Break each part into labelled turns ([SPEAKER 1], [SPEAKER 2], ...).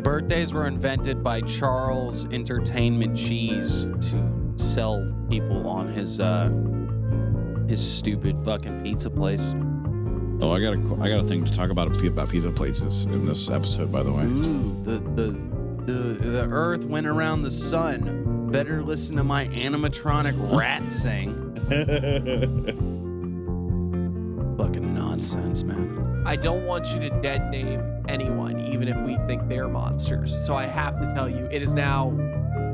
[SPEAKER 1] Birthdays were invented by Charles Entertainment Cheese to sell people on his stupid fucking pizza place.
[SPEAKER 2] Oh, I got a thing to talk about pizza plates in this episode, by the way.
[SPEAKER 1] Ooh, the Earth went around the sun. Better listen to my animatronic rat sing. Fucking nonsense, man.
[SPEAKER 3] I don't want you to dead name anyone, even if we think they're monsters. So I have to tell you, it is now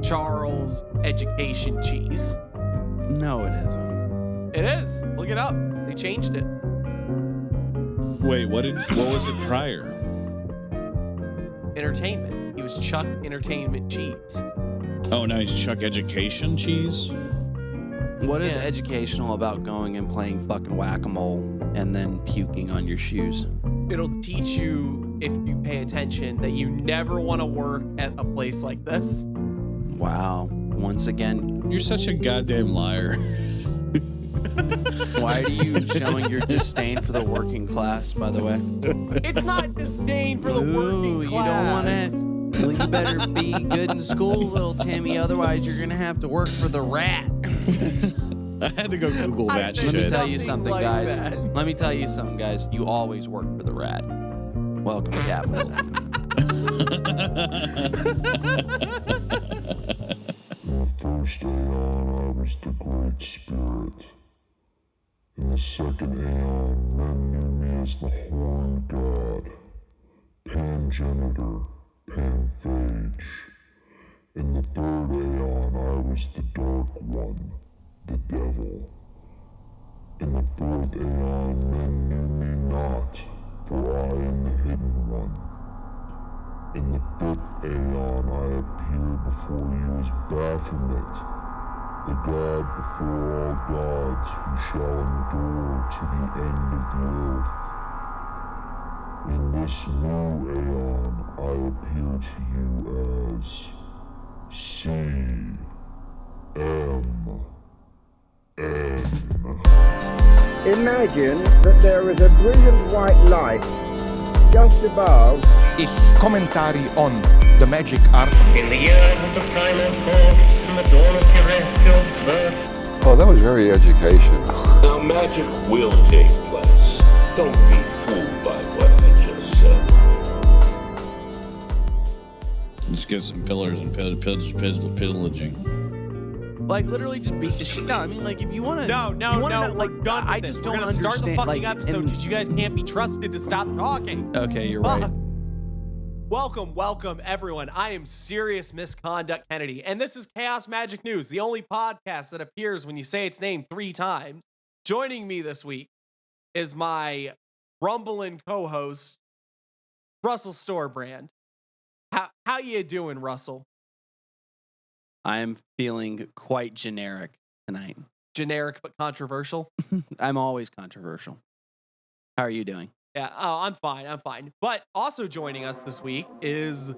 [SPEAKER 3] Charles Education Cheese.
[SPEAKER 1] No, it isn't.
[SPEAKER 3] It is. Look it up. They changed it.
[SPEAKER 2] Wait, what was it prior?
[SPEAKER 3] Entertainment. He was Chuck Entertainment Cheese.
[SPEAKER 2] Oh, now he's Chuck Education Cheese?
[SPEAKER 1] What is educational about going and playing fucking whack-a-mole and then puking on your shoes?
[SPEAKER 3] It'll teach you, if you pay attention, that you never want to work at a place like this.
[SPEAKER 1] Wow. Once again,
[SPEAKER 2] You're such a goddamn liar.
[SPEAKER 1] why are you showing your disdain for the working class, by the way?
[SPEAKER 3] It's not disdain for the working class.
[SPEAKER 1] You don't want to. Well, you better be good in school, little Timmy. Otherwise, you're going to have to work for the rat.
[SPEAKER 2] I had to go Google that
[SPEAKER 1] Let me
[SPEAKER 2] shit.
[SPEAKER 1] tell you something,
[SPEAKER 3] like
[SPEAKER 1] guys.
[SPEAKER 3] that.
[SPEAKER 1] Let me tell you something, guys. You always work for the rat. Welcome to capitalism.
[SPEAKER 4] In the first aeon, I was the Great Spirit. In the second aeon, men knew me as the Horned God, Pangenitor, Panphage. In the third aeon, I was the Dark One, the Devil. In the fourth aeon, men knew me not, for I am the Hidden One. In the fifth aeon, I appeared before you as Baphomet, the god before all gods who shall endure to the end of the earth. In this new aeon, I appear to you as CMN.
[SPEAKER 5] Imagine that there is a brilliant white light just above.
[SPEAKER 6] Is commentary on the magic art.
[SPEAKER 7] In the years of the primal force and the dawn of terrestrial birth.
[SPEAKER 8] Oh, that was very educational.
[SPEAKER 4] Now magic will take place. Don't be fooled by what I just said.
[SPEAKER 2] Let's get some pillars and pillaging.
[SPEAKER 1] Like, literally just beat the shit. No, I mean, like, if you want to...
[SPEAKER 3] No,
[SPEAKER 1] like,
[SPEAKER 3] we're done with
[SPEAKER 1] I
[SPEAKER 3] this.
[SPEAKER 1] just
[SPEAKER 3] We're
[SPEAKER 1] don't
[SPEAKER 3] gonna start the
[SPEAKER 1] understand,
[SPEAKER 3] fucking
[SPEAKER 1] like,
[SPEAKER 3] episode because you guys can't be trusted to stop talking.
[SPEAKER 1] Okay, you're
[SPEAKER 3] Fuck.
[SPEAKER 1] right.
[SPEAKER 3] Welcome, everyone. I am Serious Misconduct Kennedy, and this is Chaos Magic News, the only podcast that appears when you say its name 3 times. Joining me this week is my rumbling co-host, Russell Storebrand. How you doing, Russell?
[SPEAKER 1] I am feeling quite generic tonight.
[SPEAKER 3] Generic but controversial.
[SPEAKER 1] I'm always controversial. How are you doing?
[SPEAKER 3] Yeah, oh, I'm fine. But also joining us this week is...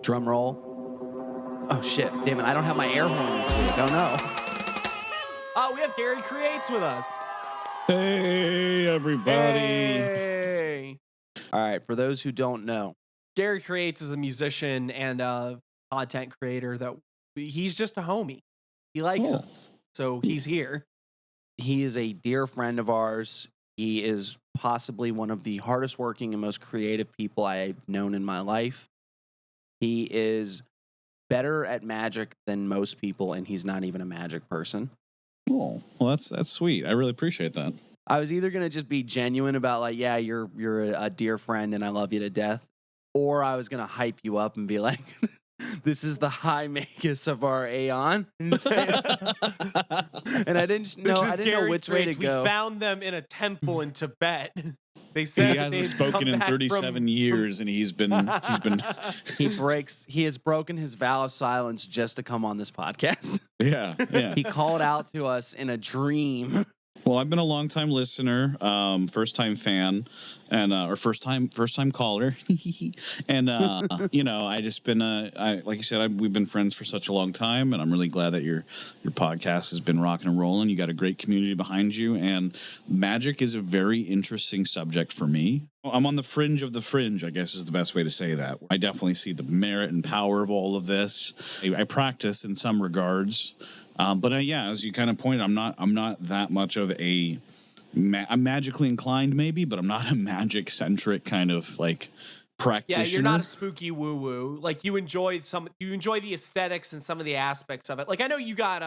[SPEAKER 1] Drum roll. Oh, shit. Damn it, I don't have my air horn this week. Oh, no.
[SPEAKER 3] We have Garrycreates with us.
[SPEAKER 2] Hey, everybody.
[SPEAKER 3] Hey.
[SPEAKER 1] All right, for those who don't know.
[SPEAKER 3] Garrycreates is a musician and a content creator that he's just a homie. He likes us, so he's here.
[SPEAKER 1] He is a dear friend of ours. He is possibly one of the hardest working and most creative people I've known in my life. He is better at magic than most people, and he's not even a magic person.
[SPEAKER 2] Oh, well, that's sweet. I really appreciate that.
[SPEAKER 1] I was either going to just be genuine about, like, yeah, you're a dear friend and I love you to death, or I was going to hype you up and be like, this is the high magus of our Aeon. And I didn't know which way to go.
[SPEAKER 3] We found them in a temple in Tibet. They said
[SPEAKER 2] he hasn't spoken in 37 years, and he
[SPEAKER 1] has broken his vow of silence just to come on this podcast.
[SPEAKER 2] Yeah.
[SPEAKER 1] He called out to us in a dream.
[SPEAKER 2] Well, I've been a long time listener, first time fan, and or first time caller, and I just been like you said, we've been friends for such a long time, and I'm really glad that your podcast has been rocking and rolling. You got a great community behind you, and magic is a very interesting subject for me. I'm on the fringe of the fringe, I guess is the best way to say that. I definitely see the merit and power of all of this. I practice in some regards. But as you kind of pointed, I'm not that much of I'm magically inclined maybe, but I'm not a magic centric kind of like practitioner.
[SPEAKER 3] Yeah, you're not a spooky woo woo. Like you enjoy the aesthetics and some of the aspects of it. Like I know you got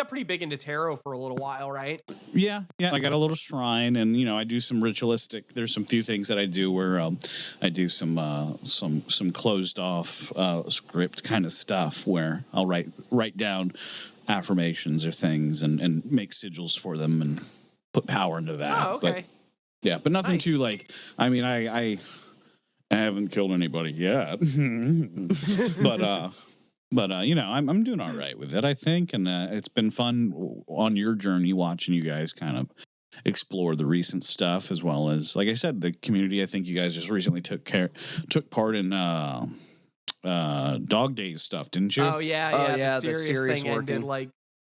[SPEAKER 3] pretty big into tarot for a little while, right?
[SPEAKER 2] Yeah. I got a little shrine, and I do some ritualistic. There's some few things that I do where I do some closed off script kind of stuff where I'll write down affirmations or things and make sigils for them and put power into that.
[SPEAKER 3] Oh, okay.
[SPEAKER 2] But nothing
[SPEAKER 3] Nice.
[SPEAKER 2] too like. I mean, I haven't killed anybody yet, but I'm doing all right with it, I think, and it's been fun on your journey watching you guys kind of explore the recent stuff, as well as, like I said, the community. I think you guys just recently took part in Dog Days stuff, didn't you?
[SPEAKER 3] Oh yeah. The
[SPEAKER 1] the
[SPEAKER 3] serious thing
[SPEAKER 1] working.
[SPEAKER 3] ended like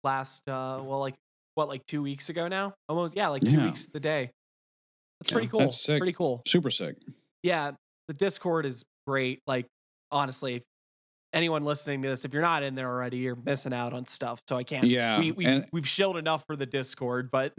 [SPEAKER 3] last 2 weeks ago now? Almost, 2
[SPEAKER 2] Yeah.
[SPEAKER 3] weeks to the day. That's
[SPEAKER 2] Yeah,
[SPEAKER 3] pretty cool.
[SPEAKER 2] that's sick.
[SPEAKER 3] Pretty cool.
[SPEAKER 2] Super sick.
[SPEAKER 3] Yeah, the Discord is great. Like honestly, if anyone listening to this, if you're not in there already, you're missing out on stuff. So I can't.
[SPEAKER 2] Yeah, and-
[SPEAKER 3] we've shilled enough for the Discord, but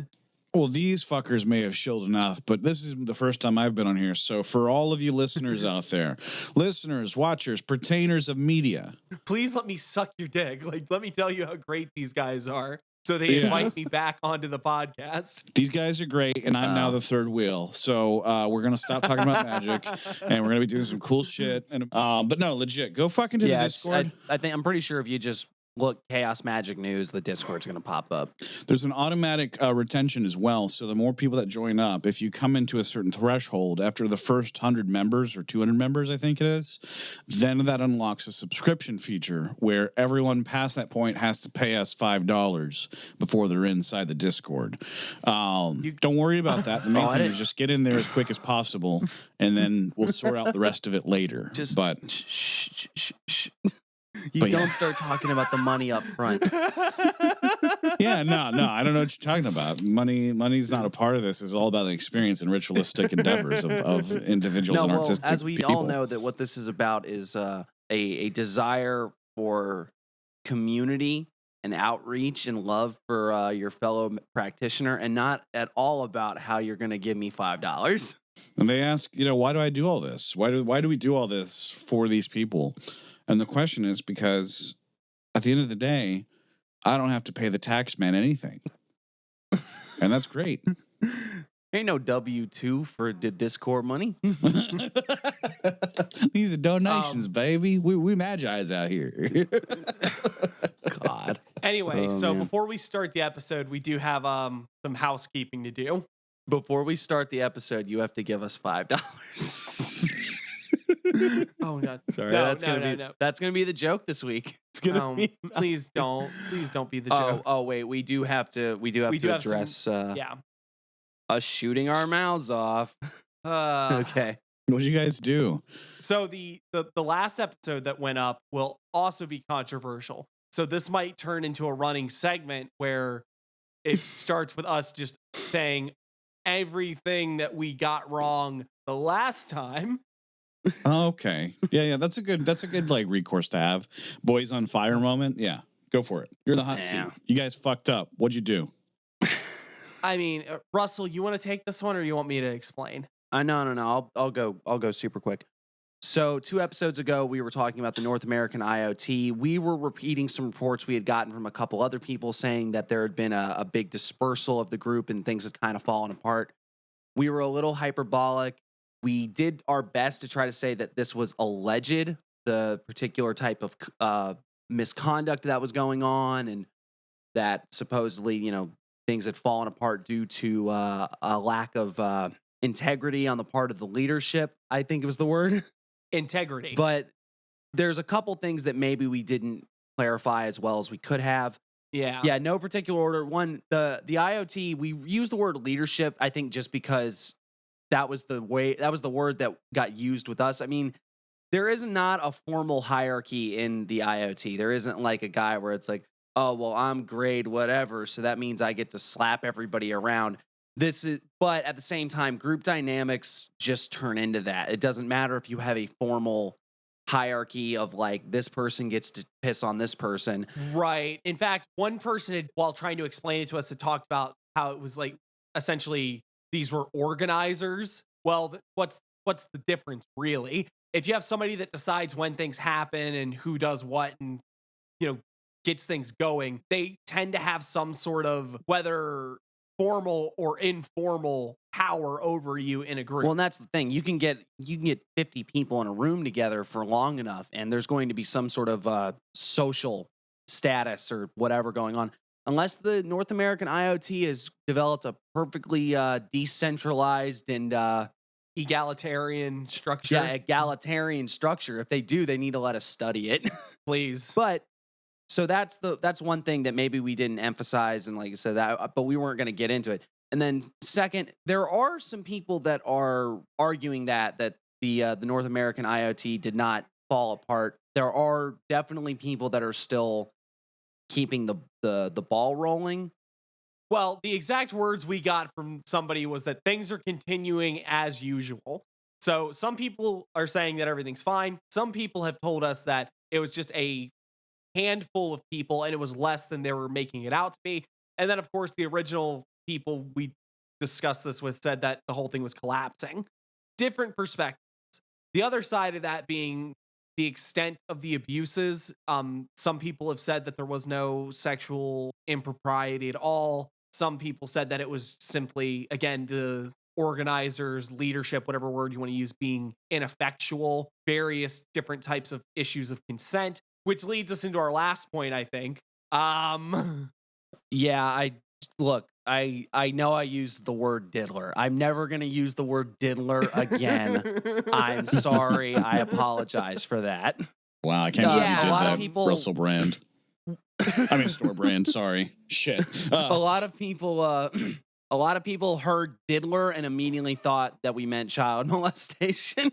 [SPEAKER 2] Well, these fuckers may have shilled enough, but this is the first time I've been on here. So for all of you listeners out there, listeners, watchers, pertainers of media,
[SPEAKER 3] please let me suck your dick. Like, let me tell you how great these guys are. So they invite me back onto the podcast.
[SPEAKER 2] these guys are great, and I'm now the third wheel. So we're gonna stop talking about magic, and we're gonna be doing some cool shit. And but no, legit, go fucking to the Discord.
[SPEAKER 1] I think I'm pretty sure if you just look Chaos Magic News, the Discord's going to pop up.
[SPEAKER 2] There's an automatic retention as well. So the more people that join up, if you come into a certain threshold after the first 100 members or 200 members, I think it is, then that unlocks a subscription feature where everyone past that point has to pay us $5 before they're inside the Discord. Don't worry about that. The main thing is just get in there as quick as possible, and then we'll sort out the rest of it later.
[SPEAKER 1] Shh. You don't start talking about the money up front.
[SPEAKER 2] Yeah, no, I don't know what you're talking about. Money's not a part of this. It's all about the experience and ritualistic endeavors of individuals and artistic
[SPEAKER 1] as we
[SPEAKER 2] people.
[SPEAKER 1] all know, that what this is about is a desire for community and outreach and love for your fellow practitioner, and not at all about how you're going to give me $5.
[SPEAKER 2] And they ask, why do I do all this? Why do we do all this for these people? And the question is because at the end of the day, I don't have to pay the tax man anything. And that's great.
[SPEAKER 1] Ain't no W-2 for the Discord money.
[SPEAKER 2] These are donations, baby. We Magi's out here.
[SPEAKER 1] God.
[SPEAKER 3] Anyway, so
[SPEAKER 1] man.
[SPEAKER 3] before we start the episode, we do have some housekeeping to do.
[SPEAKER 1] Before we start the episode, you have to give us $5.
[SPEAKER 3] Oh no!
[SPEAKER 1] Sorry,
[SPEAKER 3] No,
[SPEAKER 1] that's gonna be the joke this week. It's gonna be
[SPEAKER 3] please don't be the joke.
[SPEAKER 1] Oh wait, we do have to address
[SPEAKER 3] Yeah.
[SPEAKER 1] us shooting our mouths off. Okay.
[SPEAKER 2] What did you guys do?
[SPEAKER 3] So the last episode that went up will also be controversial. So this might turn into a running segment where it starts with us just saying everything that we got wrong the last time.
[SPEAKER 2] Okay. Yeah. That's a good like recourse to have. Boys on fire moment. Yeah. Go for it. You're in the hot seat. You guys fucked up. What'd you do?
[SPEAKER 3] I mean, Russell, you want to take this one or you want me to explain?
[SPEAKER 1] No. I'll go super quick. So 2 episodes ago, we were talking about the North American IoT. We were repeating some reports we had gotten from a couple other people saying that there had been a big dispersal of the group and things had kind of fallen apart. We were a little hyperbolic. We did our best to try to say that this was alleged, the particular type of misconduct that was going on, and that supposedly, things had fallen apart due to a lack of integrity on the part of the leadership, I think it was the word.
[SPEAKER 3] Integrity.
[SPEAKER 1] But there's a couple things that maybe we didn't clarify as well as we could have. Yeah, no particular order. One, the IoT, we use the word leadership, I think, just because that was the word that got used with us. I mean, there is not a formal hierarchy in the IoT. There isn't like a guy where it's like, oh, well, I'm grade whatever, so that means I get to slap everybody around. But at the same time, group dynamics just turn into that. It doesn't matter if you have a formal hierarchy of like this person gets to piss on this person.
[SPEAKER 3] Right. In fact, one person had, while trying to explain it to us, had talked about how it was like essentially these were organizers. Well, what's the difference really? If you have somebody that decides when things happen and who does what and gets things going, they tend to have some sort of, whether formal or informal, power over you in a group.
[SPEAKER 1] Well, and that's the thing. You can get 50 people in a room together for long enough, and there's going to be some sort of social status or whatever going on. Unless the North American IoT has developed a perfectly decentralized and
[SPEAKER 3] egalitarian structure.
[SPEAKER 1] Yeah, egalitarian structure. If they do, they need to let us study it.
[SPEAKER 3] Please.
[SPEAKER 1] But so that's one thing that maybe we didn't emphasize, and like I said, but we weren't going to get into it. And then second, there are some people that are arguing that the North American IoT did not fall apart. There are definitely people that are still keeping the ball rolling.
[SPEAKER 3] Well, the exact words we got from somebody was that things are continuing as usual. So some people are saying that everything's fine. Some people have told us that it was just a handful of people and it was less than they were making it out to be. And then, of course, the original people we discussed this with said that the whole thing was collapsing. Different perspectives. The other side of that being the extent of the abuses. Some people have said that there was no sexual impropriety at all. Some people said that it was simply, again, the organizers, leadership, whatever word you want to use, being ineffectual, various different types of issues of consent, which leads us into our last point, I think.
[SPEAKER 1] Yeah, I know I used the word diddler. I'm never going to use the word diddler again. I'm sorry. I apologize for that.
[SPEAKER 2] Wow, I can't believe you did
[SPEAKER 1] a lot
[SPEAKER 2] that.
[SPEAKER 1] of people,
[SPEAKER 2] Russell brand. I mean, store brand. Sorry. Shit.
[SPEAKER 1] A lot of people heard diddler and immediately thought that we meant child molestation.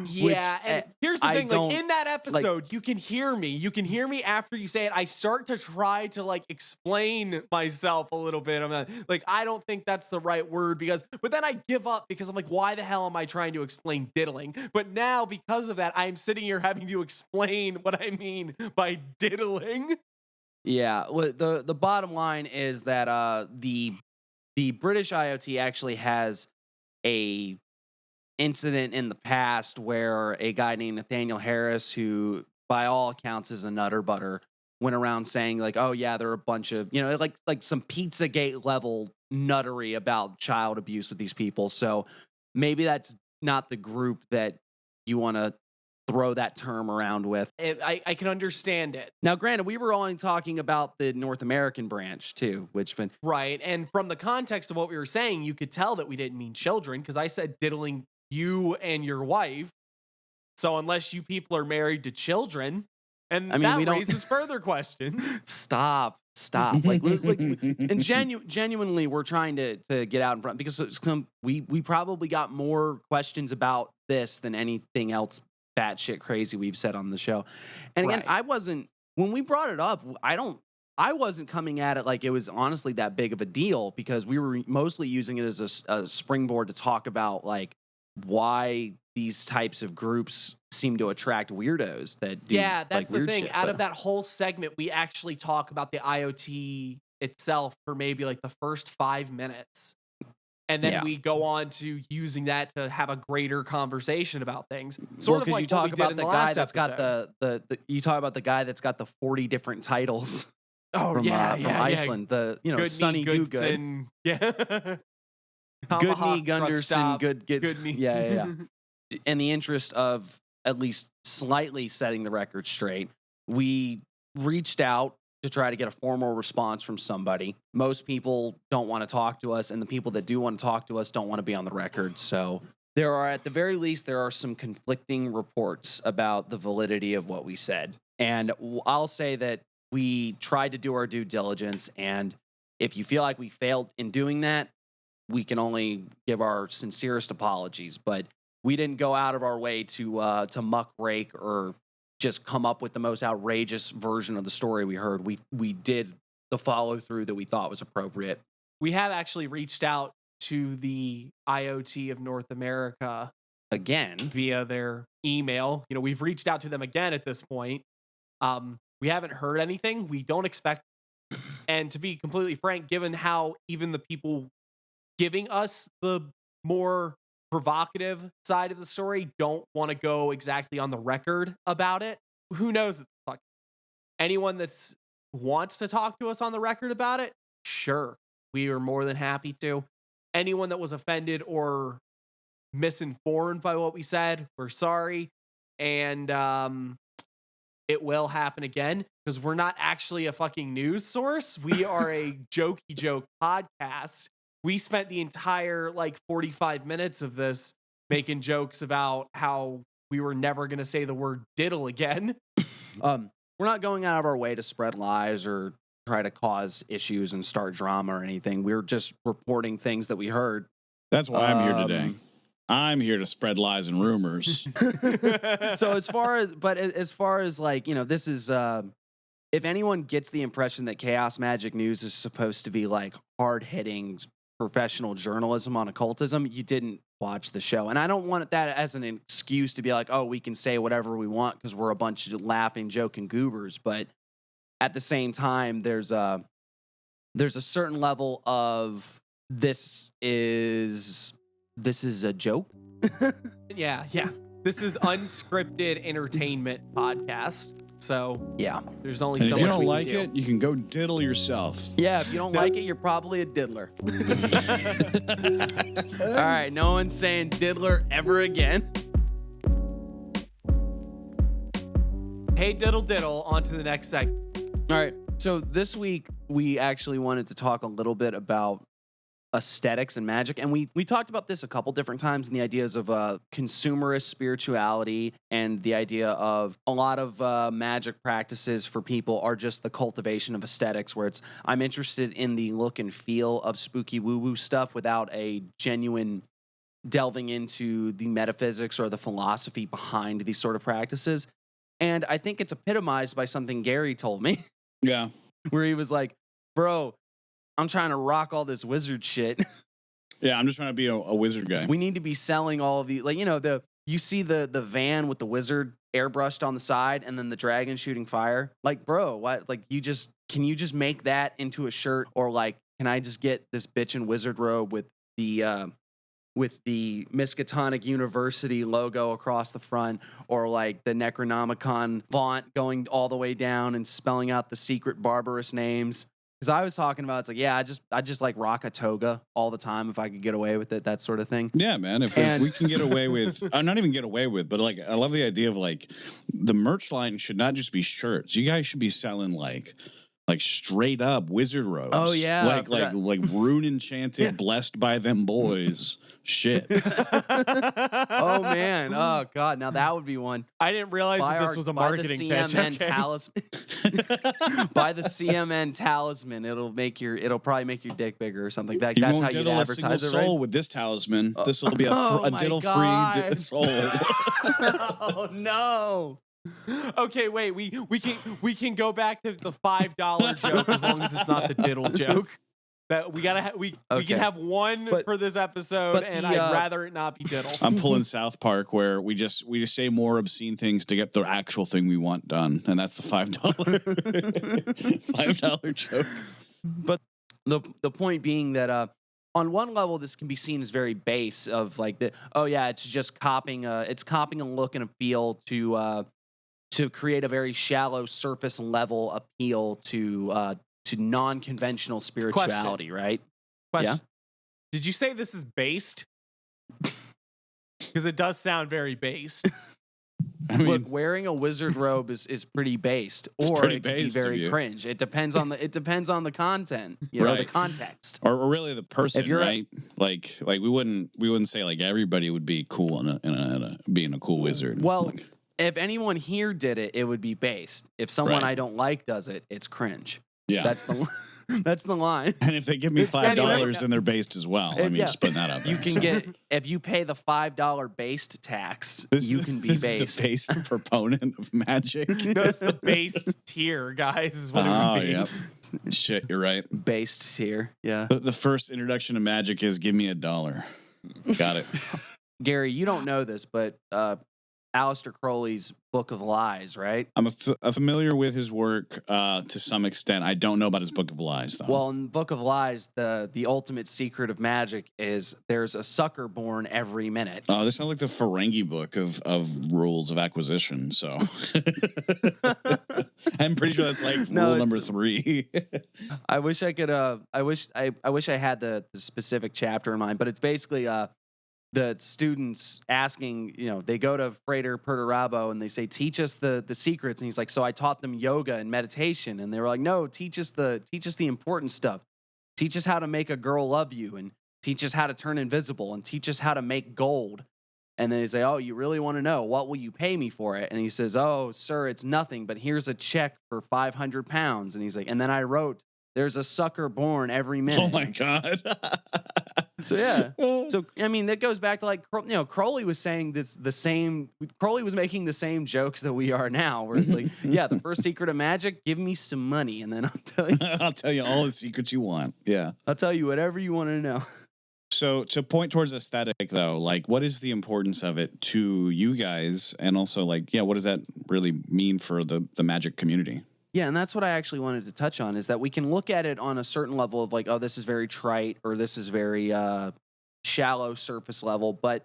[SPEAKER 3] Yeah, and here's the thing, like in that episode,
[SPEAKER 1] like,
[SPEAKER 3] you can hear me after you say it. I start to try to like explain myself a little bit. I'm like, I don't think that's the right word but then I give up because I'm like, why the hell am I trying to explain diddling? But now because of that, I'm sitting here having to explain what I mean by diddling.
[SPEAKER 1] Yeah, well, the bottom line is that the British IoT actually has a incident in the past where a guy named Nathaniel Harris, who by all accounts is a nutter butter, went around saying like, oh yeah, there are a bunch of, like some Pizzagate level nuttery about child abuse with these people. So maybe that's not the group that you want to throw that term around with.
[SPEAKER 3] I can understand it.
[SPEAKER 1] Now, granted, we were only talking about the North American branch too,
[SPEAKER 3] right. And from the context of what we were saying, you could tell that we didn't mean children because I said diddling you and your wife. So unless you people are married to children, and that raises further questions.
[SPEAKER 1] Stop. And genuinely, we're trying to get out in front because we probably got more questions about this than anything else batshit crazy we've said on the show. And again, when we brought it up, I wasn't coming at it like it was honestly that big of a deal because we were mostly using it as a springboard to talk about like why these types of groups seem to attract weirdos that do
[SPEAKER 3] that's
[SPEAKER 1] like,
[SPEAKER 3] the thing.
[SPEAKER 1] shit,
[SPEAKER 3] Out of that whole segment, we actually talk about the IoT itself for maybe like the first 5 minutes. And then we go on to using that to have a greater conversation about things. Sort of like
[SPEAKER 1] you talk about
[SPEAKER 3] the guy
[SPEAKER 1] that's got you talk about the guy that's got the 40 different titles.
[SPEAKER 3] From
[SPEAKER 1] Iceland. The Sonny Good.
[SPEAKER 3] Yeah.
[SPEAKER 1] Good Me Gunderson,
[SPEAKER 3] good me.
[SPEAKER 1] Yeah. In the interest of at least slightly setting the record straight, we reached out to try to get a formal response from somebody. Most people don't want to talk to us, and the people that do want to talk to us don't want to be on the record. So at the very least, there are some conflicting reports about the validity of what we said. And I'll say that we tried to do our due diligence, and if you feel like we failed in doing that, we can only give our sincerest apologies. But we didn't go out of our way to muckrake or just come up with the most outrageous version of the story we heard. We did the follow through that we thought was appropriate.
[SPEAKER 3] We have actually reached out to the IoT of North America
[SPEAKER 1] Again,
[SPEAKER 3] via their email. We've reached out to them again at this point. We haven't heard anything. We don't expect. And to be completely frank, given how even the people giving us the more provocative side of the story don't want to go exactly on the record about it, who knows? Anyone that's wants to talk to us on the record about it, sure, we are more than happy to. Anyone that was offended or misinformed by what we said, we're sorry. And it will happen again because we're not actually a fucking news source. We are a jokey joke podcast. We spent the entire 45 minutes of this making jokes about how we were never going to say the word diddle again.
[SPEAKER 1] We're not going out of our way to spread lies or try to cause issues and start drama or anything. We're just reporting things that we heard.
[SPEAKER 2] That's why I'm here today. I'm here to spread lies and rumors.
[SPEAKER 1] So as far as this is, if anyone gets the impression that Chaos Magic News is supposed to be hard hitting professional journalism on occultism, you didn't watch the show. And I don't want that as an excuse to be we can say whatever we want because we're a bunch of laughing, joking goobers. But at the same time, there's a certain level of this is a joke.
[SPEAKER 3] Yeah. This is unscripted entertainment podcast. So
[SPEAKER 1] yeah,
[SPEAKER 3] there's only
[SPEAKER 2] and
[SPEAKER 3] so
[SPEAKER 2] if you
[SPEAKER 3] much
[SPEAKER 2] don't
[SPEAKER 3] we
[SPEAKER 2] like
[SPEAKER 3] can do.
[SPEAKER 2] it, you can go diddle yourself.
[SPEAKER 1] Yeah, if you don't like it, you're probably a diddler. All right, no one's saying diddler ever again.
[SPEAKER 3] Hey, diddle, on to the next segment.
[SPEAKER 1] All right, so this week we actually wanted to talk a little bit about aesthetics and magic, and we talked about this a couple different times in the ideas of consumerist spirituality and the idea of a lot of magic practices for people are just the cultivation of aesthetics, where I'm interested in the look and feel of spooky woo-woo stuff without a genuine delving into the metaphysics or the philosophy behind these sort of practices. And I think it's epitomized by something Garry told me.
[SPEAKER 2] Yeah.
[SPEAKER 1] Where he was like, bro, I'm trying to rock all this wizard shit.
[SPEAKER 2] Yeah, I'm just trying to be a wizard guy.
[SPEAKER 1] We need to be selling all of these. You see the van with the wizard airbrushed on the side and then the dragon shooting fire. Bro, what? Can you just make that into a shirt? Or can I just get this bitchin' wizard robe with the Miskatonic University logo across the front, or the Necronomicon font going all the way down and spelling out the secret barbarous names? Because I was talking about, I just rock a toga all the time if I could get away with it, that sort of thing.
[SPEAKER 2] Yeah, man. If we can get away with, not even get away with, but I love the idea of the merch line should not just be shirts. You guys should be selling straight up wizard robes.
[SPEAKER 1] Oh yeah,
[SPEAKER 2] like rune enchanted, blessed by them boys. Shit.
[SPEAKER 1] Oh man. Oh god. Now that would be one.
[SPEAKER 3] I didn't realize that this was a marketing pitch.
[SPEAKER 1] CMN talisman. Buy the CMN talisman. It'll probably make your dick bigger or something. That's how you advertise it, right?
[SPEAKER 2] Soul with this talisman. This will be a diddle free soul.
[SPEAKER 1] Oh no.
[SPEAKER 3] Okay, wait. We can go back to the $5 joke as long as it's not the diddle joke. That we gotta we can have one for this episode, and I'd rather it not be diddle.
[SPEAKER 2] I'm pulling South Park, where we just say more obscene things to get the actual thing we want done, and that's the $5 joke.
[SPEAKER 1] But the point being that on one level, this can be seen as very base of it's just copying a look and a feel to create a very shallow surface level appeal to non-conventional spirituality. Question. Right? Yeah.
[SPEAKER 3] Did you say this is based? Because it does sound very based.
[SPEAKER 1] Look, wearing a wizard robe is pretty based, or it can be very cringe. It depends on the content, the context,
[SPEAKER 2] or really the person, right? We wouldn't say everybody would be cool in a being a cool wizard.
[SPEAKER 1] Well, If anyone here did it, it would be based. If someone
[SPEAKER 2] Right.
[SPEAKER 1] I don't like does it, it's cringe.
[SPEAKER 2] Yeah.
[SPEAKER 1] That's the that's the line.
[SPEAKER 2] And if they give me $5,
[SPEAKER 1] Yeah.
[SPEAKER 2] then they're based as well. I mean,
[SPEAKER 1] Yeah.
[SPEAKER 2] just putting that out there.
[SPEAKER 1] You can
[SPEAKER 2] So,
[SPEAKER 1] get if you pay the $5 based tax, you can be
[SPEAKER 2] this
[SPEAKER 1] based.
[SPEAKER 2] is the based proponent of Magick.
[SPEAKER 3] No, it's the based tier, guys, is what it
[SPEAKER 2] Oh,
[SPEAKER 3] would be.
[SPEAKER 2] yep. Shit, you're right.
[SPEAKER 1] Based here. Yeah.
[SPEAKER 2] The first introduction to Magick is give me $1. Got it.
[SPEAKER 1] Garry, you don't know this, but Aleister Crowley's Book of Lies, right?
[SPEAKER 2] I'm familiar with his work to some extent. I don't know about his Book of Lies, though.
[SPEAKER 1] Well, in Book of Lies, the ultimate secret of Magick is there's a sucker born every minute.
[SPEAKER 2] Oh, this sounds like the Ferengi book of rules of acquisition. So I'm pretty sure that's like
[SPEAKER 1] No,
[SPEAKER 2] rule
[SPEAKER 1] it's-
[SPEAKER 2] number 3.
[SPEAKER 1] I wish I could. I wish I had the specific chapter in mind, but it's basically the students asking. They go to Frater Perturabo and they say, "Teach us the secrets." And he's like, "So I taught them yoga and meditation," and they were like, "No, teach us the important stuff. Teach us how to make a girl love you, and teach us how to turn invisible, and teach us how to make gold." And then they say, "Oh, you really want to know? What will you pay me for it?" And he says, "Oh, sir, it's nothing, but here's a check for 500 pounds." And he's like, "And then I wrote, there's a sucker born every minute."
[SPEAKER 2] Oh my god.
[SPEAKER 1] So yeah. So I mean, that goes back to like Crowley was saying the same. Crowley was making the same jokes that we are now, where it's like, yeah, the first secret of magic, give me some money, and then
[SPEAKER 2] I'll tell you all the secrets you want. Yeah.
[SPEAKER 1] I'll tell you whatever you want to know.
[SPEAKER 2] So to point towards aesthetic though, like what is the importance of it to you guys, and also like, yeah, what does that really mean for the Magick community?
[SPEAKER 1] Yeah, and that's what I actually wanted to touch on, is that we can look at it on a certain level of like, oh, this is very trite, or this is very shallow surface level, but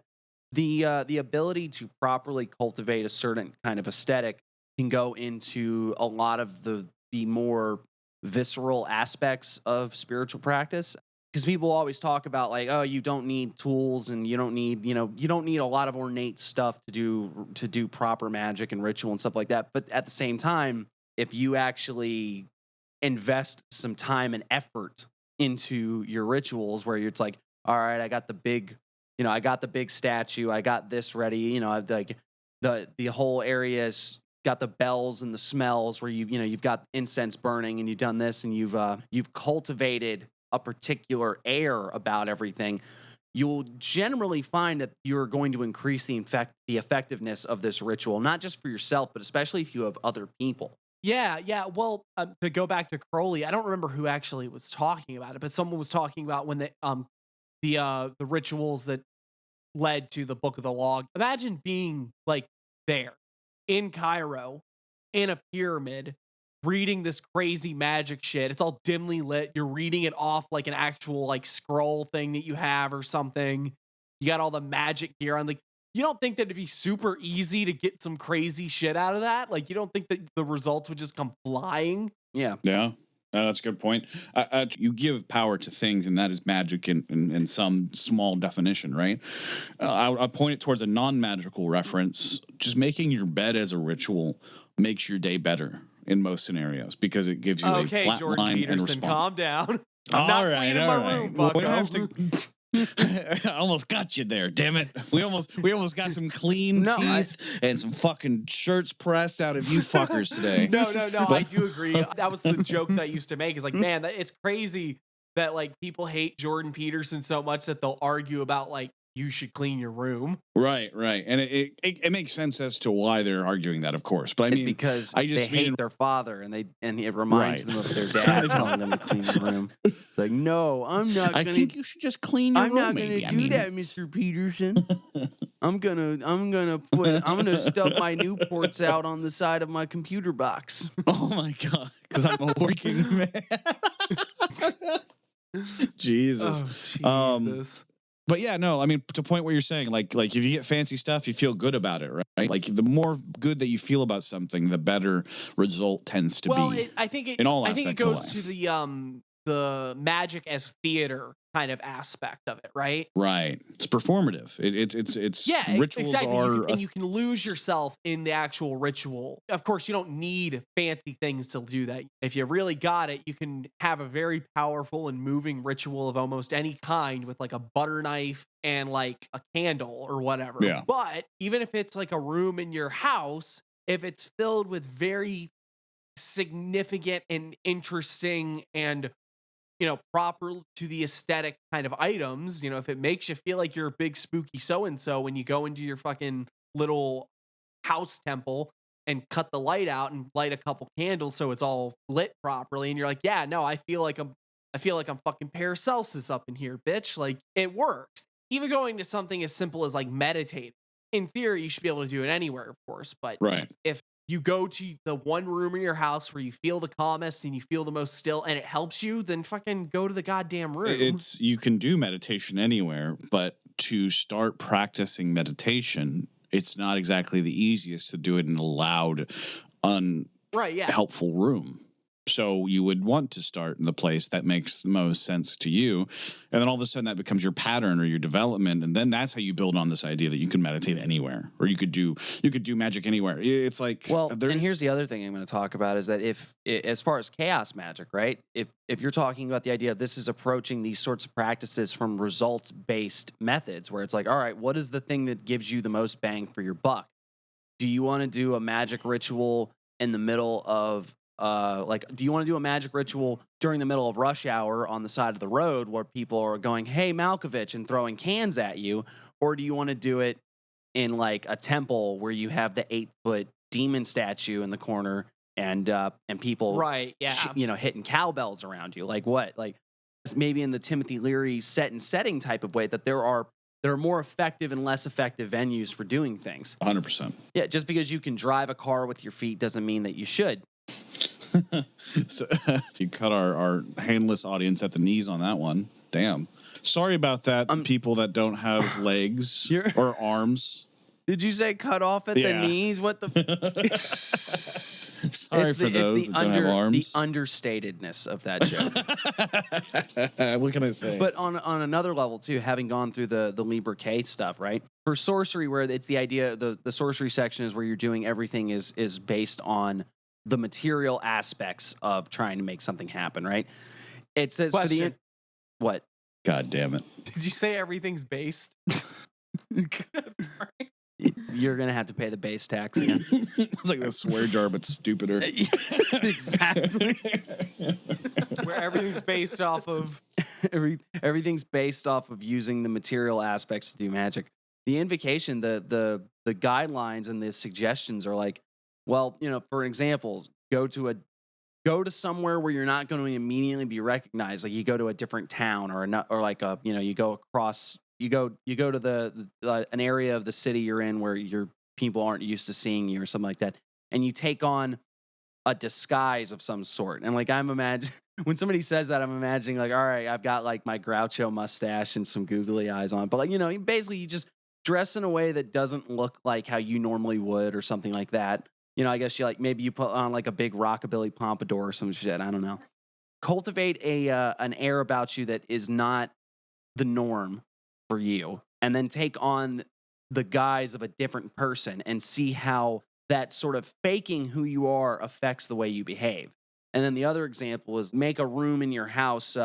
[SPEAKER 1] the ability to properly cultivate a certain kind of aesthetic can go into a lot of the more visceral aspects of spiritual practice. Because people always talk about like, oh, you don't need tools, and you don't need a lot of ornate stuff to do proper magic and ritual and stuff like that. But at the same time, if you actually invest some time and effort into your rituals, where it's like, all right, I got the big statue, I got this ready, I've like the whole area's got the bells and the smells, where you've got incense burning, and you've done this, and you've cultivated a particular air about everything. You'll generally find that you're going to increase the effectiveness of this ritual, not just for yourself, but especially if you have other people.
[SPEAKER 3] Yeah. Well, to go back to Crowley, I don't remember who actually was talking about it, but someone was talking about when the rituals that led to the Book of the Law. Imagine being like there in Cairo, in a pyramid, reading this crazy magic shit. It's all dimly lit. You're reading it off like an actual like scroll thing that you have or something. You got all the magic gear on. Like, you don't think that it'd be super easy to get some crazy shit out of that? Like, you don't think that the results would just come flying?
[SPEAKER 1] Yeah.
[SPEAKER 2] Yeah. That's a good point. You give power to things, and that is magic in some small definition, right? I'll point it towards a non-magical reference. Just making your bed as a ritual makes your day better in most scenarios, because it gives you a flat
[SPEAKER 3] Jordan
[SPEAKER 2] line and
[SPEAKER 3] Peterson,
[SPEAKER 2] response.
[SPEAKER 3] calm down. I'm not cleaning my room, bucko.
[SPEAKER 2] We don't have to. I almost got you there, damn it. We almost got some clean teeth and some fucking shirts pressed out of you fuckers today.
[SPEAKER 3] No, I do agree. That was the joke that I used to make. Is like, man, it's crazy that like people hate Jordan Peterson so much that they'll argue about like, you should clean your room.
[SPEAKER 2] Right. And it makes sense as to why they're arguing that, of course. But I mean,
[SPEAKER 1] because
[SPEAKER 2] I just
[SPEAKER 1] they hate their father, and it reminds them of their dad telling them to clean the room. Like, no, I'm not gonna.
[SPEAKER 2] I think you should just clean your room.
[SPEAKER 1] I'm not gonna do that, Mr. Peterson. I'm gonna stuff my Newports out on the side of my computer box.
[SPEAKER 2] Oh my god, because I'm a working man. Jesus.
[SPEAKER 3] Oh, Jesus.
[SPEAKER 2] But yeah, no, I mean, to point what you're saying, like if you get fancy stuff, you feel good about it, right? Like the more good that you feel about something, the better result tends to be.
[SPEAKER 3] I think it
[SPEAKER 2] in all
[SPEAKER 3] I think it
[SPEAKER 2] aspects of
[SPEAKER 3] goes to
[SPEAKER 2] life.
[SPEAKER 3] the magic as theater kind of aspect of it, right?
[SPEAKER 2] Right. It's performative. It's rituals
[SPEAKER 3] exactly.
[SPEAKER 2] are
[SPEAKER 3] And you can lose yourself in the actual ritual. Of course, you don't need fancy things to do that. If you really got it, you can have a very powerful and moving ritual of almost any kind with like a butter knife and like a candle or whatever.
[SPEAKER 2] Yeah.
[SPEAKER 3] But even if it's like a room in your house, if it's filled with very significant and interesting and proper to the aesthetic kind of items, if it makes you feel like you're a big spooky so-and-so when you go into your fucking little house temple and cut the light out and light a couple candles so it's all lit properly, and you're like, yeah, no, I feel like I'm fucking Paracelsus up in here, bitch. Like, it works. Even going to something as simple as like meditating. In theory, you should be able to do it anywhere, of course, but
[SPEAKER 2] right.
[SPEAKER 3] If you go to the one room in your house where you feel the calmest and you feel the most still and it helps you, then fucking go to the goddamn room.
[SPEAKER 2] You can do meditation anywhere, but to start practicing meditation, it's not exactly the easiest to do it in a loud, helpful room. So you would want to start in the place that makes the most sense to you. And then all of a sudden that becomes your pattern or your development. And then that's how you build on this idea that you can meditate anywhere, or you could do magic anywhere. It's like,
[SPEAKER 1] well, and here's the other thing I'm going to talk about is that as far as chaos magic, right? If you're talking about the idea of this is approaching these sorts of practices from results-based methods, where it's like, all right, what is the thing that gives you the most bang for your buck? Do you want to do a magic ritual in the middle of do you want to do a magic ritual during the middle of rush hour on the side of the road where people are going, hey, Malkovich, and throwing cans at you? Or do you want to do it in like a temple where you have the 8-foot demon statue in the corner and people,
[SPEAKER 3] right? Yeah.
[SPEAKER 1] Hitting cowbells around you? Like what? Like maybe in the Timothy Leary set and setting type of way that there are more effective and less effective venues for doing things.
[SPEAKER 2] 100%.
[SPEAKER 1] Yeah. Just because you can drive a car with your feet doesn't mean that you should.
[SPEAKER 2] So you cut our handless audience at the knees on that one. Damn. Sorry about that, people that don't have legs or arms.
[SPEAKER 1] Did you say cut off at the knees? What the?
[SPEAKER 2] Sorry for those that don't have arms.
[SPEAKER 1] The understatedness of that joke.
[SPEAKER 2] What can I say?
[SPEAKER 1] But on another level too, having gone through the Libre K stuff, right? For sorcery, where it's the idea, the sorcery section is where you're doing everything is based on the material aspects of trying to make something happen, right? It says
[SPEAKER 3] Question.
[SPEAKER 1] for the what?
[SPEAKER 2] God damn it!
[SPEAKER 3] Did you say everything's based?
[SPEAKER 1] Sorry. You're gonna have to pay the base tax again.
[SPEAKER 2] It's like the swear jar, but stupider.
[SPEAKER 1] Exactly.
[SPEAKER 3] Where everything's based off of
[SPEAKER 1] everything's based off of using the material aspects to do magic. The invocation, the guidelines and the suggestions are like, well, for example, go to somewhere where you're not going to immediately be recognized. Like you go to a different town or you go across. You go to an area of the city you're in where your people aren't used to seeing you or something like that, and you take on a disguise of some sort. And like I'm imagining when somebody says that, I'm imagining like, all right, I've got like my Groucho mustache and some googly eyes on, but like basically you just dress in a way that doesn't look like how you normally would or something like that. I guess maybe you put on like a big rockabilly pompadour or some shit. I don't know. Cultivate an air about you that is not the norm for you, and then take on the guise of a different person and see how that sort of faking who you are affects the way you behave. And then the other example is make a room in your house,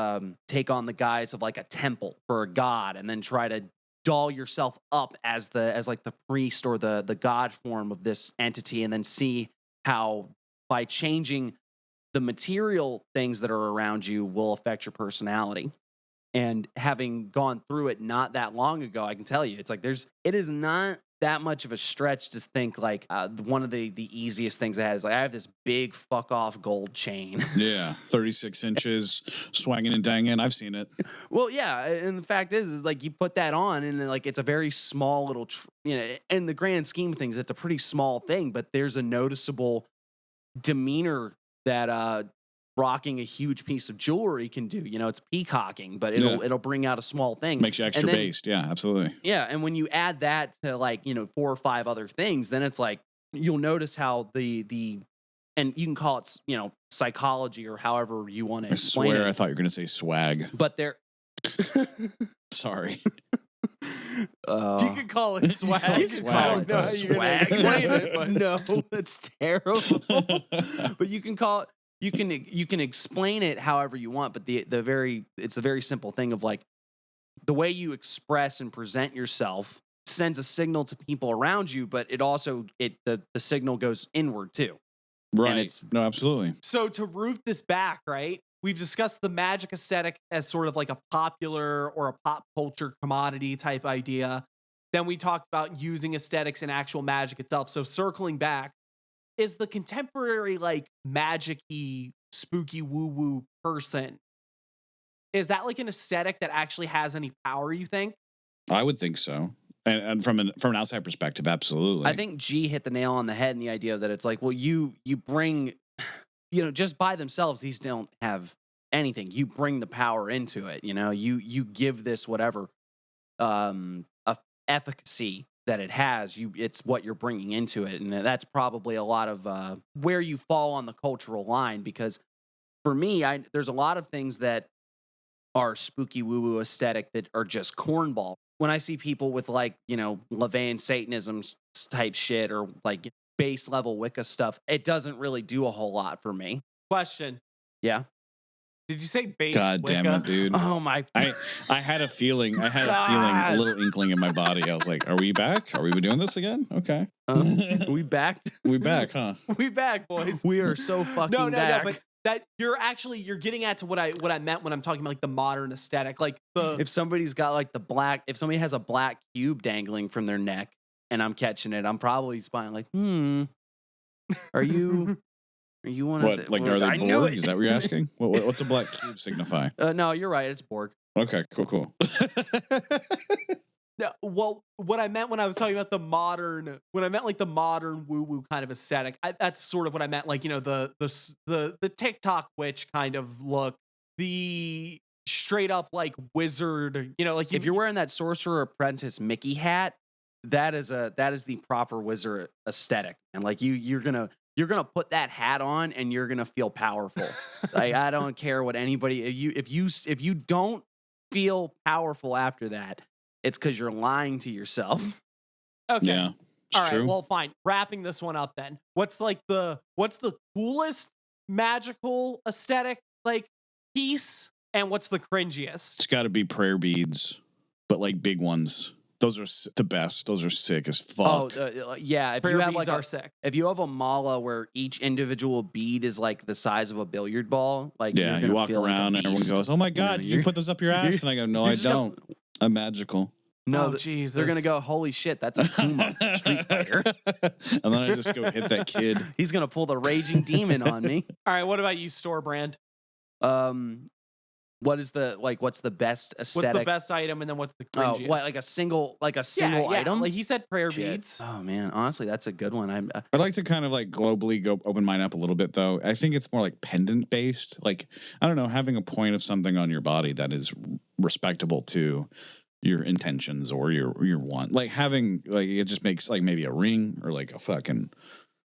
[SPEAKER 1] take on the guise of like a temple for a god, and then try to doll yourself up as like the priest or the god form of this entity, and then see how by changing the material things that are around you will affect your personality. And having gone through it not that long ago, I can tell you, it's like it is not that much of a stretch to think like one of the easiest things I had is like I have this big fuck off gold chain.
[SPEAKER 2] Yeah, 36 inches, swanging and danging. I've seen it.
[SPEAKER 1] Well, yeah, and the fact is like you put that on, and like it's a very small little, in the grand scheme of things, it's a pretty small thing, but there's a noticeable demeanor that rocking a huge piece of jewelry can do. It's peacocking, but it'll bring out a small thing.
[SPEAKER 2] Makes you extra based. Yeah, absolutely.
[SPEAKER 1] Yeah, and when you add that to like 4 or 5 other things, then it's like you'll notice how the and you can call it, psychology or however you want to
[SPEAKER 2] I
[SPEAKER 1] explain
[SPEAKER 2] swear
[SPEAKER 1] it.
[SPEAKER 2] I thought you were going to say swag.
[SPEAKER 1] But there.
[SPEAKER 2] Sorry.
[SPEAKER 3] You can call it swag.
[SPEAKER 2] call it swag.
[SPEAKER 3] I don't know how you're gonna explain it, but
[SPEAKER 1] No, that's terrible. But you can call it. You can explain it however you want. But it's a very simple thing of like the way you express and present yourself sends a signal to people around you, but it also the signal goes inward too.
[SPEAKER 2] Right. No, absolutely.
[SPEAKER 3] So to root this back, right? We've discussed the Magick aesthetic as sort of like a popular or a pop culture commodity type idea. Then we talked about using aesthetics in actual magic itself. So circling back, is the contemporary like magic-y, spooky woo-woo person, is that like an aesthetic that actually has any power, you think?
[SPEAKER 2] I would think so. And from an outside perspective, absolutely.
[SPEAKER 1] I think G hit the nail on the head in the idea that it's like, well, you bring, just by themselves, these don't have anything. You bring the power into it. You give this whatever efficacy that it has. It's what you're bringing into it, and that's probably a lot of where you fall on the cultural line. Because for me, there's a lot of things that are spooky woo woo aesthetic that are just cornball. When I see people with like, LaVeyan Satanism type shit or like base level Wicca stuff, it doesn't really do a whole lot for me.
[SPEAKER 3] Question.
[SPEAKER 1] Yeah.
[SPEAKER 3] Did you say base
[SPEAKER 2] God
[SPEAKER 3] Wicca?
[SPEAKER 2] damn it, dude.
[SPEAKER 1] Oh my.
[SPEAKER 2] I had a feeling, a little inkling in my body. I was like, are we back? Are we doing this again? Okay.
[SPEAKER 1] We backed.
[SPEAKER 2] We back, huh?
[SPEAKER 3] We back, boys.
[SPEAKER 1] We are so fucking back.
[SPEAKER 3] No, but that you're getting at to what I meant when I'm talking about like the modern aesthetic. Like
[SPEAKER 1] if somebody's got like if somebody has a black cube dangling from their neck and I'm catching it, I'm probably spying like, are you one
[SPEAKER 2] what,
[SPEAKER 1] of the,
[SPEAKER 2] like, are they Borg? Is that what you're asking? What's a black cube signify?
[SPEAKER 1] No, you're right. It's Borg.
[SPEAKER 2] Okay, cool.
[SPEAKER 3] No, well, what I meant when I was talking about the modern woo-woo kind of aesthetic, that's sort of what I meant. Like, the TikTok witch kind of look, the straight up like wizard, like
[SPEAKER 1] if you're wearing that Sorcerer Apprentice Mickey hat, that is the proper wizard aesthetic. And like you're gonna put that hat on and you're gonna feel powerful. Like, I don't care what anybody, if you don't feel powerful after that, it's because you're lying to yourself.
[SPEAKER 3] Okay.
[SPEAKER 2] Yeah.
[SPEAKER 3] All right.
[SPEAKER 2] True.
[SPEAKER 3] Well, fine. Wrapping this one up then. What's the coolest magical aesthetic like piece, and what's the cringiest?
[SPEAKER 2] It's got to be prayer beads, but like big ones. Those are the best. Those are sick as fuck.
[SPEAKER 1] Yeah. If
[SPEAKER 3] Prayer
[SPEAKER 1] you have
[SPEAKER 3] beads
[SPEAKER 1] like
[SPEAKER 3] are sick.
[SPEAKER 1] if you have a mala where each individual bead is like the size of a billiard ball, like
[SPEAKER 2] Yeah, you walk around and everyone goes, "Oh my god, you put those up your ass?" And I go, "No, I don't. I'm magical."
[SPEAKER 1] No,
[SPEAKER 3] Jesus.
[SPEAKER 1] They're gonna go, holy shit, that's a Kuma Street Fighter.
[SPEAKER 2] And then I just go hit that kid.
[SPEAKER 1] He's gonna pull the raging demon on me.
[SPEAKER 3] All right. What about you, store brand?
[SPEAKER 1] What's the best aesthetic?
[SPEAKER 3] What's the best item, and then what's the cringiest?
[SPEAKER 1] Like a single
[SPEAKER 3] yeah.
[SPEAKER 1] item?
[SPEAKER 3] Like he said, prayer
[SPEAKER 1] Shit.
[SPEAKER 3] beads.
[SPEAKER 1] Oh man, honestly, that's a good one.
[SPEAKER 2] I'd like to kind of like globally go open mine up a little bit though. I think it's more like pendant based. Like, I don't know, having a point of something on your body that is respectable to your intentions or your want. Like having like, it just makes like maybe a ring or like a fucking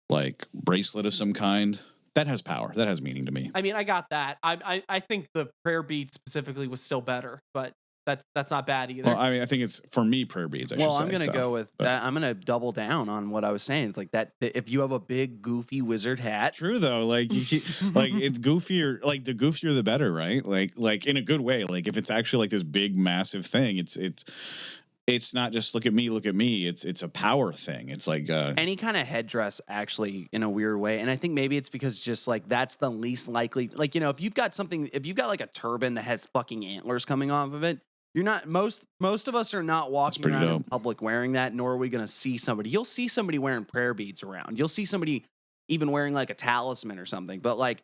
[SPEAKER 2] like bracelet of some kind. That has power. That has meaning to me.
[SPEAKER 3] I mean, I got that. I think the prayer bead specifically was still better, but that's not bad either.
[SPEAKER 2] Well, I mean, I think it's for me prayer beads.
[SPEAKER 1] I'm gonna go with that. I'm gonna double down on what I was saying. It's like that. If you have a big goofy wizard hat,
[SPEAKER 2] true though. Like like it's goofier. Like the goofier the better, right? Like in a good way. Like if it's actually like this big massive thing, it's not just look at me. It's a power thing. It's like
[SPEAKER 1] any kind of headdress, actually, in a weird way. And I think maybe it's because just like that's the least likely. Like, if you've got like a turban that has fucking antlers coming off of it, you're not most of us are not walking around in public wearing that, nor are we going to see somebody. You'll see somebody wearing prayer beads around. You'll see somebody even wearing like a talisman or something. But like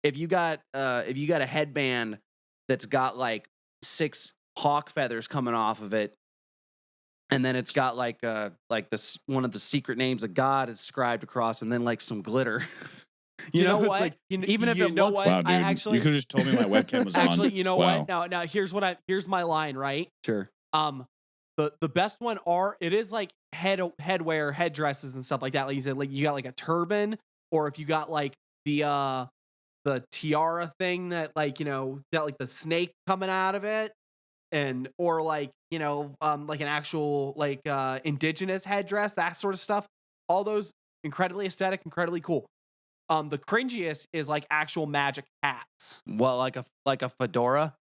[SPEAKER 1] if you got a headband that's got like 6 hawk feathers coming off of it, and then it's got like this one of the secret names of God inscribed across, and then like some glitter.
[SPEAKER 3] You know what?
[SPEAKER 1] Like,
[SPEAKER 3] even if
[SPEAKER 1] it looks,
[SPEAKER 3] what?
[SPEAKER 2] wow, dude,
[SPEAKER 3] I actually,
[SPEAKER 2] you could have just told me my webcam was on.
[SPEAKER 3] Actually, you know
[SPEAKER 2] wow.
[SPEAKER 3] what? Now here's my line, right?
[SPEAKER 1] Sure.
[SPEAKER 3] The best one it is like headwear, headdresses and stuff like that. Like you said, like you got like a turban, or if you got like the tiara thing that like, you know, got like the snake coming out of it, and or like, you know, like an actual like indigenous headdress, that sort of stuff. All those incredibly aesthetic, incredibly cool. The cringiest is like actual Magic hats.
[SPEAKER 1] Well, like a fedora.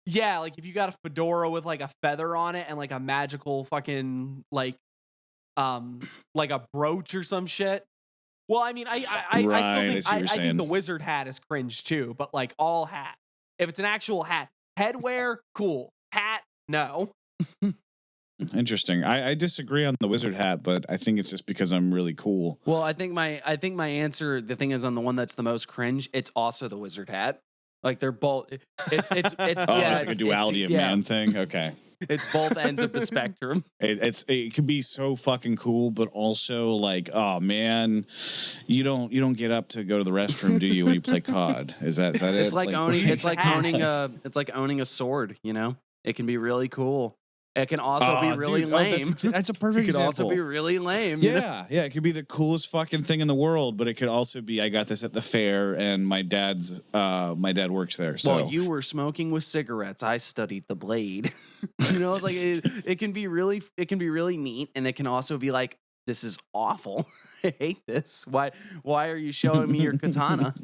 [SPEAKER 3] Yeah, like if you got a fedora with like a feather on it and like a magical fucking like a brooch or some shit. Well, I mean, I
[SPEAKER 2] Right,
[SPEAKER 3] still
[SPEAKER 2] I
[SPEAKER 3] think
[SPEAKER 2] see what you're
[SPEAKER 3] I think
[SPEAKER 2] saying.
[SPEAKER 3] the wizard hat is cringe too, but like all hat. If it's an actual hat, headwear, cool. Hat, no.
[SPEAKER 2] Interesting. I disagree on the wizard hat, but I think it's just because I'm really cool.
[SPEAKER 1] Well, I think my answer, the thing is, on the one that's the most cringe, it's also the wizard hat. Like they're both. It's
[SPEAKER 2] Oh,
[SPEAKER 1] yeah,
[SPEAKER 2] it's like a duality of man thing. Okay.
[SPEAKER 1] It's both ends of the spectrum.
[SPEAKER 2] It could be so fucking cool, but also like, oh man, you don't get up to go to the restroom, do you, when you play COD? Is that it?
[SPEAKER 1] It's like owning. It's like
[SPEAKER 3] hat.
[SPEAKER 1] owning a sword. You know, it can be really cool. It can also be really
[SPEAKER 2] dude,
[SPEAKER 1] lame.
[SPEAKER 2] That's a perfect
[SPEAKER 1] It could
[SPEAKER 2] example.
[SPEAKER 1] also be really lame. you know?
[SPEAKER 2] Yeah, yeah, it could be the coolest fucking thing in the world, but it could also be I got this at the fair and my dad works there. So
[SPEAKER 1] While you were smoking with cigarettes, I studied the blade. You know, it's like it can be really neat, and it can also be like, this is awful. I hate this. Why are you showing me your katana?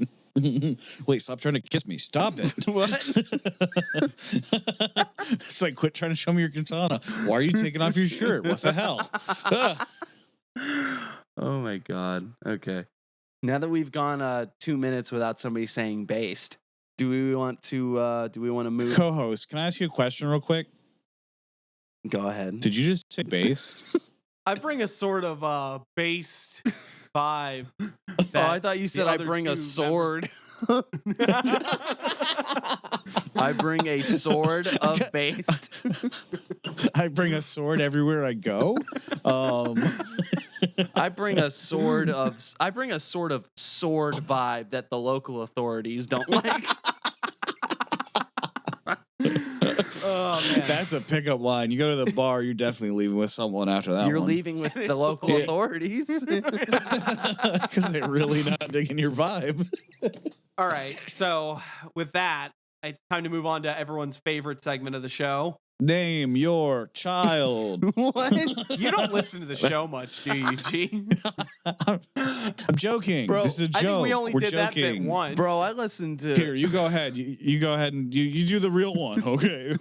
[SPEAKER 2] Wait, stop trying to kiss me. Stop it.
[SPEAKER 1] What?
[SPEAKER 2] It's like, quit trying to show me your katana. Why are you taking off your shirt? What the hell? Ugh.
[SPEAKER 1] Oh my god. Okay. Now that we've gone 2 minutes without somebody saying based, do we want to move?
[SPEAKER 2] Co-host, can I ask you a question real quick?
[SPEAKER 1] Go ahead.
[SPEAKER 2] Did you just say based?
[SPEAKER 3] I bring a sort of based vibe.
[SPEAKER 1] Oh, I thought you said I bring a sword. I bring a sword of based.
[SPEAKER 2] I bring a sword everywhere I go.
[SPEAKER 1] I bring a sword of sword vibe that the local authorities don't like.
[SPEAKER 3] Oh man.
[SPEAKER 2] That's a pickup line. You go to the bar, you're definitely leaving with someone after that.
[SPEAKER 1] You're
[SPEAKER 2] one.
[SPEAKER 1] leaving with the local authorities.
[SPEAKER 2] Because they're really not digging your vibe.
[SPEAKER 3] All right. So with that, it's time to move on to everyone's favorite segment of the show.
[SPEAKER 2] Name your child.
[SPEAKER 1] What?
[SPEAKER 3] You don't listen to the show much, do you, G?
[SPEAKER 2] I'm joking.
[SPEAKER 1] Bro,
[SPEAKER 2] this is a joke.
[SPEAKER 3] I think we only
[SPEAKER 2] We're
[SPEAKER 3] did that bit
[SPEAKER 2] joking.
[SPEAKER 3] once.
[SPEAKER 1] Bro, I listened to.
[SPEAKER 2] Here, you go ahead. You go ahead and you do the real one. Okay.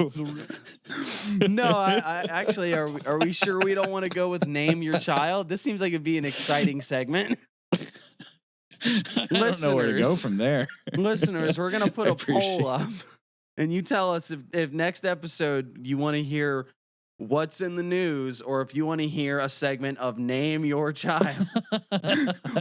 [SPEAKER 1] No, I actually, are we sure we don't want to go with name your child? This seems like it'd be an exciting segment.
[SPEAKER 2] I don't know where to go from there.
[SPEAKER 1] Listeners, we're gonna put
[SPEAKER 2] I
[SPEAKER 1] a poll
[SPEAKER 2] appreciate
[SPEAKER 1] up, and you tell us if next episode you want to hear what's in the news, or if you want to hear a segment of name your child.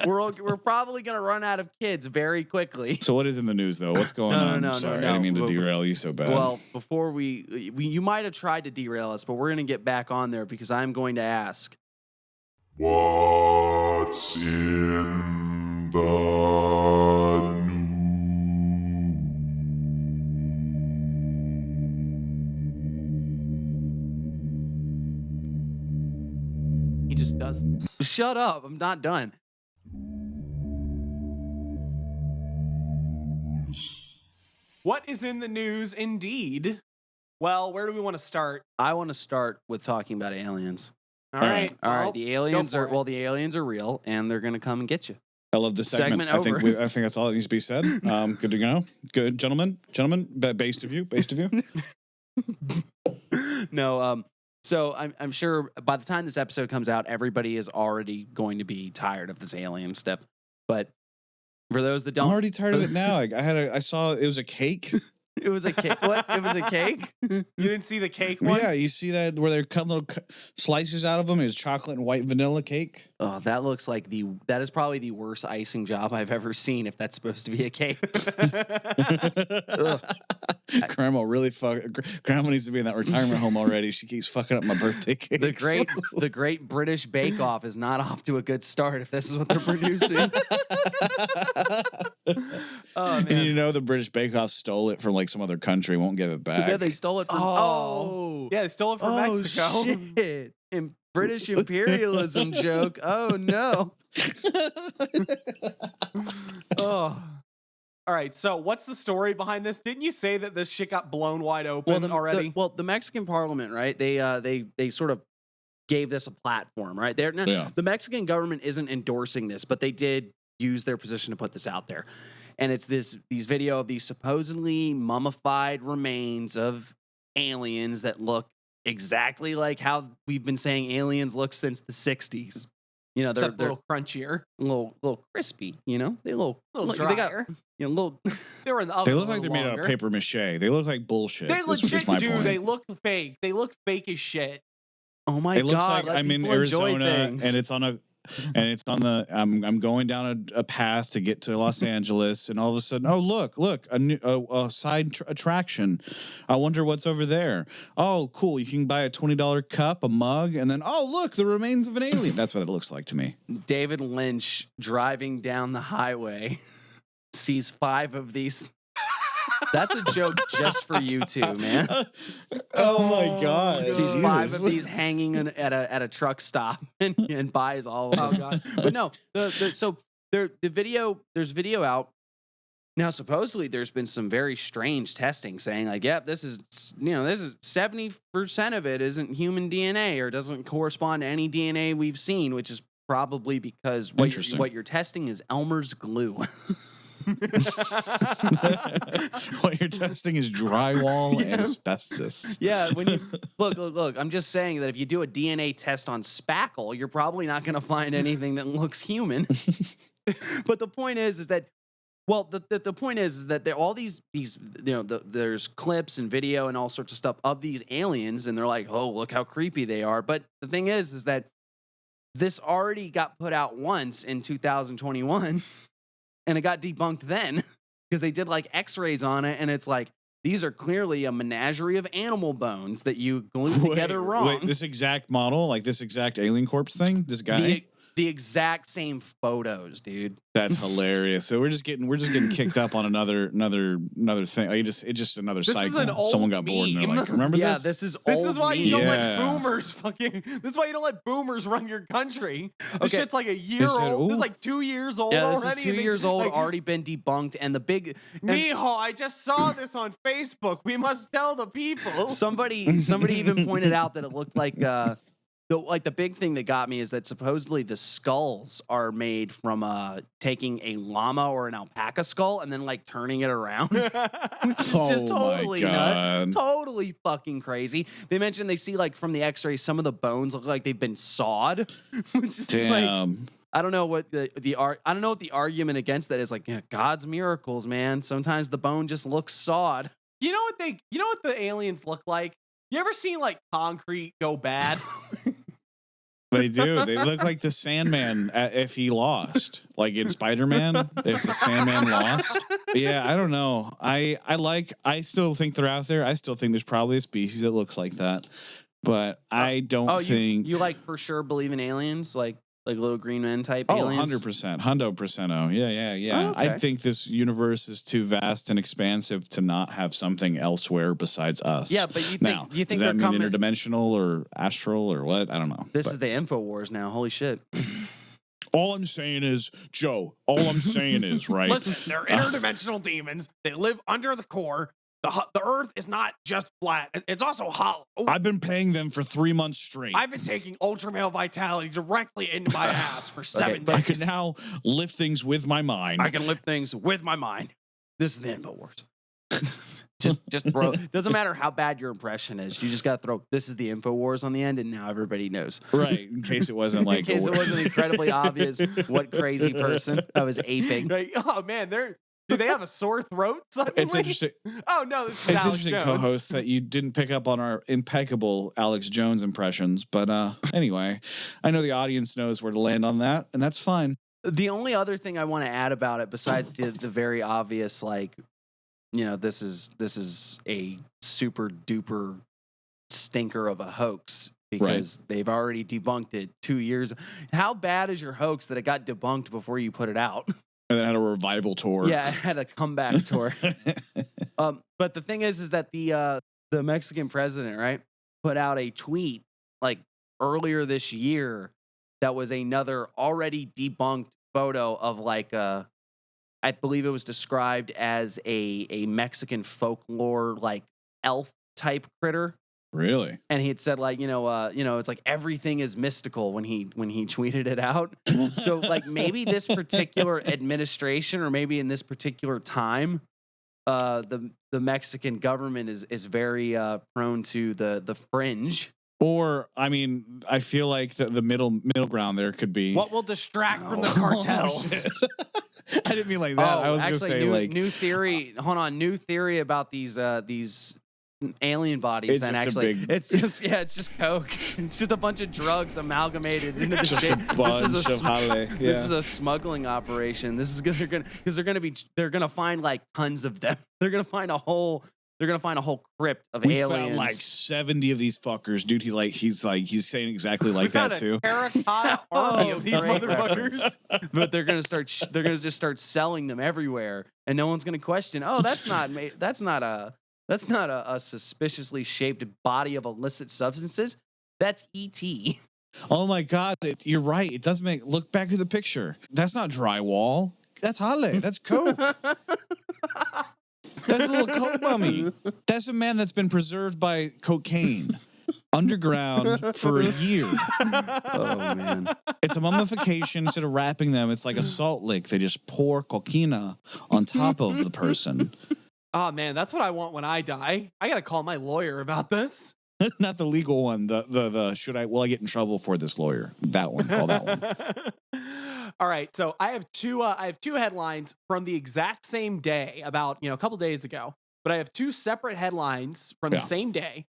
[SPEAKER 1] We're probably gonna run out of kids very quickly.
[SPEAKER 2] So what is in the news though? What's going on?
[SPEAKER 1] No,
[SPEAKER 2] Sorry,
[SPEAKER 1] no.
[SPEAKER 2] I didn't mean to derail you so bad.
[SPEAKER 1] Well, before we you might have tried to derail us, but we're gonna get back on there because I'm going to ask.
[SPEAKER 4] What's in the news?
[SPEAKER 3] He just does this.
[SPEAKER 1] Shut up! I'm not done.
[SPEAKER 3] What is in the news indeed? Well, where do we want to start?
[SPEAKER 1] I want to start with talking about aliens.
[SPEAKER 3] All right.
[SPEAKER 1] All
[SPEAKER 3] well,
[SPEAKER 1] right, the aliens
[SPEAKER 3] for
[SPEAKER 1] are
[SPEAKER 3] it.
[SPEAKER 1] the aliens are real, and they're gonna come and get you.
[SPEAKER 2] I love this segment.
[SPEAKER 1] Segment
[SPEAKER 2] I think
[SPEAKER 1] over.
[SPEAKER 2] I think that's all that needs to be said. Good to go. Good, gentlemen. Based of you.
[SPEAKER 1] No, so I'm sure by the time this episode comes out, everybody is already going to be tired of this alien stuff. But for those that
[SPEAKER 2] I'm
[SPEAKER 1] don't,
[SPEAKER 2] already tired of it now. I saw it was a cake.
[SPEAKER 1] it was a cake. What? It was a cake.
[SPEAKER 3] You didn't see the cake one?
[SPEAKER 2] Yeah, you see that where they're cutting little slices out of them. It's chocolate and white vanilla cake.
[SPEAKER 1] Oh, that looks like that is probably the worst icing job I've ever seen. If that's supposed to be a cake. Ugh.
[SPEAKER 2] Grandma really Grandma needs to be in that retirement home already. She keeps fucking up my birthday cake.
[SPEAKER 1] The great British Bake Off is not off to a good start if this is what they're producing.
[SPEAKER 3] Oh, man.
[SPEAKER 2] And you know the British Bake Off stole it from like some other country. Won't give it back.
[SPEAKER 1] Yeah, they stole it from. Oh,
[SPEAKER 3] Yeah, they stole it from Mexico.
[SPEAKER 1] Shit. British imperialism joke. Oh no.
[SPEAKER 3] Oh. All right. So what's the story behind this? Didn't you say that this shit got blown wide open already?
[SPEAKER 1] The Mexican Parliament, right? They sort of gave this a platform, right? The Mexican government isn't endorsing this, but they did use their position to put this out there. And it's these video of these supposedly mummified remains of aliens that look exactly like how we've been saying aliens look since the 60s. You know, they're
[SPEAKER 3] a little crunchier,
[SPEAKER 1] a little crispy. You know, they a little
[SPEAKER 3] drier.
[SPEAKER 1] They got, little.
[SPEAKER 3] They were in the oven.
[SPEAKER 2] They look like they're made out of paper mache. They look like bullshit.
[SPEAKER 3] They legit do. They look fake. They look fake as shit.
[SPEAKER 1] Oh my god!
[SPEAKER 2] It looks like I'm in Arizona, and it's on the. I'm going down a path to get to Los Angeles, and all of a sudden, oh look, a side attraction. I wonder what's over there. Oh, cool! You can buy a $20 cup, a mug, and then oh look, the remains of an alien. That's what it looks like to me.
[SPEAKER 1] David Lynch driving down the highway sees 5 of these. That's a joke just for you two, man.
[SPEAKER 2] Oh my god!
[SPEAKER 1] Sees 5 of these hanging at a truck stop and buys all of them.
[SPEAKER 3] Oh god!
[SPEAKER 1] But no, there's video out now. Supposedly, there's been some very strange testing saying like, "Yep, this is 70% of it isn't human DNA or doesn't correspond to any DNA we've seen," which is probably because what you're testing is Elmer's glue.
[SPEAKER 2] What you're testing is drywall and asbestos.
[SPEAKER 1] Yeah, when you look, I'm just saying that if you do a DNA test on spackle, you're probably not going to find anything that looks human. But the point is that the point is that there all these there's clips and video and all sorts of stuff of these aliens, and they're like, oh, look how creepy they are. But the thing is that this already got put out once in 2021. And it got debunked then because they did like x-rays on it. And it's like, these are clearly a menagerie of animal bones that you glued together wrong.
[SPEAKER 2] Wait, this exact model, like this exact alien corpse thing, this guy?
[SPEAKER 1] The exact same photos, dude.
[SPEAKER 2] That's hilarious. So we're just getting kicked up on another thing. Like it's just another
[SPEAKER 3] this
[SPEAKER 2] cycle.
[SPEAKER 3] Is an old
[SPEAKER 2] Someone got bored and they're like, remember this?
[SPEAKER 1] Yeah, this is
[SPEAKER 3] why you don't let
[SPEAKER 2] Yeah.
[SPEAKER 3] boomers fucking. This is why you don't let boomers run your country. This
[SPEAKER 1] Okay.
[SPEAKER 3] shit's like a year old. This is like 2 years old
[SPEAKER 1] Yeah, this
[SPEAKER 3] already.
[SPEAKER 1] is 2 years old, already been debunked. And the big
[SPEAKER 3] Mijo, I just saw this on Facebook. We must tell the people.
[SPEAKER 1] somebody even pointed out that it looked like the big thing that got me is that supposedly the skulls are made from taking a llama or an alpaca skull and then like turning it around, which is just totally nuts, totally fucking crazy. They mentioned they see like from the X-rays some of the bones look like they've been sawed, which is like I don't know what the argument against that is. Like, yeah, God's miracles, man. Sometimes the bone just looks sawed.
[SPEAKER 3] You know what the aliens look like? You ever seen like concrete go bad?
[SPEAKER 2] They do. They look like the Sandman if he lost, like in Spider-Man. If the Sandman lost, yeah, I don't know. I still think they're out there. I still think there's probably a species that looks like that, but I don't think
[SPEAKER 1] you like for sure believe in aliens, like little green men type aliens.
[SPEAKER 2] 100%, 100%. Oh, yeah.
[SPEAKER 1] Oh, okay.
[SPEAKER 2] I think this universe is too vast and expansive to not have something elsewhere besides us.
[SPEAKER 1] Yeah, but you think
[SPEAKER 2] does
[SPEAKER 1] they're
[SPEAKER 2] that mean
[SPEAKER 1] coming
[SPEAKER 2] interdimensional or astral or what? I don't know.
[SPEAKER 1] This is the InfoWars now. Holy shit.
[SPEAKER 2] All I'm saying is, Joe, right?
[SPEAKER 3] Listen, they're interdimensional demons. They live under the core. The Earth is not just flat. It's also hollow.
[SPEAKER 2] I've been paying them for 3 months straight.
[SPEAKER 3] I've been taking Ultra Male Vitality directly into my ass for 7 days.
[SPEAKER 2] I can now lift things with my mind.
[SPEAKER 1] I can lift things with my mind. This is the InfoWars. just bro. Doesn't matter how bad your impression is. You just got to throw this is the InfoWars on the end, and now everybody knows.
[SPEAKER 2] Right. In case it wasn't like.
[SPEAKER 1] In case it wasn't incredibly obvious what crazy person I was aping.
[SPEAKER 3] Like, oh man, do they have a sore throat suddenly?
[SPEAKER 2] It's interesting.
[SPEAKER 3] Oh no, this is
[SPEAKER 2] it's
[SPEAKER 3] Alex
[SPEAKER 2] interesting,
[SPEAKER 3] Jones.
[SPEAKER 2] co-host, that you didn't pick up on our impeccable Alex Jones impressions. But anyway, I know the audience knows where to land on that, and that's fine.
[SPEAKER 1] The only other thing I want to add about it, besides the very obvious, like, you know, this is a super duper stinker of a hoax because they've already debunked it 2 years. How bad is your hoax that it got debunked before you put it out?
[SPEAKER 2] And then had a revival tour.
[SPEAKER 1] Yeah, it had a comeback tour. But the thing is that the Mexican president, right, put out a tweet like earlier this year that was another already debunked photo of like a I believe it was described as a Mexican folklore like elf type critter.
[SPEAKER 2] Really?
[SPEAKER 1] And he had said like, it's like everything is mystical when he tweeted it out. So like maybe this particular administration, or maybe in this particular time, the Mexican government is very prone to the fringe.
[SPEAKER 2] Or I mean, I feel like the middle ground there could be
[SPEAKER 3] What will distract from the cartels?
[SPEAKER 2] I didn't mean like that. I was
[SPEAKER 1] actually,
[SPEAKER 2] gonna say like
[SPEAKER 1] new theory. Hold on, new theory about these alien bodies.
[SPEAKER 2] It's
[SPEAKER 1] Then
[SPEAKER 2] just a
[SPEAKER 1] actually,
[SPEAKER 2] big-
[SPEAKER 1] it's just coke. It's just a bunch of drugs amalgamated into this.
[SPEAKER 2] just a
[SPEAKER 1] big-
[SPEAKER 2] bunch
[SPEAKER 1] this is
[SPEAKER 2] of Halle.
[SPEAKER 1] This is a smuggling operation. This is they're gonna find like tons of them. They're gonna find a whole crypt of
[SPEAKER 2] We
[SPEAKER 1] aliens.
[SPEAKER 2] found like 70 of these fuckers, dude. He's saying exactly like
[SPEAKER 3] Found
[SPEAKER 2] that too.
[SPEAKER 3] a terracotta army of these
[SPEAKER 1] great
[SPEAKER 3] motherfuckers.
[SPEAKER 1] But they're gonna just start selling them everywhere, and no one's gonna question. Oh, that's not a suspiciously shaped body of illicit substances. That's ET.
[SPEAKER 2] Oh my god, you're right. It does look back at the picture. That's not drywall. That's Halle. That's coke. That's a little coke mummy. That's a man that's been preserved by cocaine underground for a year.
[SPEAKER 1] Oh man.
[SPEAKER 2] It's a mummification. Instead of wrapping them, it's like a salt lick. They just pour coquina on top of the person.
[SPEAKER 3] Oh man, that's what I want when I die. I gotta call my lawyer about this.
[SPEAKER 2] Not the legal one. The will I get in trouble for this lawyer? That one. Call that one.
[SPEAKER 3] All right, so I have two headlines from the exact same day, about a couple days ago. But I have two separate headlines from the same day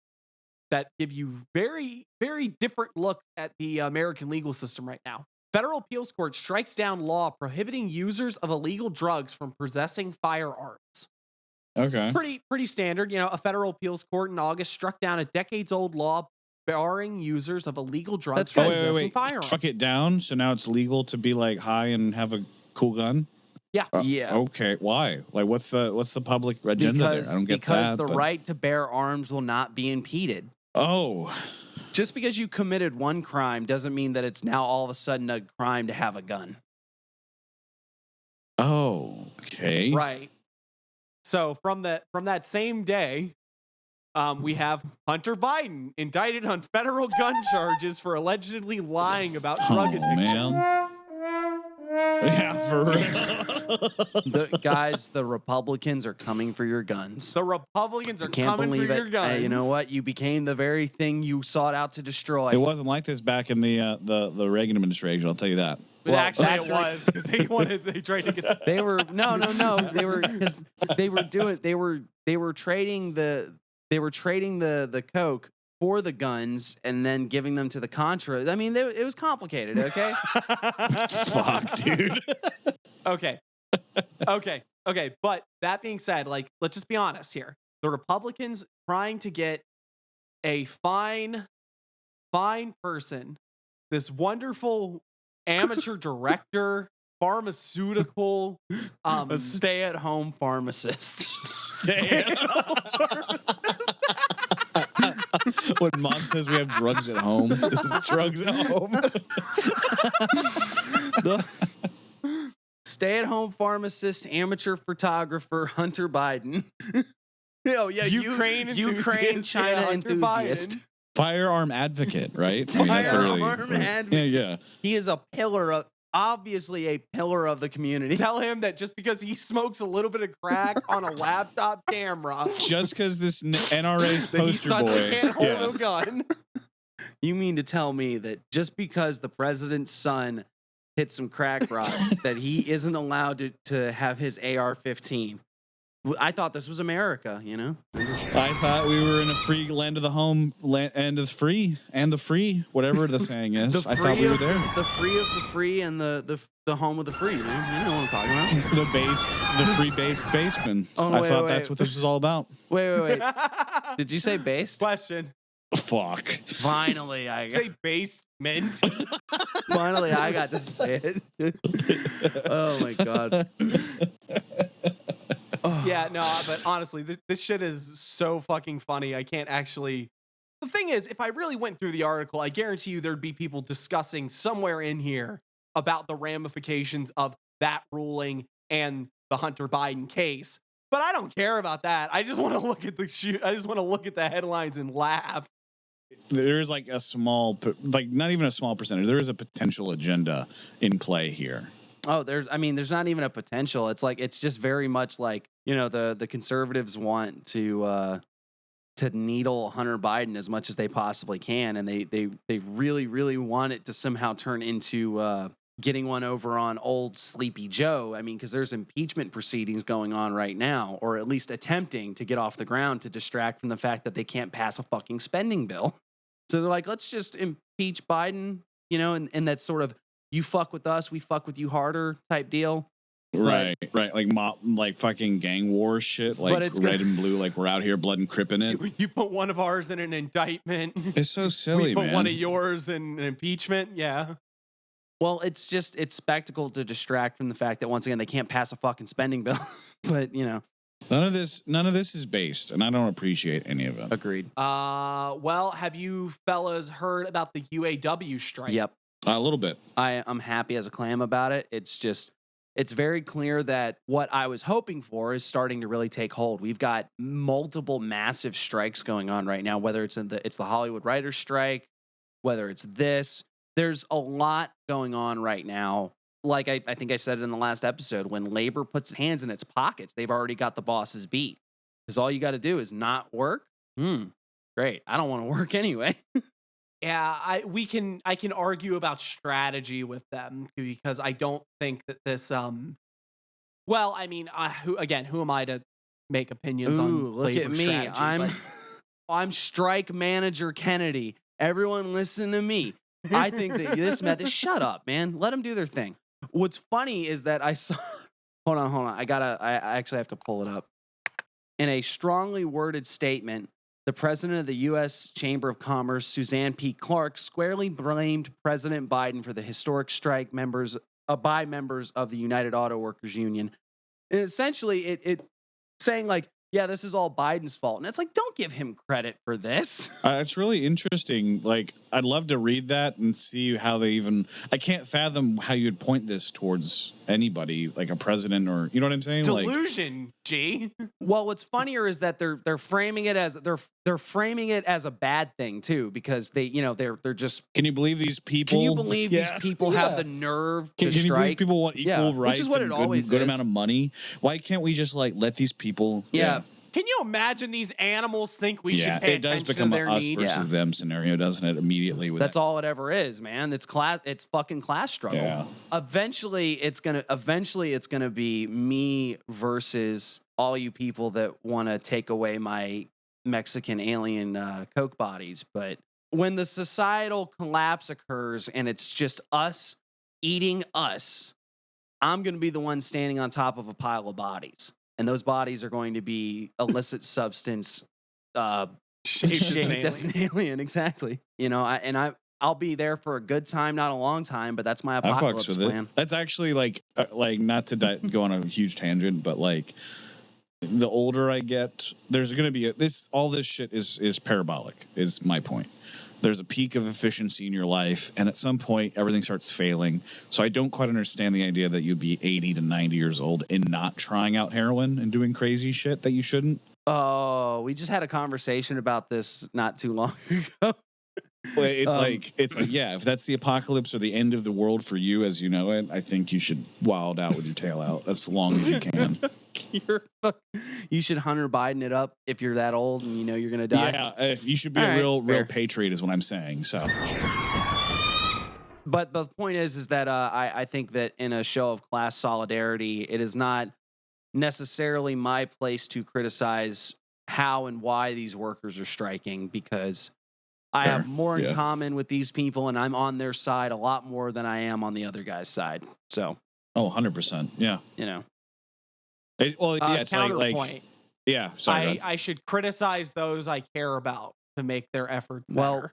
[SPEAKER 3] that give you very, very different looks at the American legal system right now. Federal appeals court strikes down law prohibiting users of illegal drugs from possessing firearms.
[SPEAKER 2] Okay.
[SPEAKER 3] Pretty standard. A federal appeals court in August struck down a decades-old law barring users of illegal drugs from possessing firearms.
[SPEAKER 2] Struck it down, so now it's legal to be like high and have a cool gun.
[SPEAKER 3] Yeah.
[SPEAKER 1] Yeah.
[SPEAKER 2] Okay. Why? Like, what's the public agenda there? I don't get
[SPEAKER 1] because
[SPEAKER 2] that.
[SPEAKER 1] the right to bear arms will not be impeded.
[SPEAKER 2] Oh.
[SPEAKER 1] Just because you committed one crime doesn't mean that it's now all of a sudden a crime to have a gun.
[SPEAKER 2] Oh. Okay.
[SPEAKER 3] Right. So from that same day, we have Hunter Biden indicted on federal gun charges for allegedly lying about drug addiction.
[SPEAKER 2] Man. Yeah, for real.
[SPEAKER 1] The Republicans are coming for your guns.
[SPEAKER 3] The Republicans are
[SPEAKER 1] You can't
[SPEAKER 3] coming for
[SPEAKER 1] believe
[SPEAKER 3] your
[SPEAKER 1] it.
[SPEAKER 3] guns.
[SPEAKER 1] You know what? You became the very thing you sought out to destroy.
[SPEAKER 2] It wasn't like this back in the Reagan administration. I'll tell you that.
[SPEAKER 3] But
[SPEAKER 1] Well,
[SPEAKER 3] actually,
[SPEAKER 1] back
[SPEAKER 3] it was because they tried to get.
[SPEAKER 1] They were no. They were trading the coke for the guns and then giving them to the Contra. I mean, it was complicated. Okay.
[SPEAKER 2] Fuck, dude.
[SPEAKER 3] Okay. But that being said, like, let's just be honest here. The Republicans trying to get a fine person, this wonderful amateur director, pharmaceutical,
[SPEAKER 1] A stay-at-home pharmacist.
[SPEAKER 2] When mom says we have drugs at home, this is drugs at home.
[SPEAKER 1] The stay-at-home pharmacist, amateur photographer, Hunter Biden. Oh yeah,
[SPEAKER 3] Ukraine enthusiast,
[SPEAKER 1] China
[SPEAKER 3] Hunter
[SPEAKER 1] enthusiast.
[SPEAKER 3] Biden.
[SPEAKER 2] Firearm advocate, right? I mean, that's
[SPEAKER 1] Firearm advocate.
[SPEAKER 2] Yeah.
[SPEAKER 1] He is obviously a pillar of the community.
[SPEAKER 3] Tell him that just because he smokes a little bit of crack on a laptop camera,
[SPEAKER 2] Just because this NRA's
[SPEAKER 3] that he
[SPEAKER 2] poster
[SPEAKER 3] suddenly
[SPEAKER 2] boy.
[SPEAKER 3] can't hold
[SPEAKER 2] Yeah.
[SPEAKER 3] a gun.
[SPEAKER 1] You mean to tell me that just because the president's son hit some crack rock, that he isn't allowed to have his AR-15? I thought this was America, you know?
[SPEAKER 2] I thought we were in a free land of the home, land of the free, and the free, whatever the saying is. I thought we were there.
[SPEAKER 1] The free of the free and the home of the free, man. You know what I'm talking about.
[SPEAKER 2] The free based baseman.
[SPEAKER 1] Oh,
[SPEAKER 2] I
[SPEAKER 1] wait,
[SPEAKER 2] thought
[SPEAKER 1] wait,
[SPEAKER 2] that's
[SPEAKER 1] wait.
[SPEAKER 2] what this was all about.
[SPEAKER 1] Wait. Did you say based?
[SPEAKER 3] Question.
[SPEAKER 2] Fuck.
[SPEAKER 1] Finally, I got,
[SPEAKER 3] Say based mint.
[SPEAKER 1] finally I got to say it. Oh my god.
[SPEAKER 3] Yeah, no, but honestly, this shit is so fucking funny. I can't actually. The thing is, if I really went through the article, I guarantee you there'd be people discussing somewhere in here about the ramifications of that ruling and the Hunter Biden case. But I don't care about that. I just want to look at I just want to look at the headlines and laugh.
[SPEAKER 2] There's like a small, like not even a small percentage. There is a potential agenda in play here.
[SPEAKER 1] Oh, there's not even a potential. It's like, it's just very much like, the conservatives want to needle Hunter Biden as much as they possibly can. And they really, really want it to somehow turn into getting one over on old Sleepy Joe. I mean, because there's impeachment proceedings going on right now, or at least attempting to get off the ground to distract from the fact that they can't pass a fucking spending bill. So they're like, let's just impeach Biden, and that's sort of, you fuck with us, we fuck with you harder type deal.
[SPEAKER 2] Right. Like fucking gang war shit, like red and blue, like we're out here blood and cripping it.
[SPEAKER 3] You put one of ours in an indictment.
[SPEAKER 2] It's so silly,
[SPEAKER 3] we put
[SPEAKER 2] man.
[SPEAKER 3] one of yours in an impeachment. Yeah.
[SPEAKER 1] Well, it's spectacle to distract from the fact that, once again, they can't pass a fucking spending bill. But,
[SPEAKER 2] None of this is based, and I don't appreciate any of it.
[SPEAKER 1] Agreed.
[SPEAKER 3] Well, have you fellas heard about the UAW strike?
[SPEAKER 1] Yep.
[SPEAKER 2] A little bit.
[SPEAKER 1] I'm happy as a clam about it. It's very clear that what I was hoping for is starting to really take hold. We've got multiple massive strikes going on right now, whether it's the Hollywood writers strike, whether it's this. There's a lot going on right now. Like I think I said it in the last episode, when labor puts its hands in its pockets, they've already got the bosses beat. Because all you got to do is not work. Great. I don't want to work anyway.
[SPEAKER 3] Yeah, I can argue about strategy with them, because I don't think that this well, I mean, who am I to make opinions on
[SPEAKER 1] look
[SPEAKER 3] labor
[SPEAKER 1] at me.
[SPEAKER 3] strategy?
[SPEAKER 1] I'm strike manager Kennedy. Everyone listen to me. I think that this method, shut up, man. Let them do their thing. What's funny is that I saw, hold on. I actually have to pull it up. In a strongly worded statement, the president of the U.S. Chamber of Commerce, Suzanne P. Clark, squarely blamed President Biden for the historic strike by members of the United Auto Workers Union. And essentially, it's saying like, yeah, this is all Biden's fault. And it's like, don't give him credit for this.
[SPEAKER 2] It's really interesting. Like, I'd love to read that and see how they I can't fathom how you'd point this towards anybody, like a president, or, you know what I'm saying?
[SPEAKER 3] Delusion, G.
[SPEAKER 1] Well, what's funnier is that they're framing it as a bad thing too, because they're just.
[SPEAKER 2] Can you believe these people?
[SPEAKER 1] Can you believe these people have the nerve to strike?
[SPEAKER 2] Can you believe people want equal rights,
[SPEAKER 1] which is what it always
[SPEAKER 2] good
[SPEAKER 1] is.
[SPEAKER 2] amount of money? Why can't we just let these people?
[SPEAKER 1] Yeah.
[SPEAKER 3] Can you imagine these animals think we should pay
[SPEAKER 2] it does
[SPEAKER 3] attention
[SPEAKER 2] become
[SPEAKER 3] to their
[SPEAKER 2] us
[SPEAKER 3] needs?
[SPEAKER 2] versus them scenario, doesn't it? Immediately with
[SPEAKER 1] That's all it ever is, man. It's fucking class struggle.
[SPEAKER 2] Yeah.
[SPEAKER 1] Eventually it's gonna be me versus all you people that want to take away my Mexican alien coke bodies. But when the societal collapse occurs and it's just us eating us, I'm gonna be the one standing on top of a pile of bodies. And those bodies are going to be illicit substance shaped as an alien. Exactly. I'll be there for a good time, not a long time, but that's my apocalypse plan.
[SPEAKER 2] That's actually like not to go on a huge tangent, but like the older I get, there's going to be all this shit is parabolic, is my point. There's a peak of efficiency in your life, and at some point, everything starts failing. So I don't quite understand the idea that you'd be 80 to 90 years old and not trying out heroin and doing crazy shit that you shouldn't.
[SPEAKER 1] Oh, we just had a conversation about this not too long ago.
[SPEAKER 2] Well, it's like, yeah, if that's the apocalypse or the end of the world for you as you know it, I think you should wild out with your tail out as long as you can.
[SPEAKER 1] You should Hunter Biden it up if you're that old and you're going to die.
[SPEAKER 2] Yeah, if you should be a real patriot is what I'm saying. So,
[SPEAKER 1] but the point is that I think that in a show of class solidarity, it is not necessarily my place to criticize how and why these workers are striking, because I have more in common with these people and I'm on their side a lot more than I am on the other guy's side. So,
[SPEAKER 2] 100%. Yeah.
[SPEAKER 3] It's counterpoint.
[SPEAKER 2] Yeah. Sorry.
[SPEAKER 3] I should criticize those I care about to make their effort better,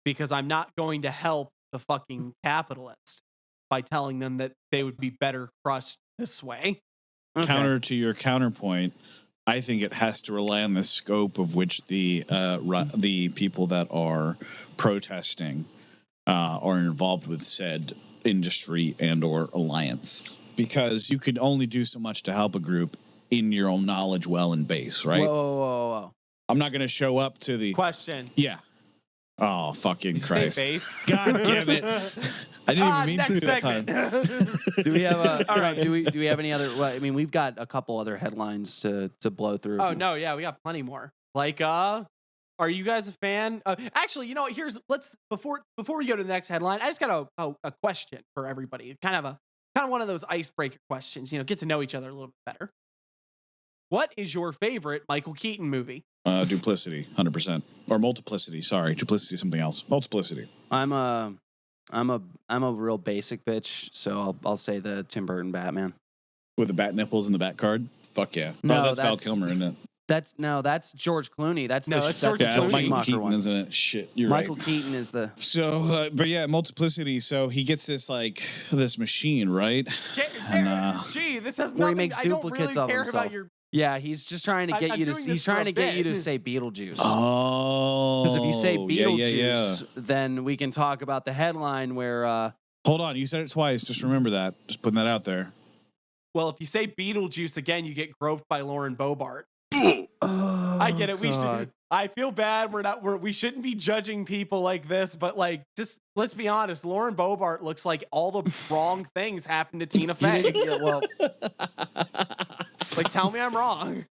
[SPEAKER 3] because I'm not going to help the fucking capitalist by telling them that they would be better crushed this way.
[SPEAKER 2] Okay. Counter to your counterpoint, I think it has to rely on the scope of which the people that are protesting are involved with said industry and or alliance. because you can only do so much to help a group in your own knowledge well and base, right?
[SPEAKER 1] Whoa.
[SPEAKER 2] I'm not going to show up to the
[SPEAKER 3] Question.
[SPEAKER 2] Yeah. Oh, fucking
[SPEAKER 3] Did you
[SPEAKER 2] Christ.
[SPEAKER 3] say base?
[SPEAKER 2] God damn it. I didn't even mean to
[SPEAKER 3] next
[SPEAKER 2] that time.
[SPEAKER 3] segment.
[SPEAKER 1] Do we have
[SPEAKER 3] All right.
[SPEAKER 1] do we have any other? Well, I mean, we've got a couple other headlines to blow through.
[SPEAKER 3] Oh no, yeah, we got plenty more. Like, are you guys a fan? Actually, you know what? Let's before we go to the next headline, I just got a question for everybody. It's kind of one of those icebreaker questions. You know, get to know each other a little bit better. What is your favorite Michael Keaton movie?
[SPEAKER 2] Duplicity, 100%. Or multiplicity, sorry. Duplicity is something else. Multiplicity.
[SPEAKER 1] I'm a real basic bitch, so I'll say the Tim Burton Batman.
[SPEAKER 2] With the bat nipples and the bat card? Fuck yeah.
[SPEAKER 1] No,
[SPEAKER 2] that's Val Kilmer, isn't it?
[SPEAKER 1] That's George Clooney. That's
[SPEAKER 3] George
[SPEAKER 2] Yeah, that's
[SPEAKER 3] Clooney.
[SPEAKER 2] Michael
[SPEAKER 1] Schumacher
[SPEAKER 2] Keaton,
[SPEAKER 1] one.
[SPEAKER 2] isn't it? Shit, you're
[SPEAKER 1] Michael
[SPEAKER 2] right.
[SPEAKER 1] Keaton is the.
[SPEAKER 2] So, but yeah, multiplicity. So he gets this machine, right?
[SPEAKER 3] Gee, this has
[SPEAKER 1] Where he
[SPEAKER 3] nothing.
[SPEAKER 1] makes
[SPEAKER 3] I don't
[SPEAKER 1] duplicates
[SPEAKER 3] really
[SPEAKER 1] of
[SPEAKER 3] care
[SPEAKER 1] himself.
[SPEAKER 3] about your.
[SPEAKER 1] Yeah, he's just trying to get
[SPEAKER 3] I'm
[SPEAKER 1] you to.
[SPEAKER 3] doing
[SPEAKER 1] He's
[SPEAKER 3] this for
[SPEAKER 1] trying
[SPEAKER 3] a
[SPEAKER 1] to get you to
[SPEAKER 3] bit.
[SPEAKER 1] say Beetlejuice.
[SPEAKER 2] Oh.
[SPEAKER 1] Because if you say Beetlejuice,
[SPEAKER 2] yeah.
[SPEAKER 1] then we can talk about the headline where.
[SPEAKER 2] Hold on, you said it twice. Just remember that. Just putting that out there.
[SPEAKER 3] Well, if you say Beetlejuice again, you get groped by Lauren Boebert.
[SPEAKER 1] Oh,
[SPEAKER 3] I get it.
[SPEAKER 1] God.
[SPEAKER 3] I feel bad. We shouldn't be judging people like this, but like, just let's be honest. Lauren Boebert looks like all the wrong things happened to Tina Fey.
[SPEAKER 1] Yeah, well,
[SPEAKER 3] Like, tell me I'm wrong.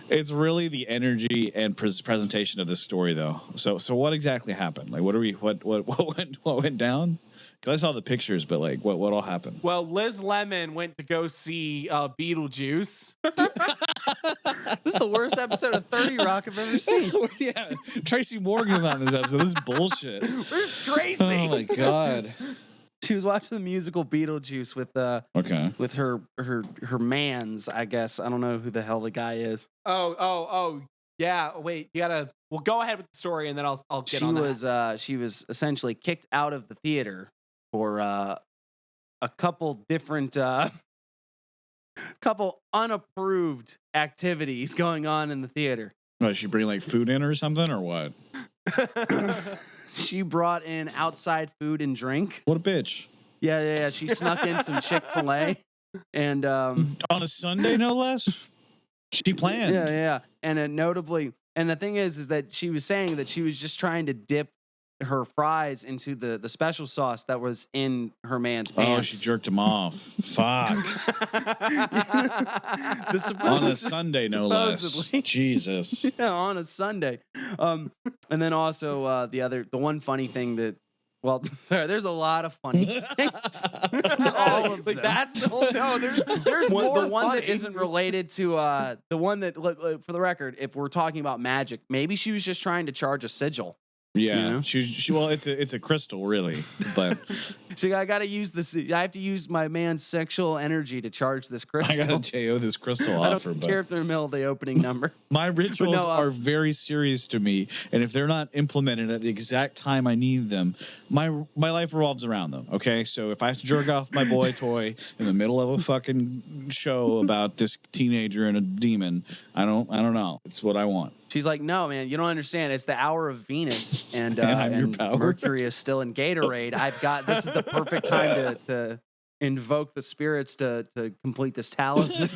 [SPEAKER 2] It's really the energy and presentation of this story, though. So what exactly happened? Like, what went down? Because I saw the pictures, but like, what all happened?
[SPEAKER 3] Well, Liz Lemon went to go see Beetlejuice.
[SPEAKER 1] this is the worst episode of 30 Rock I've ever seen.
[SPEAKER 2] Yeah, Tracy Morgan's on this episode. This is bullshit.
[SPEAKER 3] Where's Tracy?
[SPEAKER 2] Oh my god.
[SPEAKER 1] She was watching the musical Beetlejuice with her mans, I guess. I don't know who the hell the guy is.
[SPEAKER 3] Oh. Yeah, wait, well, go ahead with the story and then I'll get on that.
[SPEAKER 1] She was essentially kicked out of the theater for a couple different couple unapproved activities going on in the theater.
[SPEAKER 2] Does she bring like food in or something or what?
[SPEAKER 1] She brought in outside food and drink.
[SPEAKER 2] What a bitch.
[SPEAKER 1] Yeah. She snuck in some Chick-fil-A and
[SPEAKER 2] on a Sunday, no less. She planned.
[SPEAKER 1] Yeah. And notably, and the thing is that she was saying that she was just trying to dip her fries into the special sauce that was in her man's pants.
[SPEAKER 2] Oh, she jerked him off. Fuck. On a Sunday, no less. Jesus.
[SPEAKER 1] Yeah, on a Sunday. And then also the one funny thing that, well, there's a lot of funny things. All of
[SPEAKER 3] like
[SPEAKER 1] them.
[SPEAKER 3] that's the whole there's more
[SPEAKER 1] The one that
[SPEAKER 3] funny.
[SPEAKER 1] isn't related to the one that, look, for the record, if we're talking about Magick, maybe she was just trying to charge a sigil.
[SPEAKER 2] Yeah,
[SPEAKER 1] You know?
[SPEAKER 2] she well, it's a crystal, really, but
[SPEAKER 1] So I got to use this. I have to use my man's sexual energy to charge this crystal.
[SPEAKER 2] I gotta JO this crystal
[SPEAKER 1] I
[SPEAKER 2] offer.
[SPEAKER 1] don't care
[SPEAKER 2] But
[SPEAKER 1] if they're in the middle of the opening number.
[SPEAKER 2] my rituals
[SPEAKER 1] no,
[SPEAKER 2] are very serious to me, and if they're not implemented at the exact time I need them, my life revolves around them. Okay, so if I have to jerk off my boy toy in the middle of a fucking show about this teenager and a demon, I don't know. It's what I want.
[SPEAKER 1] She's like, no, man, you don't understand. It's the hour of Venus, and,
[SPEAKER 2] I'm your
[SPEAKER 1] and
[SPEAKER 2] power.
[SPEAKER 1] Mercury is still in Gatorade. This is the perfect time to invoke the spirits to complete this talisman.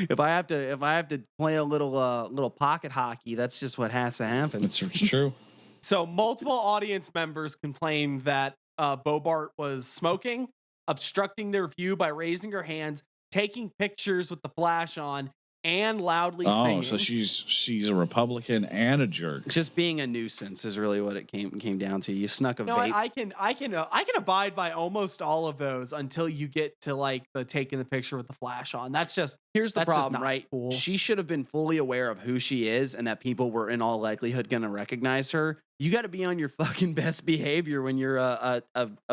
[SPEAKER 1] If I have to play a little pocket hockey, that's just what has to happen.
[SPEAKER 2] It's true.
[SPEAKER 3] So multiple audience members complained that Boebert was smoking, obstructing their view by raising her hands, taking pictures with the flash on, and loudly singing.
[SPEAKER 2] Oh, so she's a Republican and a jerk.
[SPEAKER 1] Just being a nuisance is really what it came down to. You snuck a
[SPEAKER 3] No,
[SPEAKER 1] vape.
[SPEAKER 3] I can abide by almost all of those until you get to like the taking the picture with the flash on. Here's the
[SPEAKER 1] That's just
[SPEAKER 3] problem,
[SPEAKER 1] not
[SPEAKER 3] right? Cool.
[SPEAKER 1] She should have been fully aware of who she is and that people were in all likelihood going to recognize her. You got to be on your fucking best behavior when you're a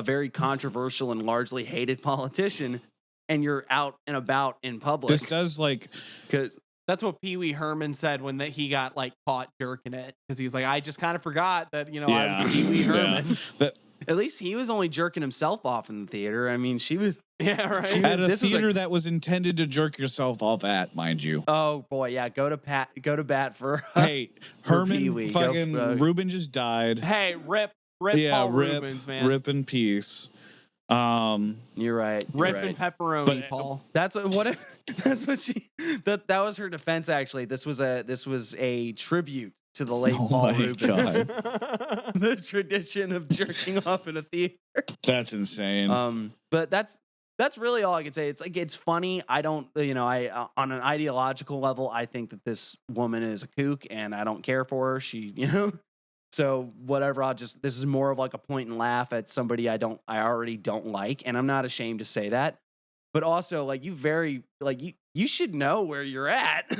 [SPEAKER 1] very controversial and largely hated politician and you're out and about in public.
[SPEAKER 2] This does
[SPEAKER 1] because
[SPEAKER 3] That's what Pee Wee Herman said when he got like caught jerking it, because he was like, I just kind of forgot that I was Pee Wee Herman.
[SPEAKER 1] at least he was only jerking himself off in the theater. I mean, she was.
[SPEAKER 3] Yeah, right.
[SPEAKER 2] At a
[SPEAKER 1] this was
[SPEAKER 2] theater that was intended to jerk yourself off at, mind you.
[SPEAKER 1] Oh boy, yeah. Go to bat for.
[SPEAKER 2] Hey,
[SPEAKER 1] for Pee
[SPEAKER 2] Herman,
[SPEAKER 1] Wee.
[SPEAKER 2] fucking Ruben just died.
[SPEAKER 3] Hey, rip
[SPEAKER 2] Yeah,
[SPEAKER 3] Paul
[SPEAKER 2] rip
[SPEAKER 3] Rubens, man.
[SPEAKER 2] Rip in peace.
[SPEAKER 1] You're right. You're
[SPEAKER 3] Ripping
[SPEAKER 1] right.
[SPEAKER 3] pepperoni,
[SPEAKER 2] But-
[SPEAKER 3] Paul.
[SPEAKER 1] That's what. That's what she. That was her defense. Actually, this was a tribute to the late
[SPEAKER 2] Oh
[SPEAKER 1] Paul
[SPEAKER 2] my
[SPEAKER 1] Rubens.
[SPEAKER 2] God.
[SPEAKER 1] The tradition of jerking off in a theater.
[SPEAKER 2] That's insane.
[SPEAKER 1] But that's really all I can say. It's like, it's funny. I don't, I on an ideological level, I think that this woman is a kook, and I don't care for her. She, so whatever. This is more of like a point and laugh at somebody I already don't like, and I'm not ashamed to say that. But also, like, you should know where you're at.